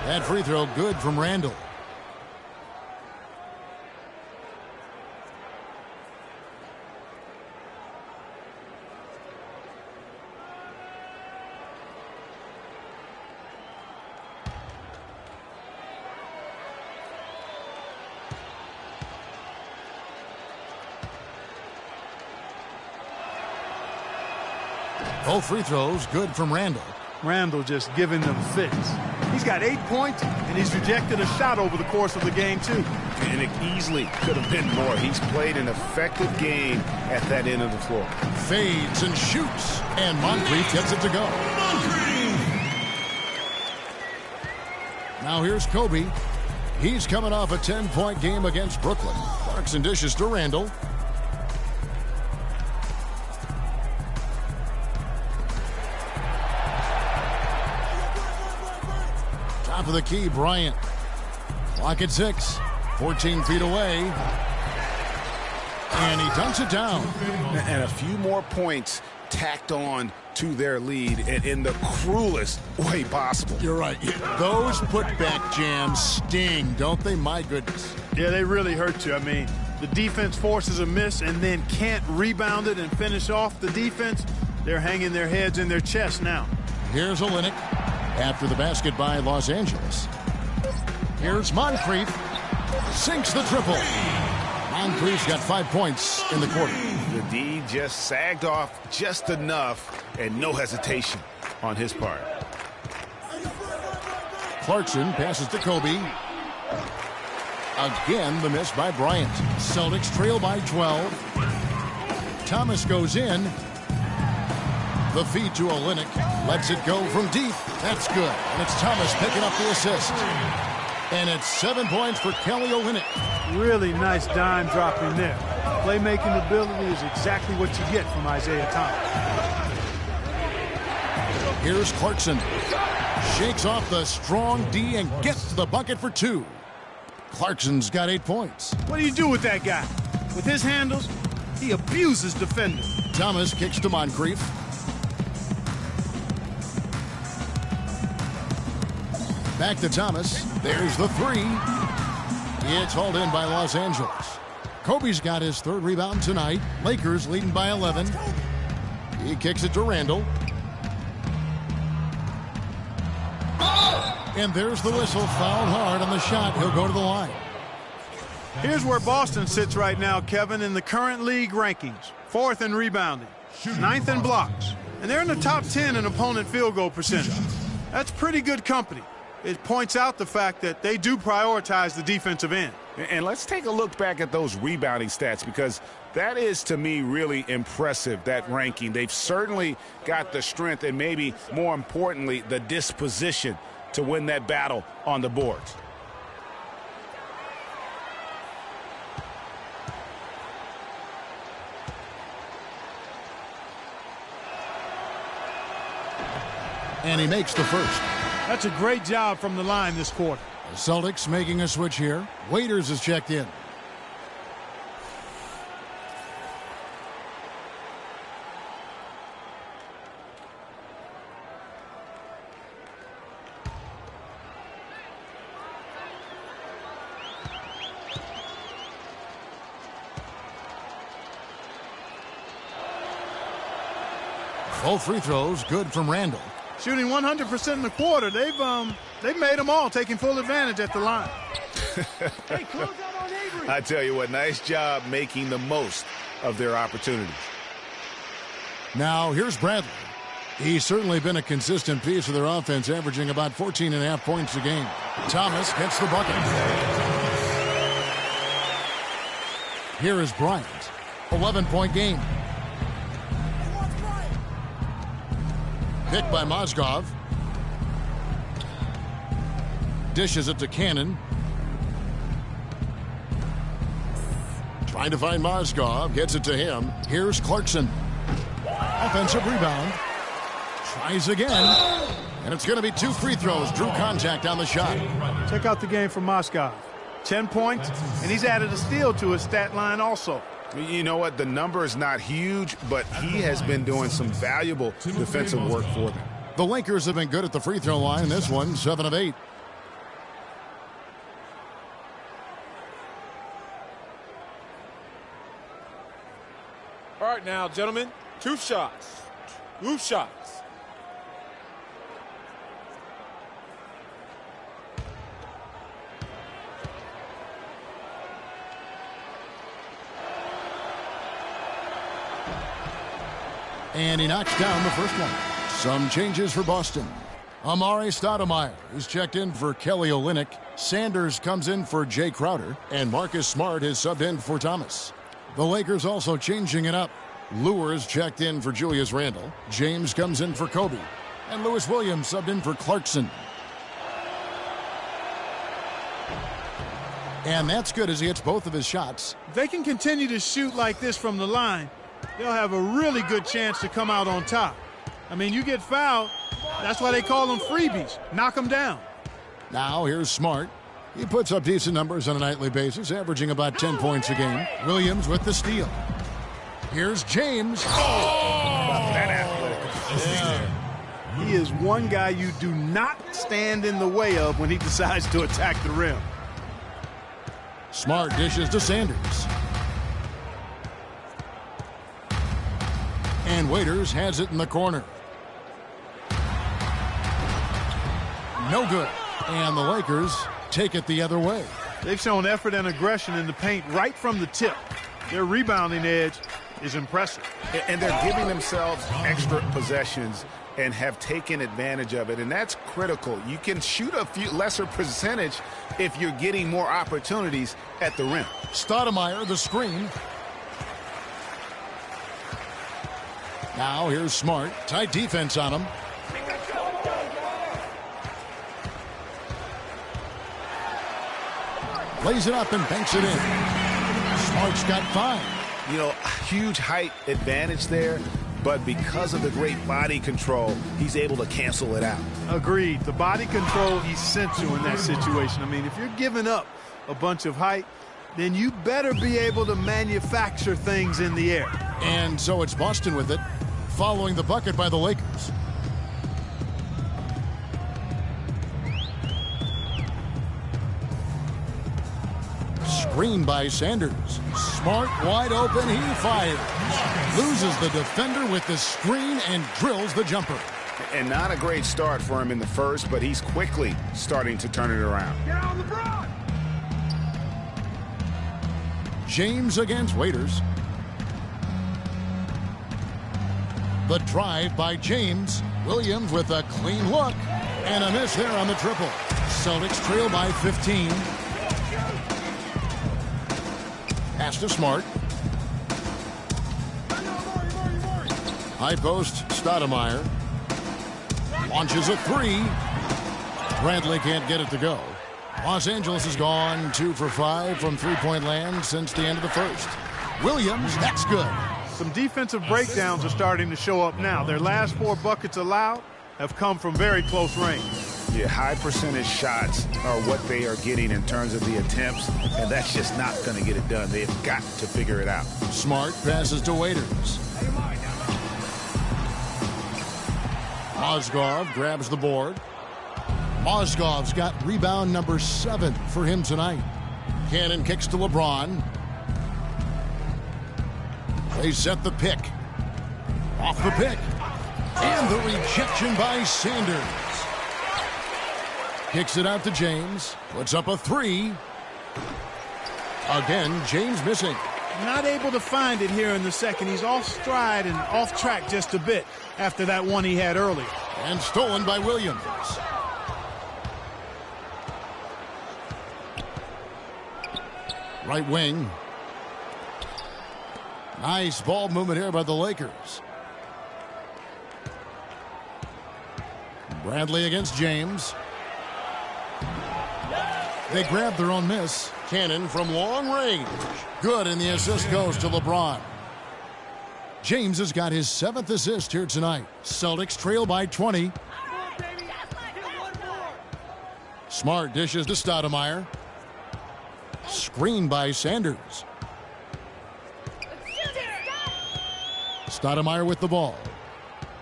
That free throw good from Randall. Both free throws good from Randall. Randall just giving them fits. He's got 8 points, and he's rejected a shot over the course of the game, too. And it easily could have been more. He's played an effective game at that end of the floor. Fades and shoots, and Moncrief gets it to go. Now here's Kobe. He's coming off a 10-point game against Brooklyn. Clarkson dishes to Randall. Top of the key, Bryant. Clock at 6. 14 feet away. And he dunks it down. And a few more points tacked on to their lead in the cruelest way possible. You're right. Those putback jams sting, don't they? My goodness. Yeah, they really hurt you. I mean, the defense forces a miss and then can't rebound it and finish off the defense. They're hanging their heads in their chest now. Here's Olynyk after the basket by Los Angeles. Here's Moncrief. Sinks the triple. Moncrief's got 5 points in the quarter. The D just sagged off just enough, and no hesitation on his part. Clarkson passes to Kobe. Again, the miss by Bryant. Celtics trail by 12. Thomas goes in. The feed to Olynyk. Lets it go from deep. That's good. And it's Thomas picking up the assist. And it's 7 points for Kelly Olynyk. Really nice dime dropping there. Playmaking ability is exactly what you get from Isaiah Thomas. Here's Clarkson. Shakes off the strong D and gets the bucket for 2. Clarkson's got 8 points. What do you do with that guy? With his handles, he abuses defenders. Thomas kicks to Moncrief. Back to Thomas. There's the 3. It's hauled in by Los Angeles. Kobe's got his third rebound tonight. Lakers leading by 11. He kicks it to Randall. And there's the whistle. Fouled hard on the shot. He'll go to the line. Here's where Boston sits right now, Kevin, in the current league rankings. 4th in rebounding, 9th in blocks, and they're in the top 10 in opponent field goal percentage. That's pretty good company. It points out the fact that they do prioritize the defensive end. And let's take a look back at those rebounding stats, because that is, to me, really impressive, that ranking. They've certainly got the strength and maybe, more importantly, the disposition to win that battle on the boards. And he makes the first. That's a great job from the line this quarter. The Celtics making a switch here. Waiters is checked in. Both free throws good from Randall. Shooting 100% in the quarter. They've made them all, taking full advantage at the line. Hey, close out on Avery. I tell you what, nice job making the most of their opportunities. Now here's Bradley. He's certainly been a consistent piece of their offense, averaging about 14.5 points a game. Thomas gets the bucket. Here is Bryant. 11-point game. Picked by Mozgov. Dishes it to Cannon. Trying to find Mozgov. Gets it to him. Here's Clarkson. Offensive rebound. Tries again. And it's going to be 2 free throws. Drew contact on the shot. Check out the game from Mozgov. 10 points, and he's added a steal to his stat line also. You know what? The number is not huge, but he has been doing some valuable defensive work for them. The Lakers have been good at the free throw line. This one, 7 of 8. All right, now, gentlemen, 2 shots. 2 shots. And he knocks down the first one. Some changes for Boston. Amari Stoudemire is checked in for Kelly Olynyk. Sanders comes in for Jay Crowder. And Marcus Smart is subbed in for Thomas. The Lakers also changing it up. Lewis checked in for Julius Randle. James comes in for Kobe. And Lewis Williams subbed in for Clarkson. And that's good as he hits both of his shots. If they can continue to shoot like this from the line, they'll have a really good chance to come out on top. I mean, you get fouled, that's why they call them freebies. Knock them down. Now here's Smart. He puts up decent numbers on a nightly basis, averaging about 10 points a game. Williams with the steal. Here's James. That athletic. Yeah. He is one guy you do not stand in the way of when he decides to attack the rim. Smart dishes to Sanders. And Waiters has it in the corner. No good. And the Lakers take it the other way. They've shown effort and aggression in the paint right from the tip. Their rebounding edge is impressive. And they're giving themselves extra possessions and have taken advantage of it, and that's critical. You can shoot a few lesser percentage if you're getting more opportunities at the rim. Stoudemire, the screen. Now here's Smart. Tight defense on him. Lays it up and banks it in. Smart's got 5. You know, huge height advantage there, but because of the great body control, he's able to cancel it out. Agreed. The body control essential in that situation. I mean, if you're giving up a bunch of height, then you better be able to manufacture things in the air. And so it's Boston with it, following the bucket by the Lakers. Screen by Sanders. Smart, wide open, he fires. Loses the defender with the screen and drills the jumper. And not a great start for him in the first, but he's quickly starting to turn it around. Get on the broad. James against Waiters. The drive by James. Williams with a clean look. And a miss there on the triple. Celtics trail by 15. Pass to Smart. High post, Stoudemire. Launches a three. Bradley can't get it to go. Los Angeles has gone 2 for 5 from three-point land since the end of the first. Williams, that's good. Some defensive breakdowns are starting to show up now. Their last 4 buckets allowed have come from very close range. Yeah, high percentage shots are what they are getting in terms of the attempts, and that's just not going to get it done. They've got to figure it out. Smart passes to Waiters. Mozgov grabs the board. Mozgov's got rebound number 7 for him tonight. Cannon kicks to LeBron. They set the pick. Off the pick. And the rejection by Sanders. Kicks it out to James. Puts up a 3. Again, James missing. Not able to find it here in the second. He's off stride and off track just a bit after that one he had earlier. And stolen by Williams. Right wing. Nice ball movement here by the Lakers. Bradley against James. They grab their own miss. Cannon from long range. Good, and the assist goes to LeBron. James has got his 7th assist here tonight. Celtics trail by 20. Smart dishes to Stoudemire. Screen by Sanders. Stoudemire with the ball.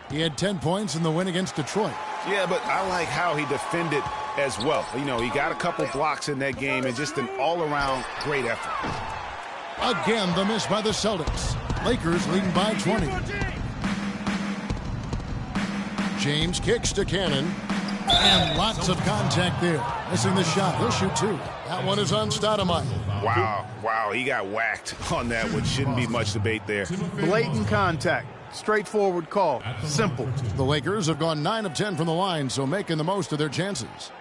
He had 10 points in the win against Detroit. Yeah, but I like how he defended as well. You know, he got a couple blocks in that game and just an all-around great effort. Again, the miss by the Celtics. Lakers leading by 20. James kicks to Cannon. And lots of contact there. Missing the shot. He'll shoot 2. That one is on Stoudemire. Wow, he got whacked on that, which shouldn't be much debate there. Blatant contact. Straightforward call. Simple. The Lakers have gone 9 of 10 from the line, so making the most of their chances.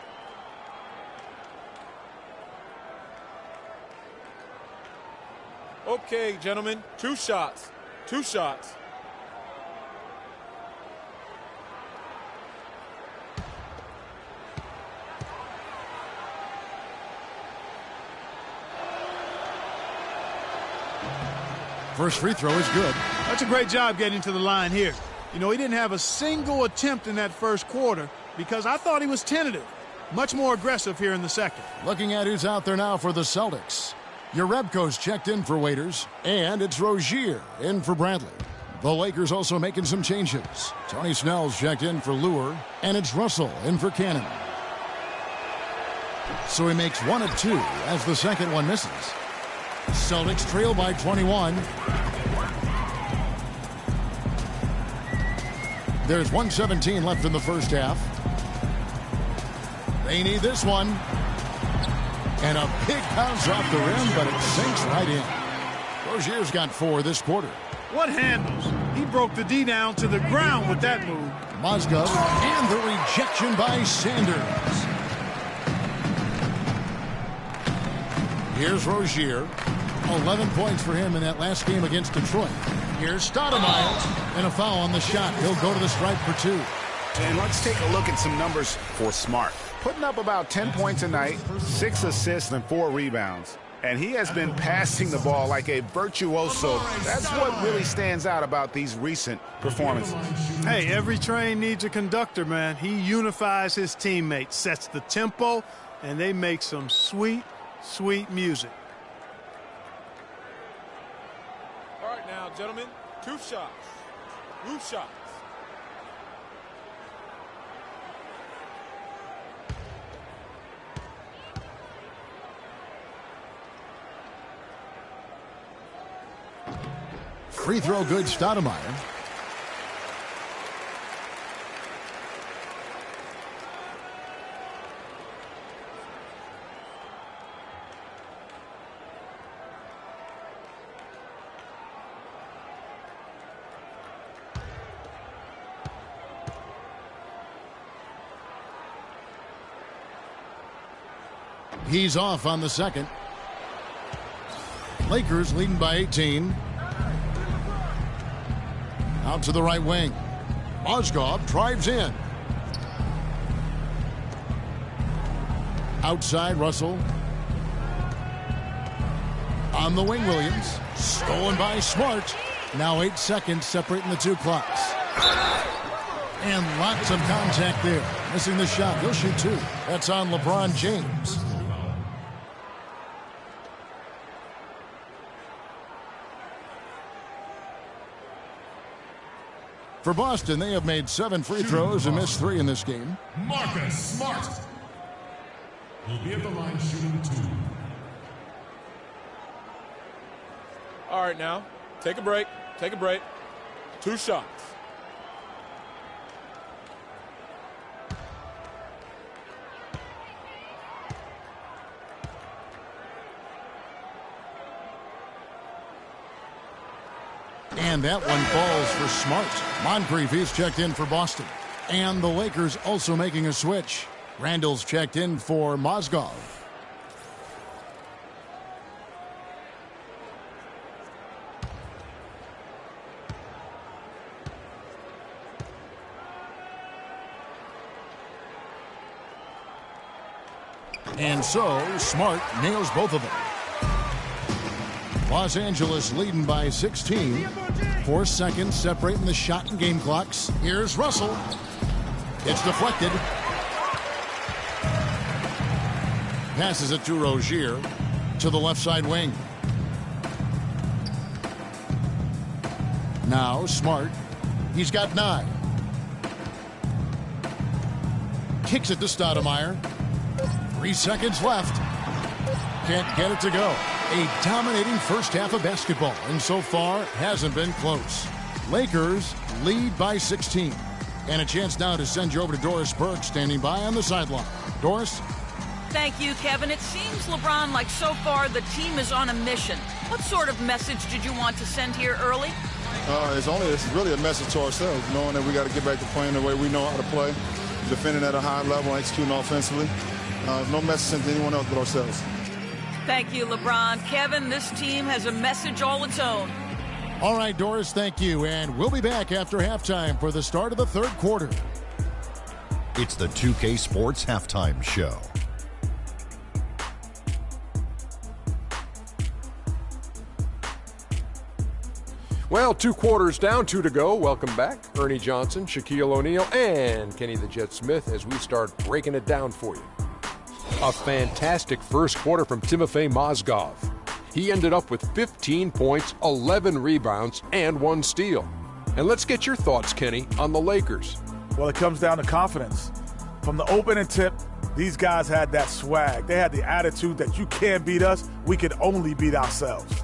Okay, gentlemen, 2 shots. 2 shots. First free throw is good. That's a great job getting to the line here. You know, he didn't have a single attempt in that first quarter because I thought he was tentative. Much more aggressive here in the second. Looking at who's out there now for the Celtics. Jerebko's checked in for Waiters, and it's Rozier in for Bradley. The Lakers also making some changes. Tony Snell's checked in for Lure, and it's Russell in for Cannon. So he makes 1 of 2 as the second one misses. Celtics trail by 21. There's 1:17 left in the first half. They need this one. And a big bounce off the rim, but it sinks right in. Rozier's got 4 this quarter. What handles? He broke the D down to the ground with that move. Mozgov and the rejection by Sanders. Here's Rozier. 11 points for him in that last game against Detroit. Here's Stoudemire. And a foul on the shot. He'll go to the stripe for 2. And let's take a look at some numbers for Smart. Putting up about 10 points a night, 6 assists, and 4 rebounds. And he has been passing the ball like a virtuoso. That's what really stands out about these recent performances. Hey, every train needs a conductor, man. He unifies his teammates, sets the tempo, and they make some sweet, sweet music. All right now, gentlemen, 2 shots. 2 shots. free throw good, Stoudemire. He's off on the second. Lakers leading by 18. Out to the right wing. Mozgov drives in. Outside, Russell. On the wing, Williams. Stolen by Smart. Now 8 seconds separating the two clocks. And lots of contact there. Missing the shot. He'll shoot 2. That's on LeBron James. For Boston, they have made 7 free throws and missed 3 in this game. Marcus Smart will be at the line shooting 2. All right, now, take a break. Take a break. 2 shots. And that one falls for Smart. Moncrief is checked in for Boston. And the Lakers also making a switch. Randall's checked in for Mozgov. And so, Smart nails both of them. Los Angeles leading by 16. 4 seconds separating the shot and game clocks. Here's Russell. It's deflected. Passes it to Rozier to the left side wing. Now Smart. He's got 9. Kicks it to Stoudemire. 3 seconds left. Can't get it to go. A dominating first half of basketball, and so far hasn't been close. Lakers lead by 16. And a chance now to send you over to Doris Burke, standing by on the sideline. Doris? Thank you, Kevin. It seems, LeBron, like so far the team is on a mission. What sort of message did you want to send here early? It's really a message to ourselves, knowing that we got to get back to playing the way we know how to play, defending at a high level, executing offensively. No message to anyone else but ourselves. Thank you, LeBron. Kevin, this team has a message all its own. All right, Doris, thank you. And we'll be back after halftime for the start of the third quarter. It's the 2K Sports Halftime Show. Well, 2 quarters down, 2 to go. Welcome back. Ernie Johnson, Shaquille O'Neal, and Kenny the Jet Smith as we start breaking it down for you. A fantastic first quarter from Timofey Mozgov. He ended up with 15 points, 11 rebounds, and 1 steal. And let's get your thoughts, Kenny, on the Lakers. Well, it comes down to confidence. From the opening tip, these guys had that swag. They had the attitude that you can't beat us, we could only beat ourselves.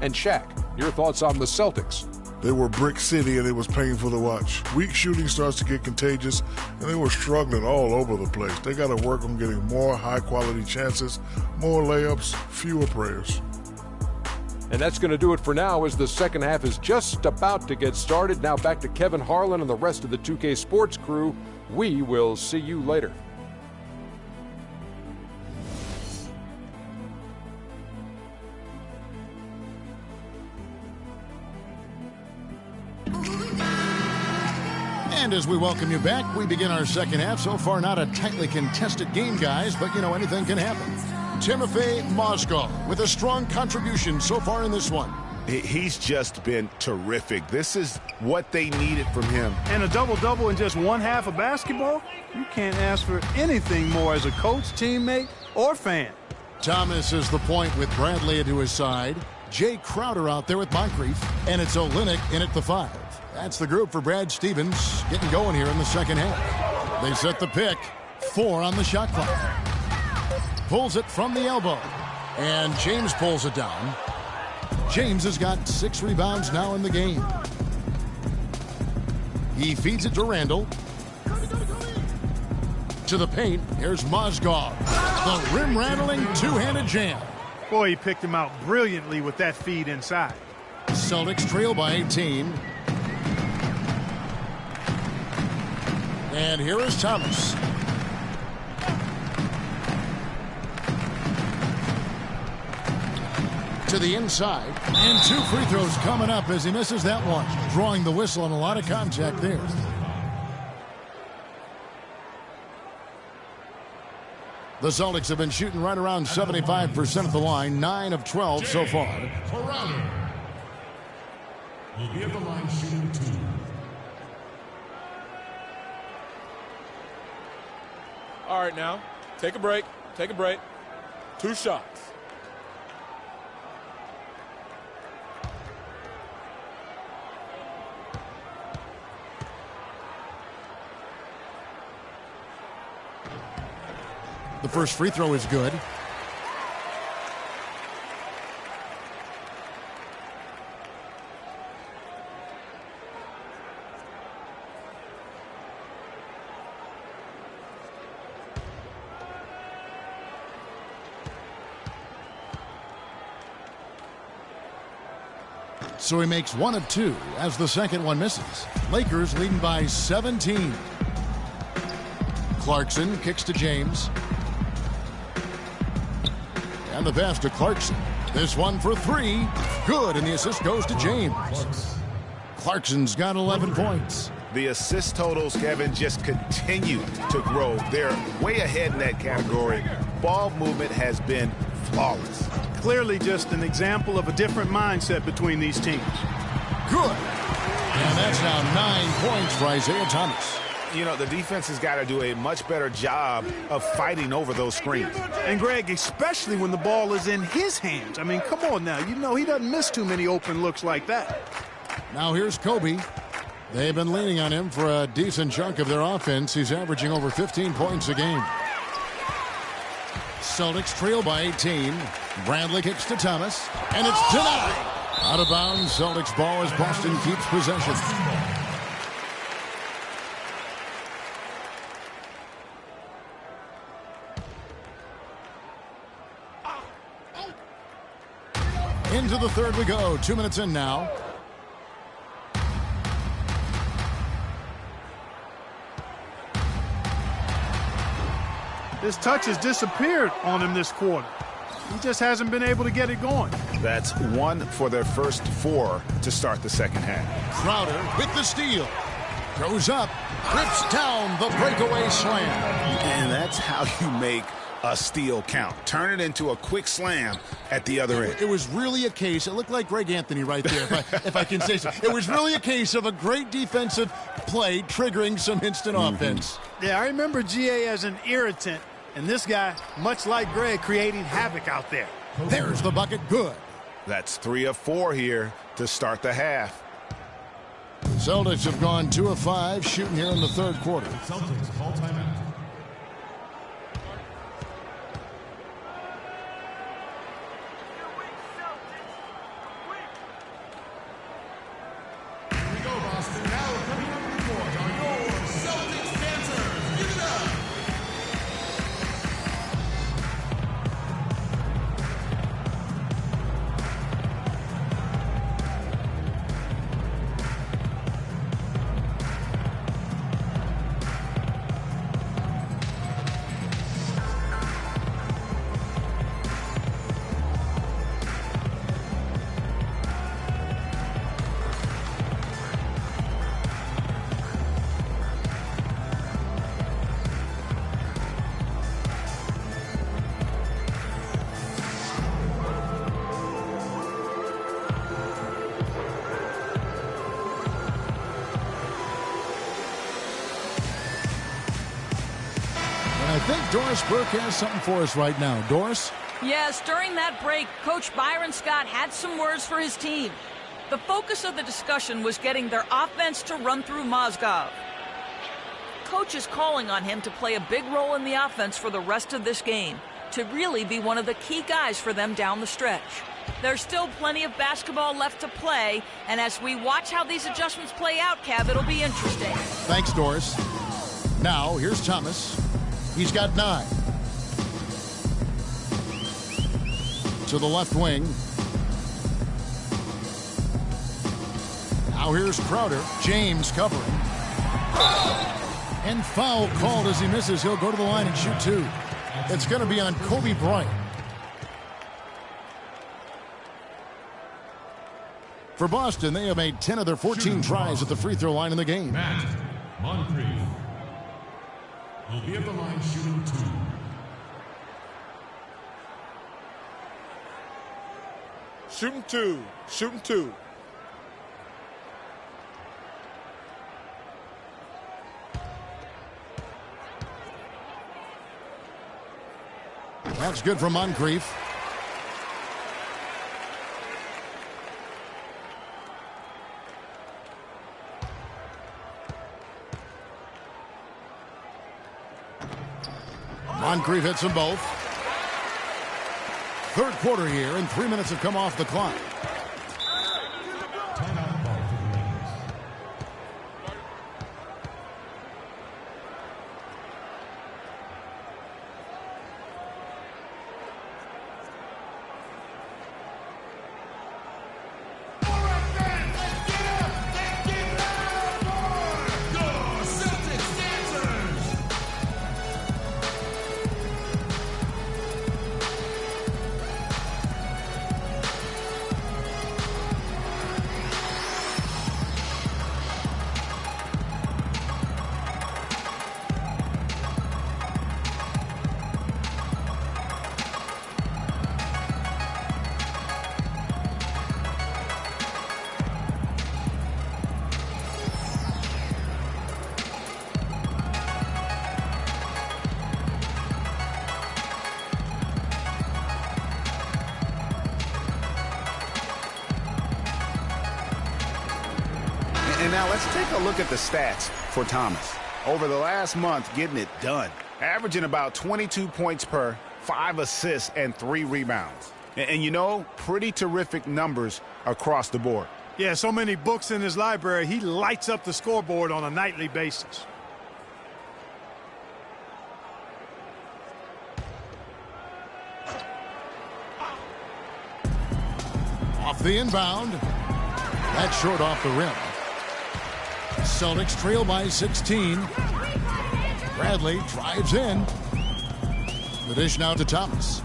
And Shaq, your thoughts on the Celtics? They were brick city, and it was painful to watch. Weak shooting starts to get contagious, and they were struggling all over the place. They got to work on getting more high-quality chances, more layups, fewer prayers. And that's going to do it for now as the second half is just about to get started. Now back to Kevin Harlan and the rest of the 2K Sports crew. We will see you later. And as we welcome you back, we begin our second half. So far, not a tightly contested game, guys, but, anything can happen. Timofey Mozgov with a strong contribution so far in this one. He's just been terrific. This is what they needed from him. And a double-double in just one half of basketball? You can't ask for anything more as a coach, teammate, or fan. Thomas is the point with Bradley to his side. Jay Crowder out there with Moncrief. And it's Olynyk in at the 5. That's the group for Brad Stevens getting going here in the second half. They set the pick. 4 on the shot clock. Pulls it from the elbow. And James pulls it down. James has got 6 rebounds now in the game. He feeds it to Randall. To the paint, here's Mozgov. The rim-rattling two-handed jam. Boy, he picked him out brilliantly with that feed inside. Celtics trail by 18. And here is Thomas. To the inside. And 2 free throws coming up as he misses that one. Drawing the whistle and a lot of contact there. The Celtics have been shooting right around 75% of the line. 9 of 12 so far. Crowder will be at the line shooting 2. All right, now, take a break. Take a break. 2 shots. The first free throw is good. So he makes 1 of 2 as the second one misses. Lakers leading by 17. Clarkson kicks to James. And the pass to Clarkson. This one for 3. Good, and the assist goes to James. Clarkson's got 11 points. The assist totals, Kevin, just continue to grow. They're way ahead in that category. Ball movement has been flawless. Clearly just an example of a different mindset between these teams. Good. And that's now 9 points for Isaiah Thomas. You know, the defense has got to do a much better job of fighting over those screens. And, Greg, especially when the ball is in his hands. I mean, come on now. You know he doesn't miss too many open looks like that. Now here's Kobe. They've been leaning on him for a decent chunk of their offense. He's averaging over 15 points a game. Celtics trail by 18. Bradley kicks to Thomas. And it's denied. Out of bounds. Celtics ball as Boston keeps possession. Into the third we go. 2 minutes in now. His touch has disappeared on him this quarter. He just hasn't been able to get it going. That's 1 for their first 4 to start the second half. Crowder with the steal. Goes up. Rips down the breakaway slam. And that's how you make a steal count. Turn it into a quick slam at the other end. It was really a case. It looked like Greg Anthony right there, if I can say so. It was really a case of a great defensive play triggering some instant offense. Yeah, I remember GA as an irritant, and this guy, much like Greg, creating havoc out there. There's the bucket. Good. That's 3 of 4 here to start the half. Celtics have gone 2 of 5 shooting here in the third quarter. Celtics call timeout. I think Doris Burke has something for us right now. Doris? Yes, during that break, Coach Byron Scott had some words for his team. The focus of the discussion was getting their offense to run through Mozgov. Coach is calling on him to play a big role in the offense for the rest of this game, to really be one of the key guys for them down the stretch. There's still plenty of basketball left to play, and as we watch how these adjustments play out, Kev, it'll be interesting. Thanks, Doris. Now, here's Thomas. He's got 9. To the left wing. Now here's Crowder. James covering. And foul called as he misses. He'll go to the line and shoot 2. It's going to be on Kobe Bryant. For Boston, they have made 10 of their 14 tries at the free throw line in the game. Matt Moncrief will be at the line shooting 2. Shooting 2. Shooting 2. That's good from Moncrief. Moncrief hits them both. Third quarter here, and 3 minutes have come off the clock. And now let's take a look at the stats for Thomas. Over the last month, getting it done. Averaging about 22 points per, 5 assists, and 3 rebounds. And you know, pretty terrific numbers across the board. Yeah, so many books in his library, he lights up the scoreboard on a nightly basis. Off the inbound. That's short off the rim. Celtics trail by 16. Bradley drives in. The dish now to Thomas.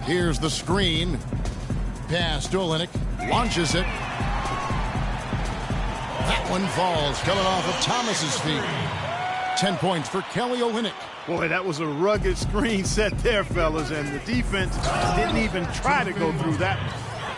Here's the screen. Pass to Olynyk. Launches it. That one falls. Coming off of Thomas's feet. 10 points for Kelly Olynyk. Boy, that was a rugged screen set there, fellas, and the defense didn't even try to go through that.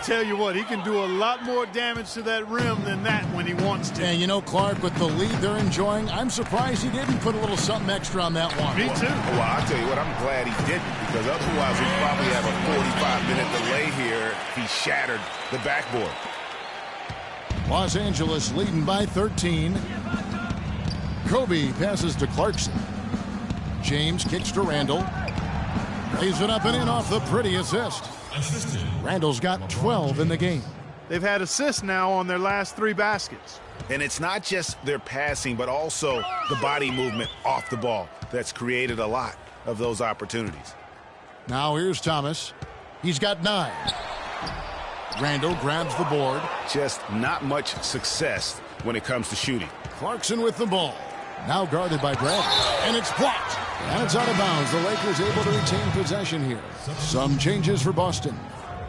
Tell you what, he can do a lot more damage to that rim than that when he wants to. And you know, Clark, with the lead they're enjoying, I'm surprised he didn't put a little something extra on that one. Me too. Well, I'll tell you what, I'm glad he didn't, because otherwise we'd probably have a 45-minute delay here if he shattered the backboard. Los Angeles leading by 13. Kobe passes to Clarkson. James kicks to Randall. Lays it up and in off the pretty assist. Randall's got 12 in the game. They've had assists now on their last 3 baskets. And it's not just their passing, but also the body movement off the ball that's created a lot of those opportunities. Now here's Thomas. He's got 9. Randall grabs the board. Just not much success when it comes to shooting. Clarkson with the ball. Now guarded by Bradley. And it's blocked. And it's out of bounds. The Lakers able to retain possession here. Some changes for Boston.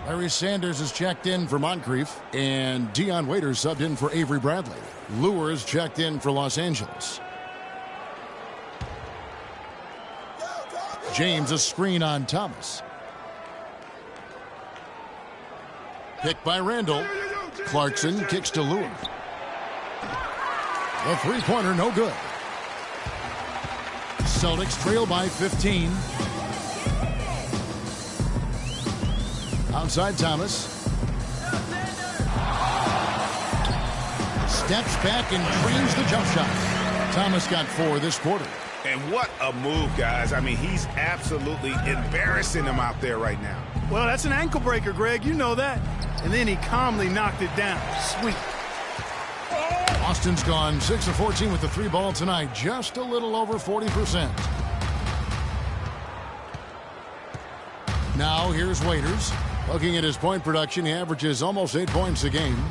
Larry Sanders is checked in for Moncrief. And Dion Waiters subbed in for Avery Bradley. Lewis checked in for Los Angeles. James a screen on Thomas. Picked by Randall. Clarkson kicks to Lewis. The three-pointer no good. Celtics trail by 15. Outside Thomas. Steps back and drains the jump shot. Thomas got 4 this quarter. And what a move, guys. I mean, he's absolutely embarrassing them out there right now. Well, that's an ankle breaker, Greg. You know that. And then he calmly knocked it down. Sweet. Boston's gone 6 of 14 with the 3 ball tonight. Just a little over 40%. Now here's Waiters. Looking at his point production, he averages almost 8 points a game.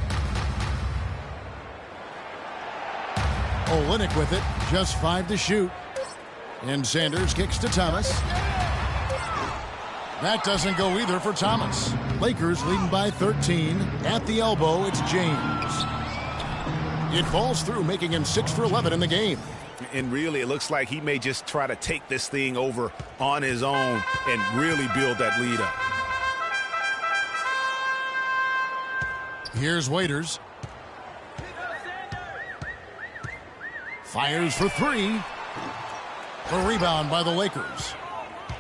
Olynyk with it. Just 5 to shoot. And Sanders kicks to Thomas. That doesn't go either for Thomas. Lakers leading by 13. At the elbow, it's James. It falls through, making him 6 for 11 in the game. And really, it looks like he may just try to take this thing over on his own and really build that lead up. Here's Waiters. Fires for 3. A rebound by the Lakers.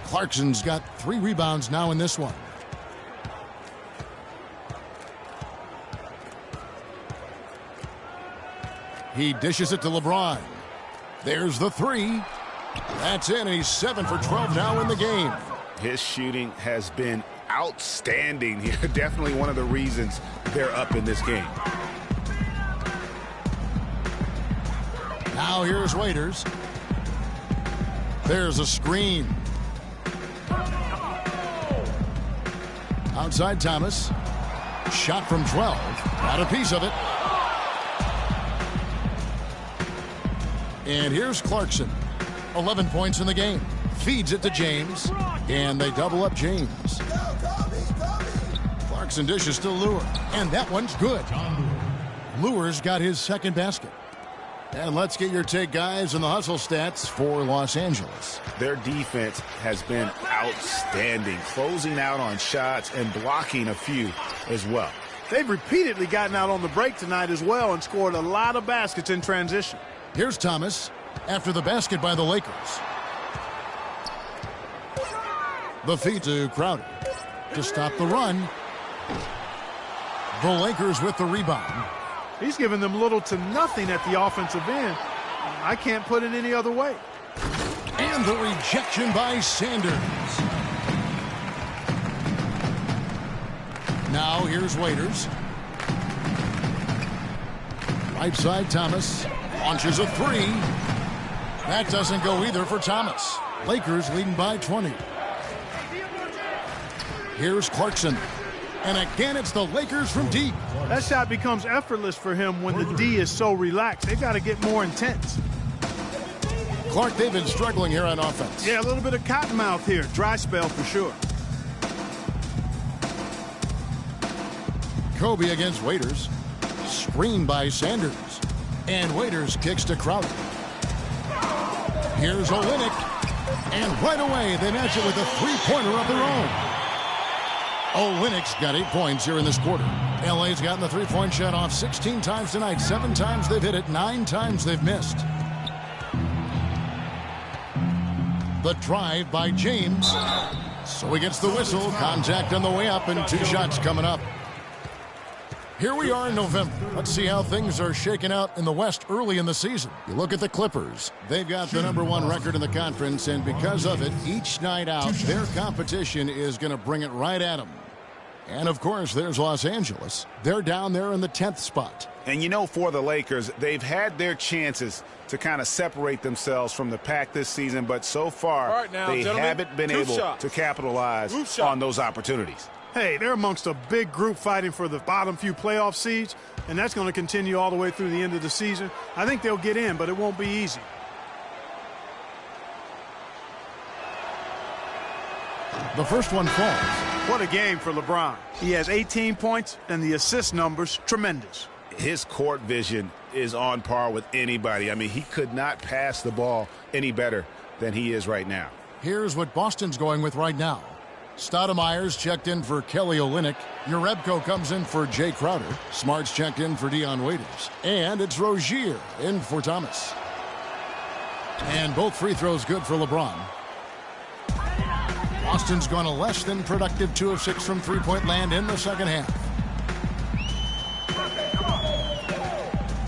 Clarkson's got 3 rebounds now in this one. He dishes it to LeBron. There's the 3. That's in, and he's 7 for 12 now in the game. His shooting has been outstanding here. Definitely one of the reasons they're up in this game. Now here's Waiters. There's a screen. Outside Thomas. Shot from 12. Got a piece of it. And here's Clarkson. 11 points in the game. Feeds it to James. And they double up James. Clarkson dishes to Lure. And that one's good. Lure's got his second basket. And let's get your take, guys, on the hustle stats for Los Angeles. Their defense has been outstanding, closing out on shots and blocking a few as well. They've repeatedly gotten out on the break tonight as well and scored a lot of baskets in transition. Here's Thomas after the basket by the Lakers. The feed to Crowder to stop the run. The Lakers with the rebound. He's given them little to nothing at the offensive end. I can't put it any other way. And the rejection by Sanders. Now here's Waiters. Right side Thomas. Launches a 3. That doesn't go either for Thomas. Lakers leading by 20. Here's Clarkson. And again, it's the Lakers from deep. That shot becomes effortless for him when the D is so relaxed. They've got to get more intense. Clark, they've been struggling here on offense. Yeah, a little bit of cottonmouth here. Dry spell for sure. Kobe against Waiters. Screen by Sanders. And Waiters kicks to Crowder. Here's Olynyk. And right away, they match it with a 3-pointer of their own. Olynyk's got 8 points here in this quarter. LA's gotten the 3-point shot off 16 times tonight. 7 times they've hit it. 9 times they've missed. The drive by James. So he gets the whistle. Contact on the way up and 2 shots coming up. Here we are in November. Let's see how things are shaking out in the West early in the season. You look at the Clippers. They've got the #1 record in the conference, and because of it, each night out, their competition is going to bring it right at them. And, of course, there's Los Angeles. They're down there in the 10th spot. And, you know, for the Lakers, they've had their chances to kind of separate themselves from the pack this season, but so far, they haven't been able to capitalize on those opportunities. Hey, they're amongst a big group fighting for the bottom few playoff seeds, and that's going to continue all the way through the end of the season. I think they'll get in, but it won't be easy. The first one falls. What a game for LeBron. He has 18 points, and the assist numbers, tremendous. His court vision is on par with anybody. I mean, he could not pass the ball any better than he is right now. Here's what Boston's going with right now. Stoudemire's checked in for Kelly Olynyk. Jerebko comes in for Jay Crowder. Smart's checked in for Dion Waiters. And it's Rozier in for Thomas. And both free throws good for LeBron. Boston's gone a less than productive 2 of 6 from three-point land in the second half.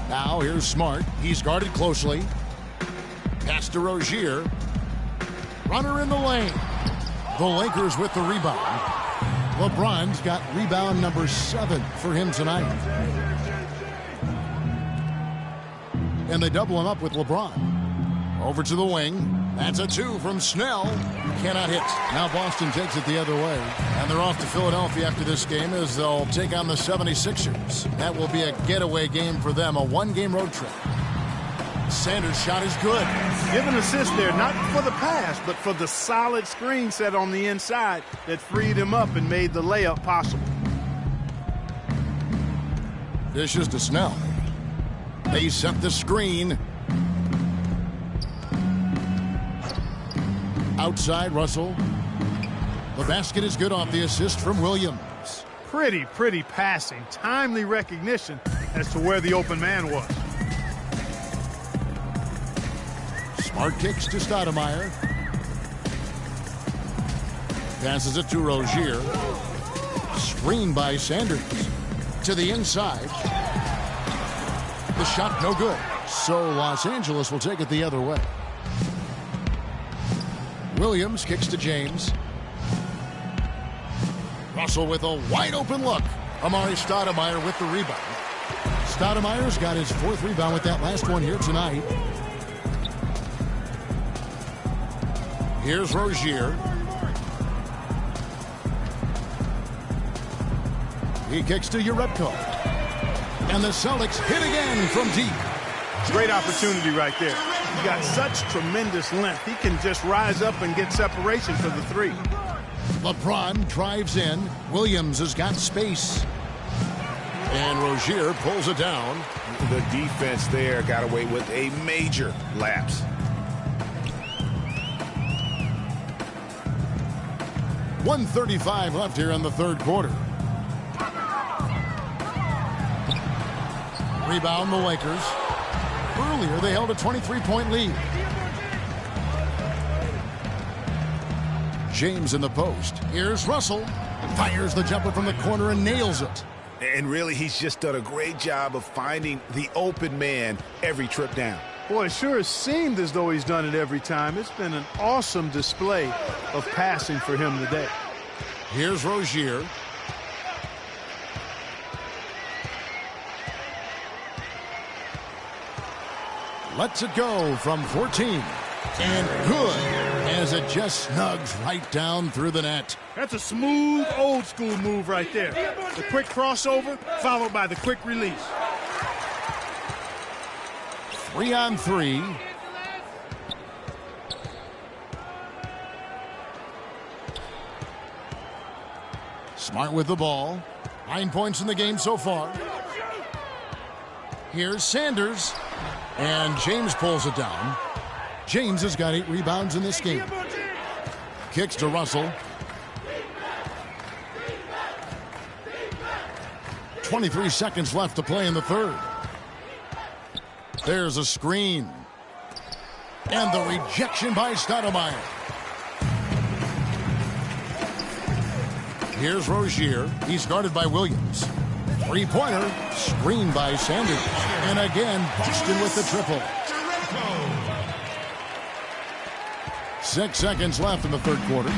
Now here's Smart. He's guarded closely. Pass to Rozier. Runner in the lane. The Lakers with the rebound. LeBron's got rebound number 7 for him tonight. And they double him up with LeBron. Over to the wing. That's a 2 from Snell. Cannot hit. Now Boston takes it the other way. And they're off to Philadelphia after this game as they'll take on the 76ers. That will be a getaway game for them, a 1-game road trip. Sanders' shot is good. Give an assist there, not for the pass, but for the solid screen set on the inside that freed him up and made the layup possible. Dishes to Snell. They set the screen. Outside, Russell. The basket is good off the assist from Williams. Pretty passing. Timely recognition as to where the open man was. Smart kicks to Stoudemire. Passes it to Rozier. Screen by Sanders. To the inside. The shot no good. So Los Angeles will take it the other way. Williams kicks to James. Russell with a wide open look. Amari Stoudemire with the rebound. Stoudemire's got his 4th rebound with that last one here tonight. Here's Rozier. He kicks to Jerebko. And the Celtics hit again from deep. Great opportunity right there. He's got such tremendous length. He can just rise up and get separation for the 3. LeBron drives in. Williams has got space. And Rozier pulls it down. The defense there got away with a major lapse. .135 left here in the 3rd quarter. Rebound the Lakers. Earlier they held a 23-point lead. James in the post. Here's Russell. Fires the jumper from the corner and nails it. And really, he's just done a great job of finding the open man every trip down. Boy, it sure has seemed as though he's done it every time. It's been an awesome display of passing for him today. Here's Rozier. Lets it go from 14. And good as it just snugs right down through the net. That's a smooth, old-school move right there. The quick crossover followed by the quick release. 3-on-3. Smart with the ball. 9 points in the game so far. Here's Sanders. And James pulls it down. James has got 8 rebounds in this game. Kicks to Russell. 23 seconds left to play in the 3rd. There's a screen. And the rejection by Stoudemire. Here's Rozier. He's guarded by Williams. 3-pointer. Screened by Sanders. And again, Boston with the triple. 6 seconds left in the 3rd quarter.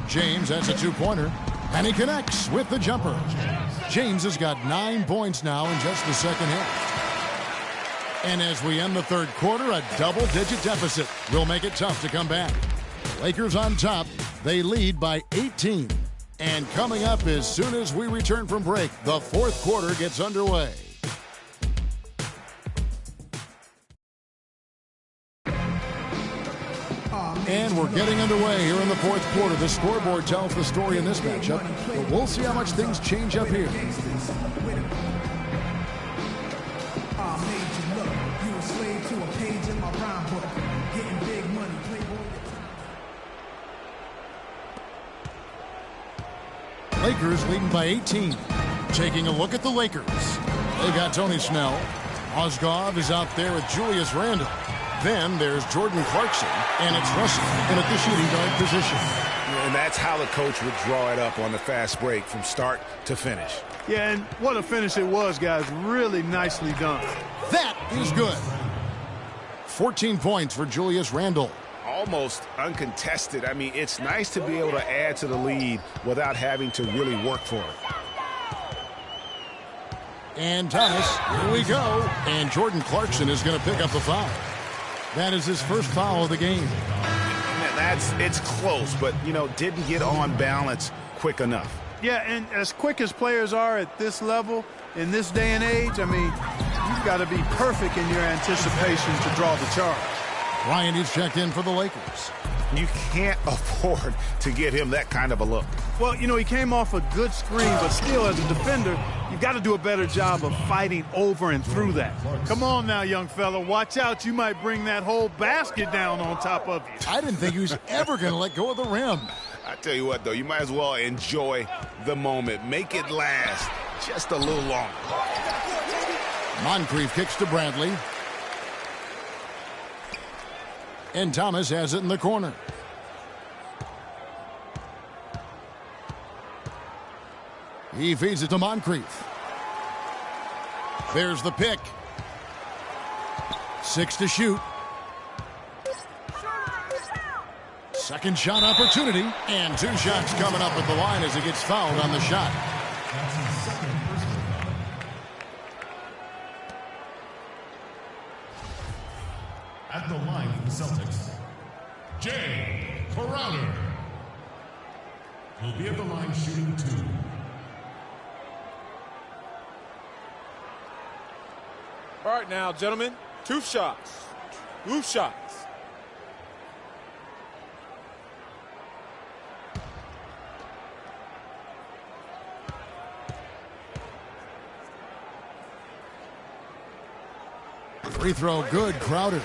James has a 2-pointer. And he connects with the jumper. James has got 9 points now in just the 2nd half. And as we end the 3rd quarter, a double-digit deficit will make it tough to come back. Lakers on top. They lead by 18. And coming up as soon as we return from break, the 4th quarter gets underway. And we're getting underway here in the 4th quarter. The scoreboard tells the story in this matchup, but we'll see how much things change up here. Lakers leading by 18. Taking a look at the Lakers. They got Tony Snell. Mozgov is out there with Julius Randle. Then there's Jordan Clarkson, and it's Russell in at the shooting guard position. And that's how the coach would draw it up on the fast break from start to finish. Yeah, and what a finish it was, guys. Really nicely done. That is good. 14 points for Julius Randle. Almost uncontested. I mean, it's nice to be able to add to the lead without having to really work for it. And Thomas, here we go. And Jordan Clarkson is going to pick up the foul. That is his first foul of the game. It's close, but, didn't get on balance quick enough. Yeah, and as quick as players are at this level, in this day and age, I mean, you've got to be perfect in your anticipation to draw the charge. Bryant is checked in for the Lakers. You can't afford to get him that kind of a look. Well, he came off a good screen, but still, as a defender, you've got to do a better job of fighting over and through that. Come on now, young fella. Watch out. You might bring that whole basket down on top of you. I didn't think he was ever going to let go of the rim. I tell you what, though, you might as well enjoy the moment. Make it last just a little longer. Moncrief kicks to Bradley. And Thomas has it in the corner. He feeds it to Moncrief. There's the pick. 6 to shoot. Second shot opportunity. And 2 shots coming up at the line as he gets fouled on the shot. At the line for the Celtics, Jay Crowder. He'll be at the line shooting 2. All right, now, gentlemen, 2 shots. 2 shots. Free throw good, Crowder.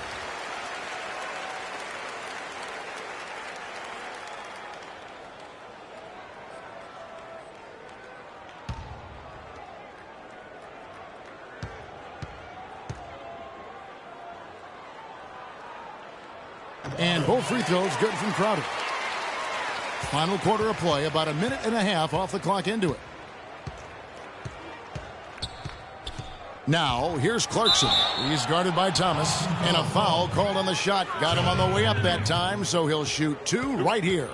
And both free throws good from Crowder. Final quarter of play, about a minute and a half off the clock into it. Now, here's Clarkson. He's guarded by Thomas, and a foul called on the shot. Got him on the way up that time, so he'll shoot 2 right here.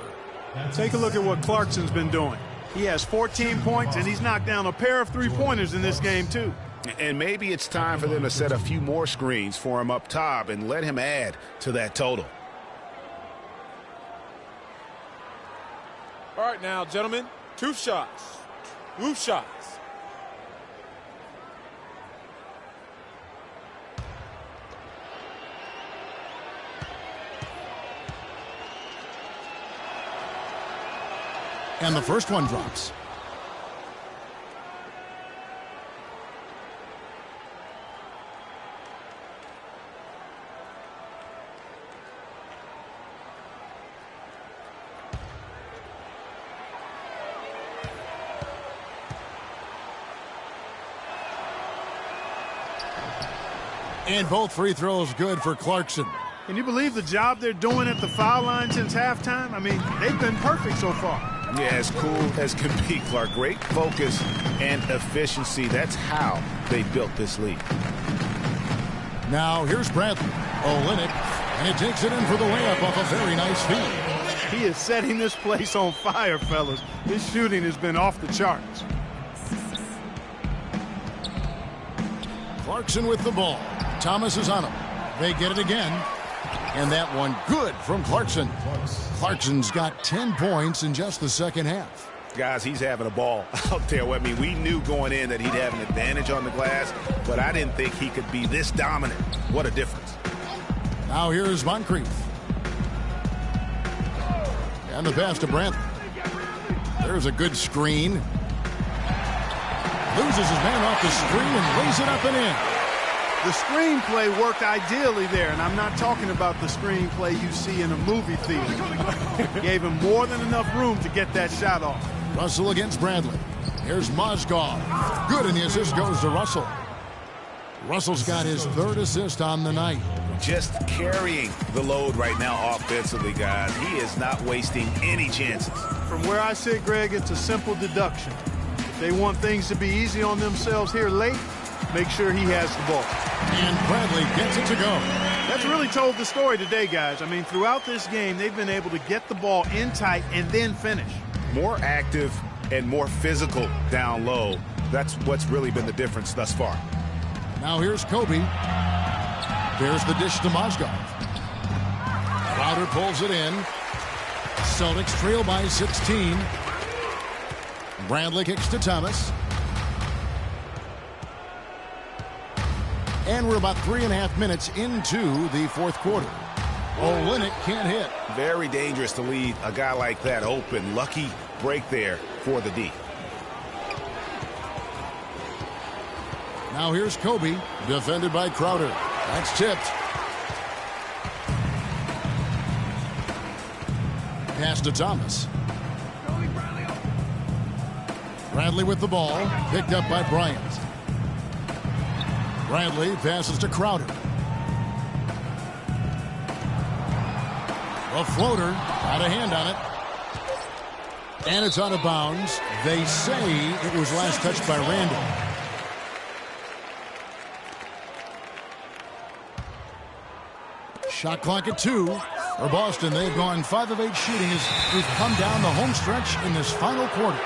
Take a look at what Clarkson's been doing. He has 14 points, and he's knocked down a pair of 3-pointers in this game, too. And maybe it's time for them to set a few more screens for him up top and let him add to that total. All right, now, gentlemen, 2 shots. 2 shots. And the first one drops. And both free throws good for Clarkson. Can you believe the job they're doing at the foul line since halftime? I mean, they've been perfect so far. Yeah, as cool as can be, Clark. Great focus and efficiency. That's how they built this lead. Now, here's Bradley. Olynyk, and he takes it in for the layup off a very nice feed. He is setting this place on fire, fellas. His shooting has been off the charts. Clarkson with the ball. Thomas is on him. They get it again. And that one good from Clarkson. Clarkson's got 10 points in just the second half. Guys, he's having a ball out there. I mean, we knew going in that he'd have an advantage on the glass, but I didn't think he could be this dominant. What a difference. Now here's Moncrief. And the pass to Bradley. There's a good screen. Loses his man off the screen and lays it up and in. The screenplay worked ideally there, and I'm not talking about the screenplay you see in a movie theater. Gave him more than enough room to get that shot off. Russell against Bradley. Here's Mozgov. Good, and the assist goes to Russell. Russell's got his 3rd assist on the night. Just carrying the load right now offensively, guys. He is not wasting any chances. From where I sit, Greg, it's a simple deduction. If they want things to be easy on themselves here late, make sure he has the ball. And Bradley gets it to go. That That's really told the story today, guys. I mean, throughout this game, they've been able to get the ball in tight and then finish. More active and more physical down low. That's what's really been the difference thus far. Now here's Kobe. There's the dish to Mozgov. Crowder pulls it in. Celtics trail by 16. Bradley kicks to Thomas. And we're about 3.5 minutes into the fourth quarter. Olynyk can't hit. Very dangerous to leave a guy like that open. Lucky break there for the D. Now here's Kobe, defended by Crowder. That's tipped. Pass to Thomas. Bradley with the ball, picked up by Bryant. Bradley passes to Crowder. A floater, got a hand on it. And it's out of bounds. They say it was last touched by Randall. Shot clock at 2 for Boston. They've gone 5 of 8 shooting as we've come down the home stretch in this final quarter.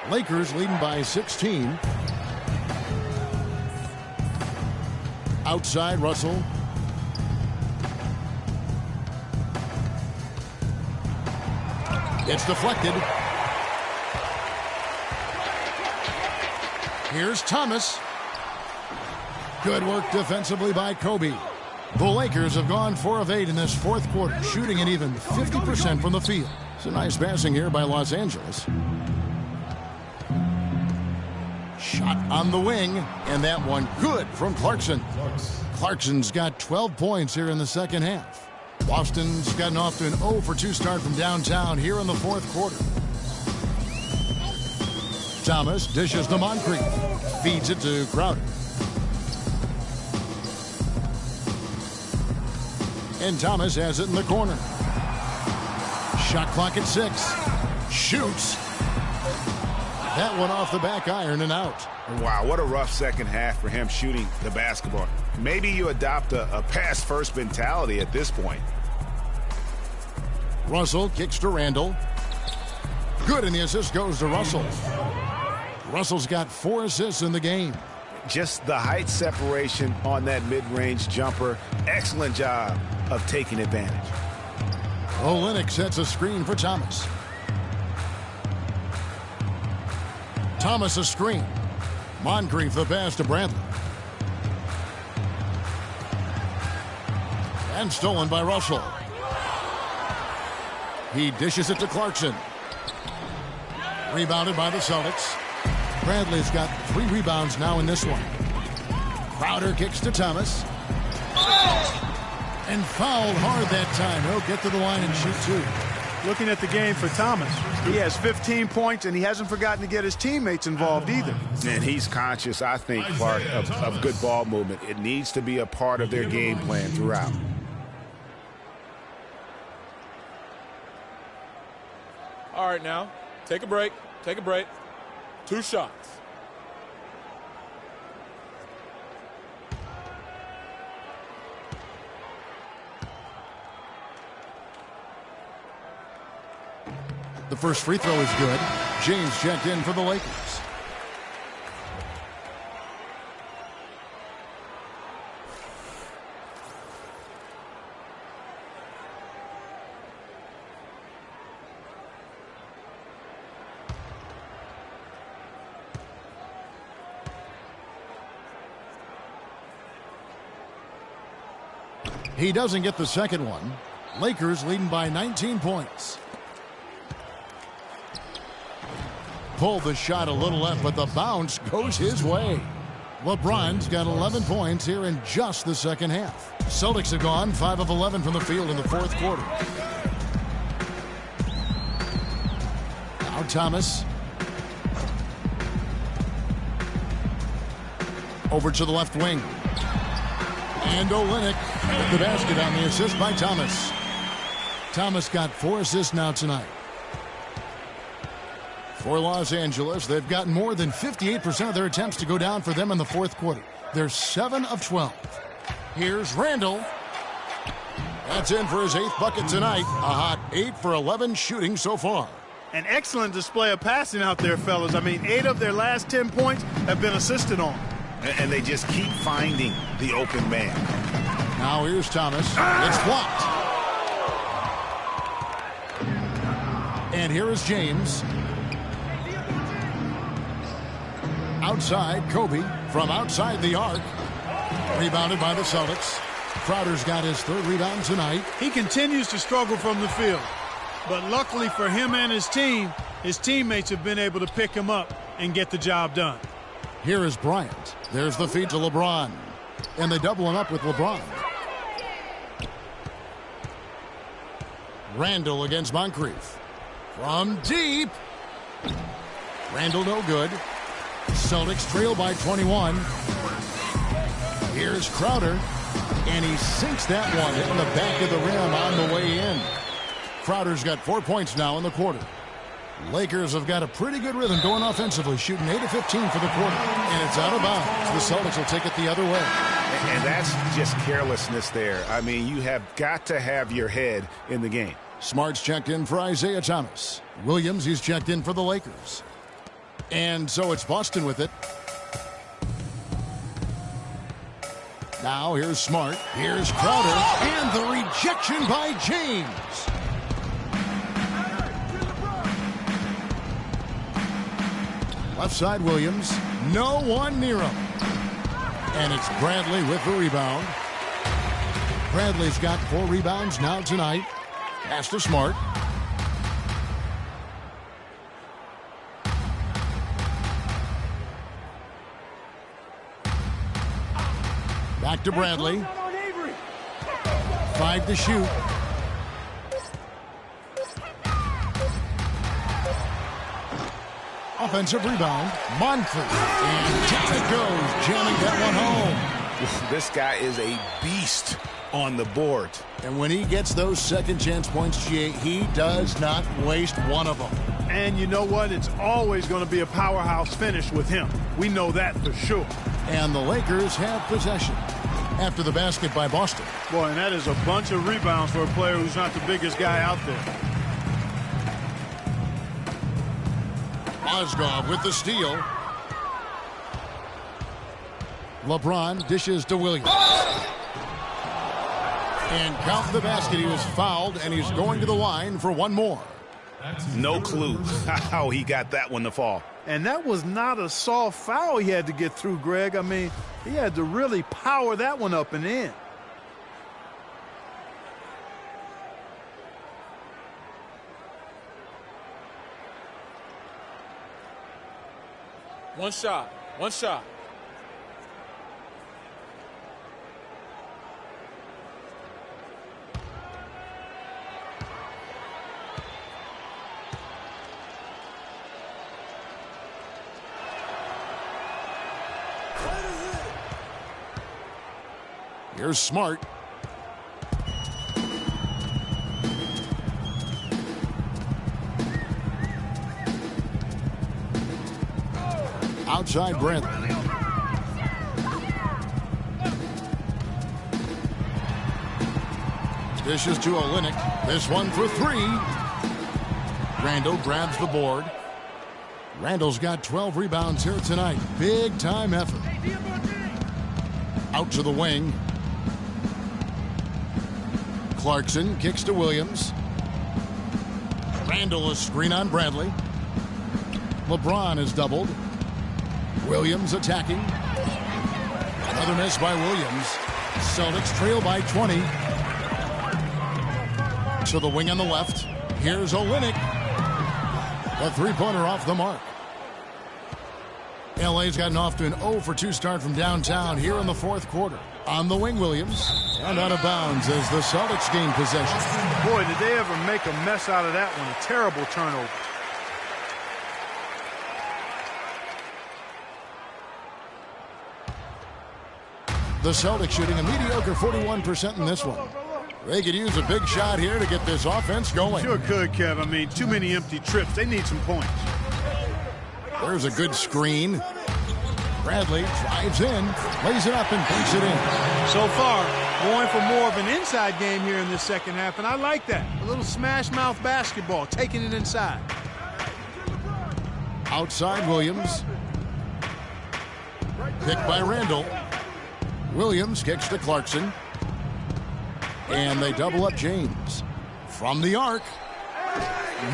Lakers leading by 16. Outside, Russell. It's deflected. Here's Thomas. Good work defensively by Kobe. The Lakers have gone 4 of 8 in this fourth quarter, shooting at even 50% from the field. It's a nice passing here by Los Angeles. Shot on the wing, and that one good from Clarkson. Clarkson's got 12 points here in the second half. Boston's gotten off to an 0 for 2 start from downtown here in the fourth quarter. Thomas dishes to Moncrief. Feeds it to Crowder. And Thomas has it in the corner. Shot clock at 6. Shoots. That one off the back iron and out. Wow, what a rough second half for him shooting the basketball. Maybe you adopt a pass-first mentality at this point. Russell kicks to Randall. Good, and the assist goes to Russell. Russell's got 4 assists in the game. Just the height separation on that mid-range jumper. Excellent job of taking advantage. Olynyk sets a screen for Thomas. Thomas a screen. Moncrief the pass to Bradley. And stolen by Russell. He dishes it to Clarkson. Rebounded by the Celtics. Bradley's got 3 rebounds now in this one. Crowder kicks to Thomas. And fouled hard that time. He'll get to the line and shoot 2. Looking at the game for Thomas, he has 15 points, and he hasn't forgotten to get his teammates involved either. And he's conscious, I think, Clark, of good ball movement. It needs to be a part of their game plan throughout. All right, now, take a break. Take a break. 2 shots. The first free throw is good. James checked in for the Lakers. He doesn't get the second one. Lakers leading by 19 points. Pulled the shot a little left, but the bounce goes his way. LeBron's got 11 points here in just the second half. Celtics have gone 5 of 11 from the field in the fourth quarter. Now Thomas. Over to the left wing. And Olynyk with the basket on the assist by Thomas. Thomas got 4 assists now tonight. For Los Angeles, they've gotten more than 58% of their attempts to go down for them in the fourth quarter. They're 7 of 12. Here's Randall. That's in for his 8th bucket tonight. A hot 8 for 11 shooting so far. An excellent display of passing out there, fellas. I mean, 8 of their last 10 points have been assisted on. And they just keep finding the open man. Now here's Thomas. It's blocked. And here is James. Outside, Kobe from outside the arc. Rebounded by the Celtics. Crowder's got his 3rd rebound tonight. He continues to struggle from the field. But luckily for him and his team, his teammates have been able to pick him up and get the job done. Here is Bryant. There's the feed to LeBron. And they double him up with LeBron. Randall against Moncrief. From deep. Randall no good. Celtics trail by 21. Here's Crowder. And he sinks that one in the back of the rim on the way in. Crowder's got 4 points now in the quarter. Lakers have got a pretty good rhythm going offensively, shooting 8 of 15 for the quarter. And it's out of bounds. The Celtics will take it the other way. And that's just carelessness there. I mean, you have got to have your head in the game. Smart's checked in for Isaiah Thomas. Williams, he's checked in for the Lakers. And so it's Boston with it. Now here's Smart. Here's Crowder. And the rejection by James. Left side Williams. No one near him. And it's Bradley with the rebound. Bradley's got 4 rebounds now tonight. Pass to Smart. Back to Bradley. 5 to shoot. Offensive rebound. Moncrief. And down it goes. Jamming that one home. This guy is a beast on the board. And when he gets those second chance points, Jay, he does not waste one of them. And you know what? It's always going to be a powerhouse finish with him. We know that for sure. And the Lakers have possession after the basket by Boston. Boy, and that is a bunch of rebounds for a player who's not the biggest guy out there. Mozgov with the steal. LeBron dishes to Williams. And count the basket. He was fouled, and he's going to the line for one more. No clue how he got that one to fall. And that was not a soft foul he had to get through, Greg. I mean, he had to really power that one up and in. One shot. One shot. Here's Smart. Outside Bradley. Dishes to Olynyk. This one for 3. Randall grabs the board. Randall's got 12 rebounds here tonight. Big time effort. Out to the wing. Clarkson kicks to Williams. Randall a screen on Bradley. LeBron is doubled. Williams attacking. Another miss by Williams. Celtics trail by 20. To the wing on the left. Here's Olynyk. The three-pointer off the mark. LA's gotten off to an 0-for-2 start from downtown here in the fourth quarter. On the wing, Williams. And out of bounds as the Celtics gain possession. Boy, did they ever make a mess out of that one. A terrible turnover. The Celtics shooting a mediocre 41% in this one. They could use a big shot here to get this offense going. Sure could, Kev. I mean, too many empty trips. They need some points. There's a good screen. Bradley drives in, lays it up, and banks it in. So far, going for more of an inside game here in this second half, and I like that. A little smash mouth basketball, taking it inside. Outside Williams. Picked by Randall. Williams kicks to Clarkson. And they double up James. From the arc.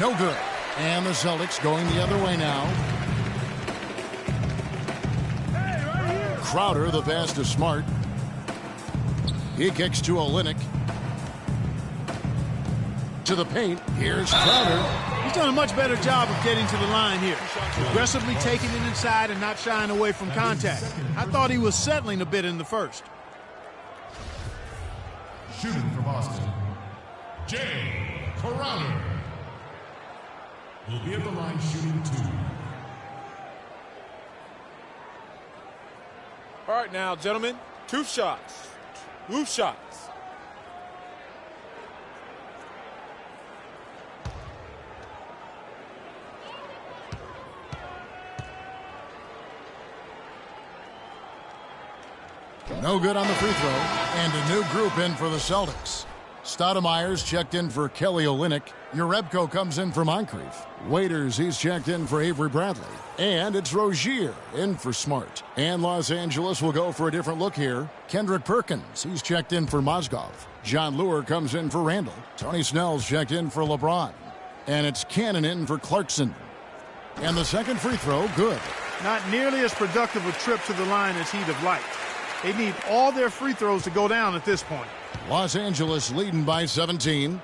No good. And the Celtics going the other way now. Crowder, the pass to Smart. He kicks to Olynyk. To the paint. Here's Crowder. He's done a much better job of getting to the line here. Aggressively taking it inside and not shying away from contact. I thought he was settling a bit in the first. Shooting for Boston, Jay Crowder will be at the line shooting 2. All right, now, gentlemen, 2 shots. 2 shots. No good on the free throw. And a new group in for the Celtics. Stoudemire's checked in for Kelly Olynyk. Jerebko comes in for Moncrief. Waiters, he's checked in for Avery Bradley. And it's Rozier in for Smart. And Los Angeles will go for a different look here. Kendrick Perkins, he's checked in for Mozgov. John Lure comes in for Randall. Tony Snell's checked in for LeBron. And it's Cannon in for Clarkson. And the second free throw, good. Not nearly as productive a trip to the line as he'd have liked. They need all their free throws to go down at this point. Los Angeles leading by 17.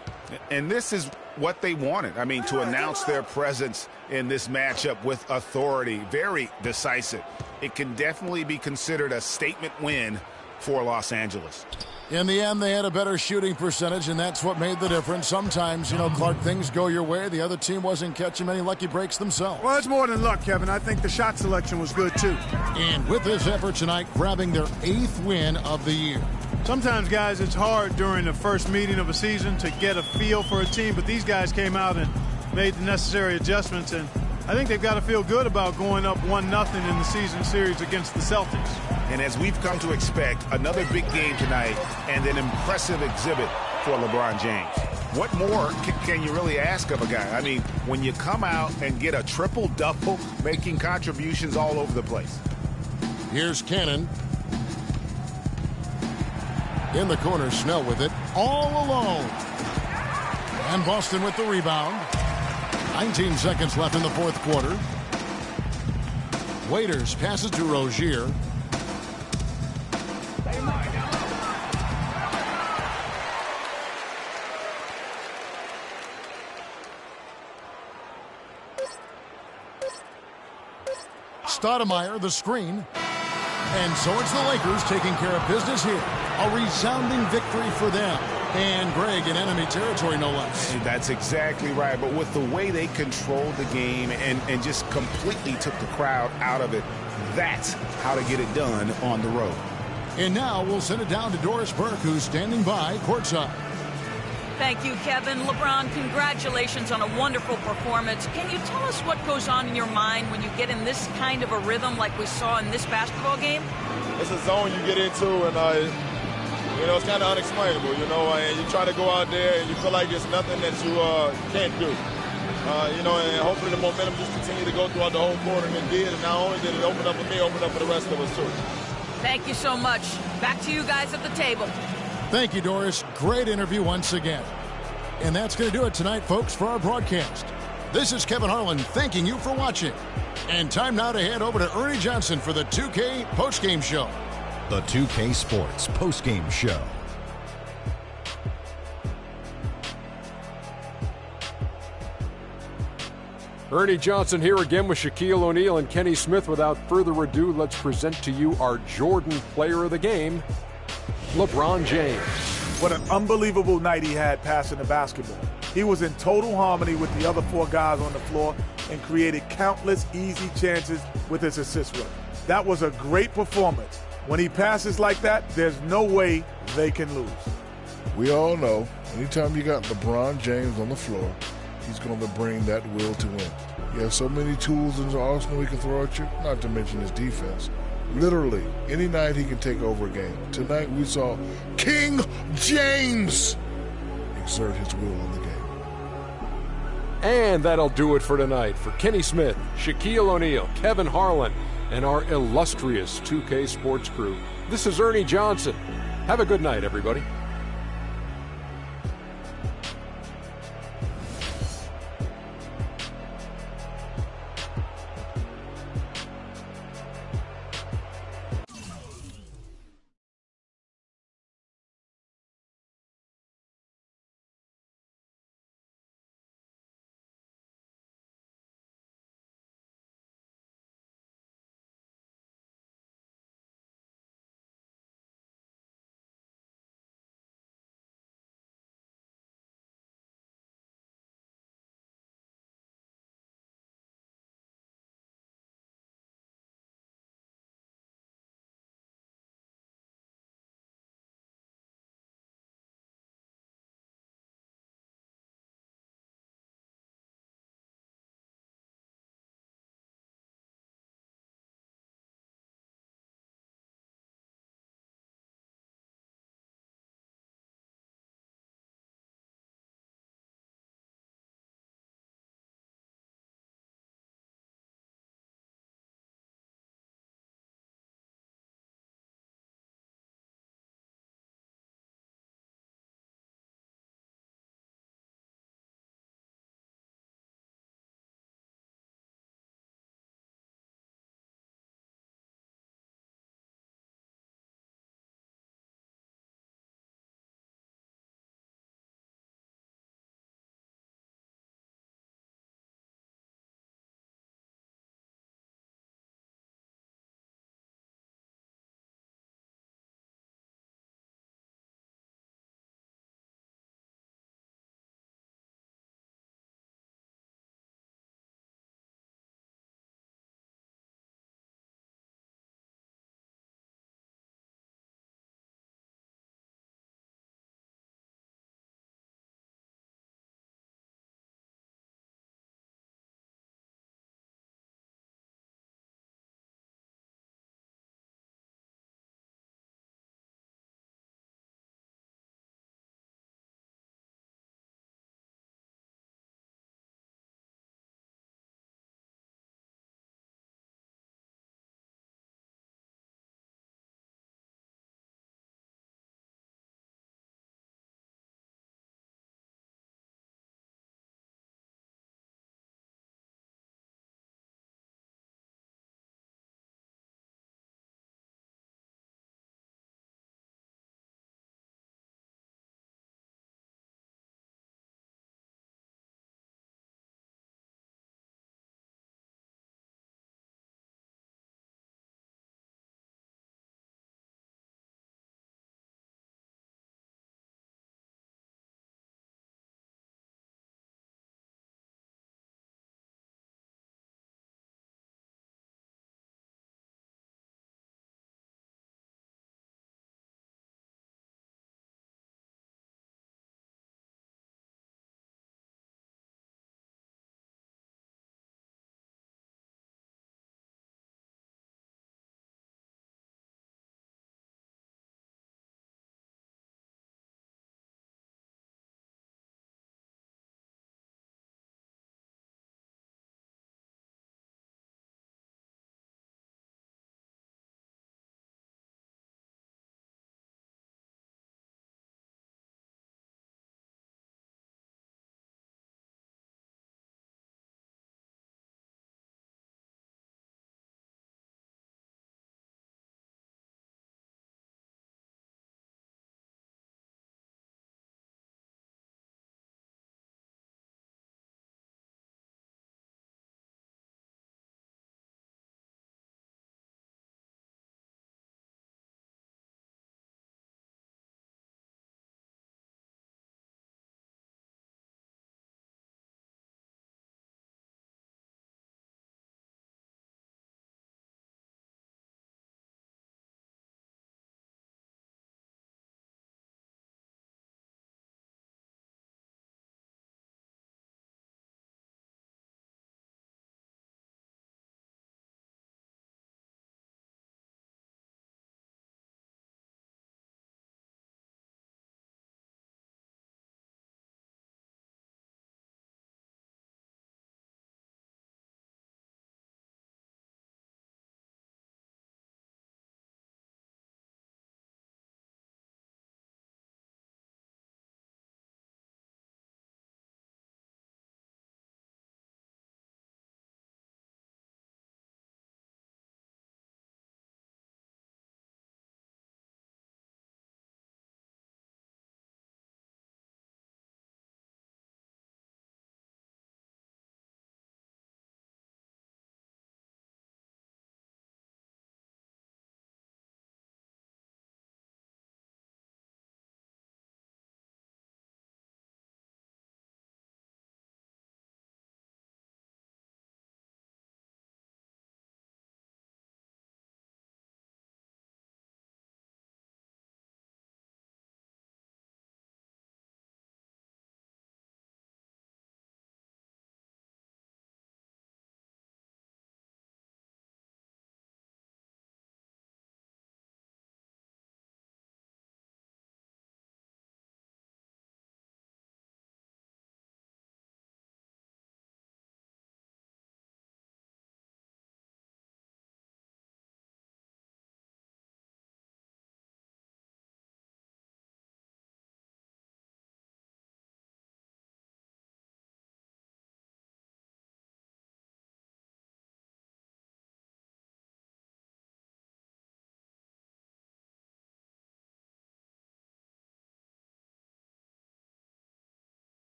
And this is what they wanted. I mean, to announce their presence in this matchup with authority, very decisive. It can definitely be considered a statement win for Los Angeles. In the end, they had a better shooting percentage, and that's what made the difference. Sometimes, Clark, things go your way. The other team wasn't catching many lucky breaks themselves. Well, it's more than luck, Kevin. I think the shot selection was good, too. And with this effort tonight, grabbing their 8th win of the year. Sometimes, guys, it's hard during the first meeting of a season to get a feel for a team, but these guys came out and made the necessary adjustments, and I think they've got to feel good about going up 1-0 in the season series against the Celtics. And as we've come to expect, another big game tonight and an impressive exhibit for LeBron James. What more can you really ask of a guy? I mean, when you come out and get a triple-double, making contributions all over the place. Here's Cannon. In the corner, Snell with it. All alone. And Boston with the rebound. 19 seconds left in the fourth quarter. Waiters passes to Rozier. Stoudemire, the screen. And so it's the Lakers taking care of business here. A resounding victory for them. And Greg in enemy territory, no less. That's exactly right. But with the way they controlled the game and just completely took the crowd out of it, that's how to get it done on the road. And now we'll send it down to Doris Burke, who's standing by courtside. Thank you, Kevin. LeBron, congratulations on a wonderful performance. Can you tell us what goes on in your mind when you get in this kind of a rhythm like we saw in this basketball game? It's a zone you get into, and it's kind of unexplainable, and you try to go out there and you feel like there's nothing that you can't do. And hopefully the momentum just continue to go throughout the whole quarter, and it did. And not only did it open up for me, open up for the rest of us, too. Thank you so much. Back to you guys at the table. Thank you, Doris. Great interview once again. And that's going to do it tonight, folks, for our broadcast. This is Kevin Harlan thanking you for watching. And time now to head over to Ernie Johnson for the 2K postgame show. The 2K Sports postgame show. Ernie Johnson here again with Shaquille O'Neal and Kenny Smith. Without further ado, let's present to you our Jordan Player of the Game, LeBron James. What an unbelievable night he had passing the basketball. He was in total harmony with the other 4 guys on the floor and created countless easy chances with his assist work. That was a great performance. When he passes like that, there's no way they can lose. We all know, anytime you got LeBron James on the floor, he's going to bring that will to win. He has so many tools in the arsenal he can throw at you, not to mention his defense. Literally, any night he can take over a game. Tonight we saw King James exert his will on the game. And that'll do it for tonight. For Kenny Smith, Shaquille O'Neal, Kevin Harlan, and our illustrious 2K Sports crew, this is Ernie Johnson. Have a good night, everybody.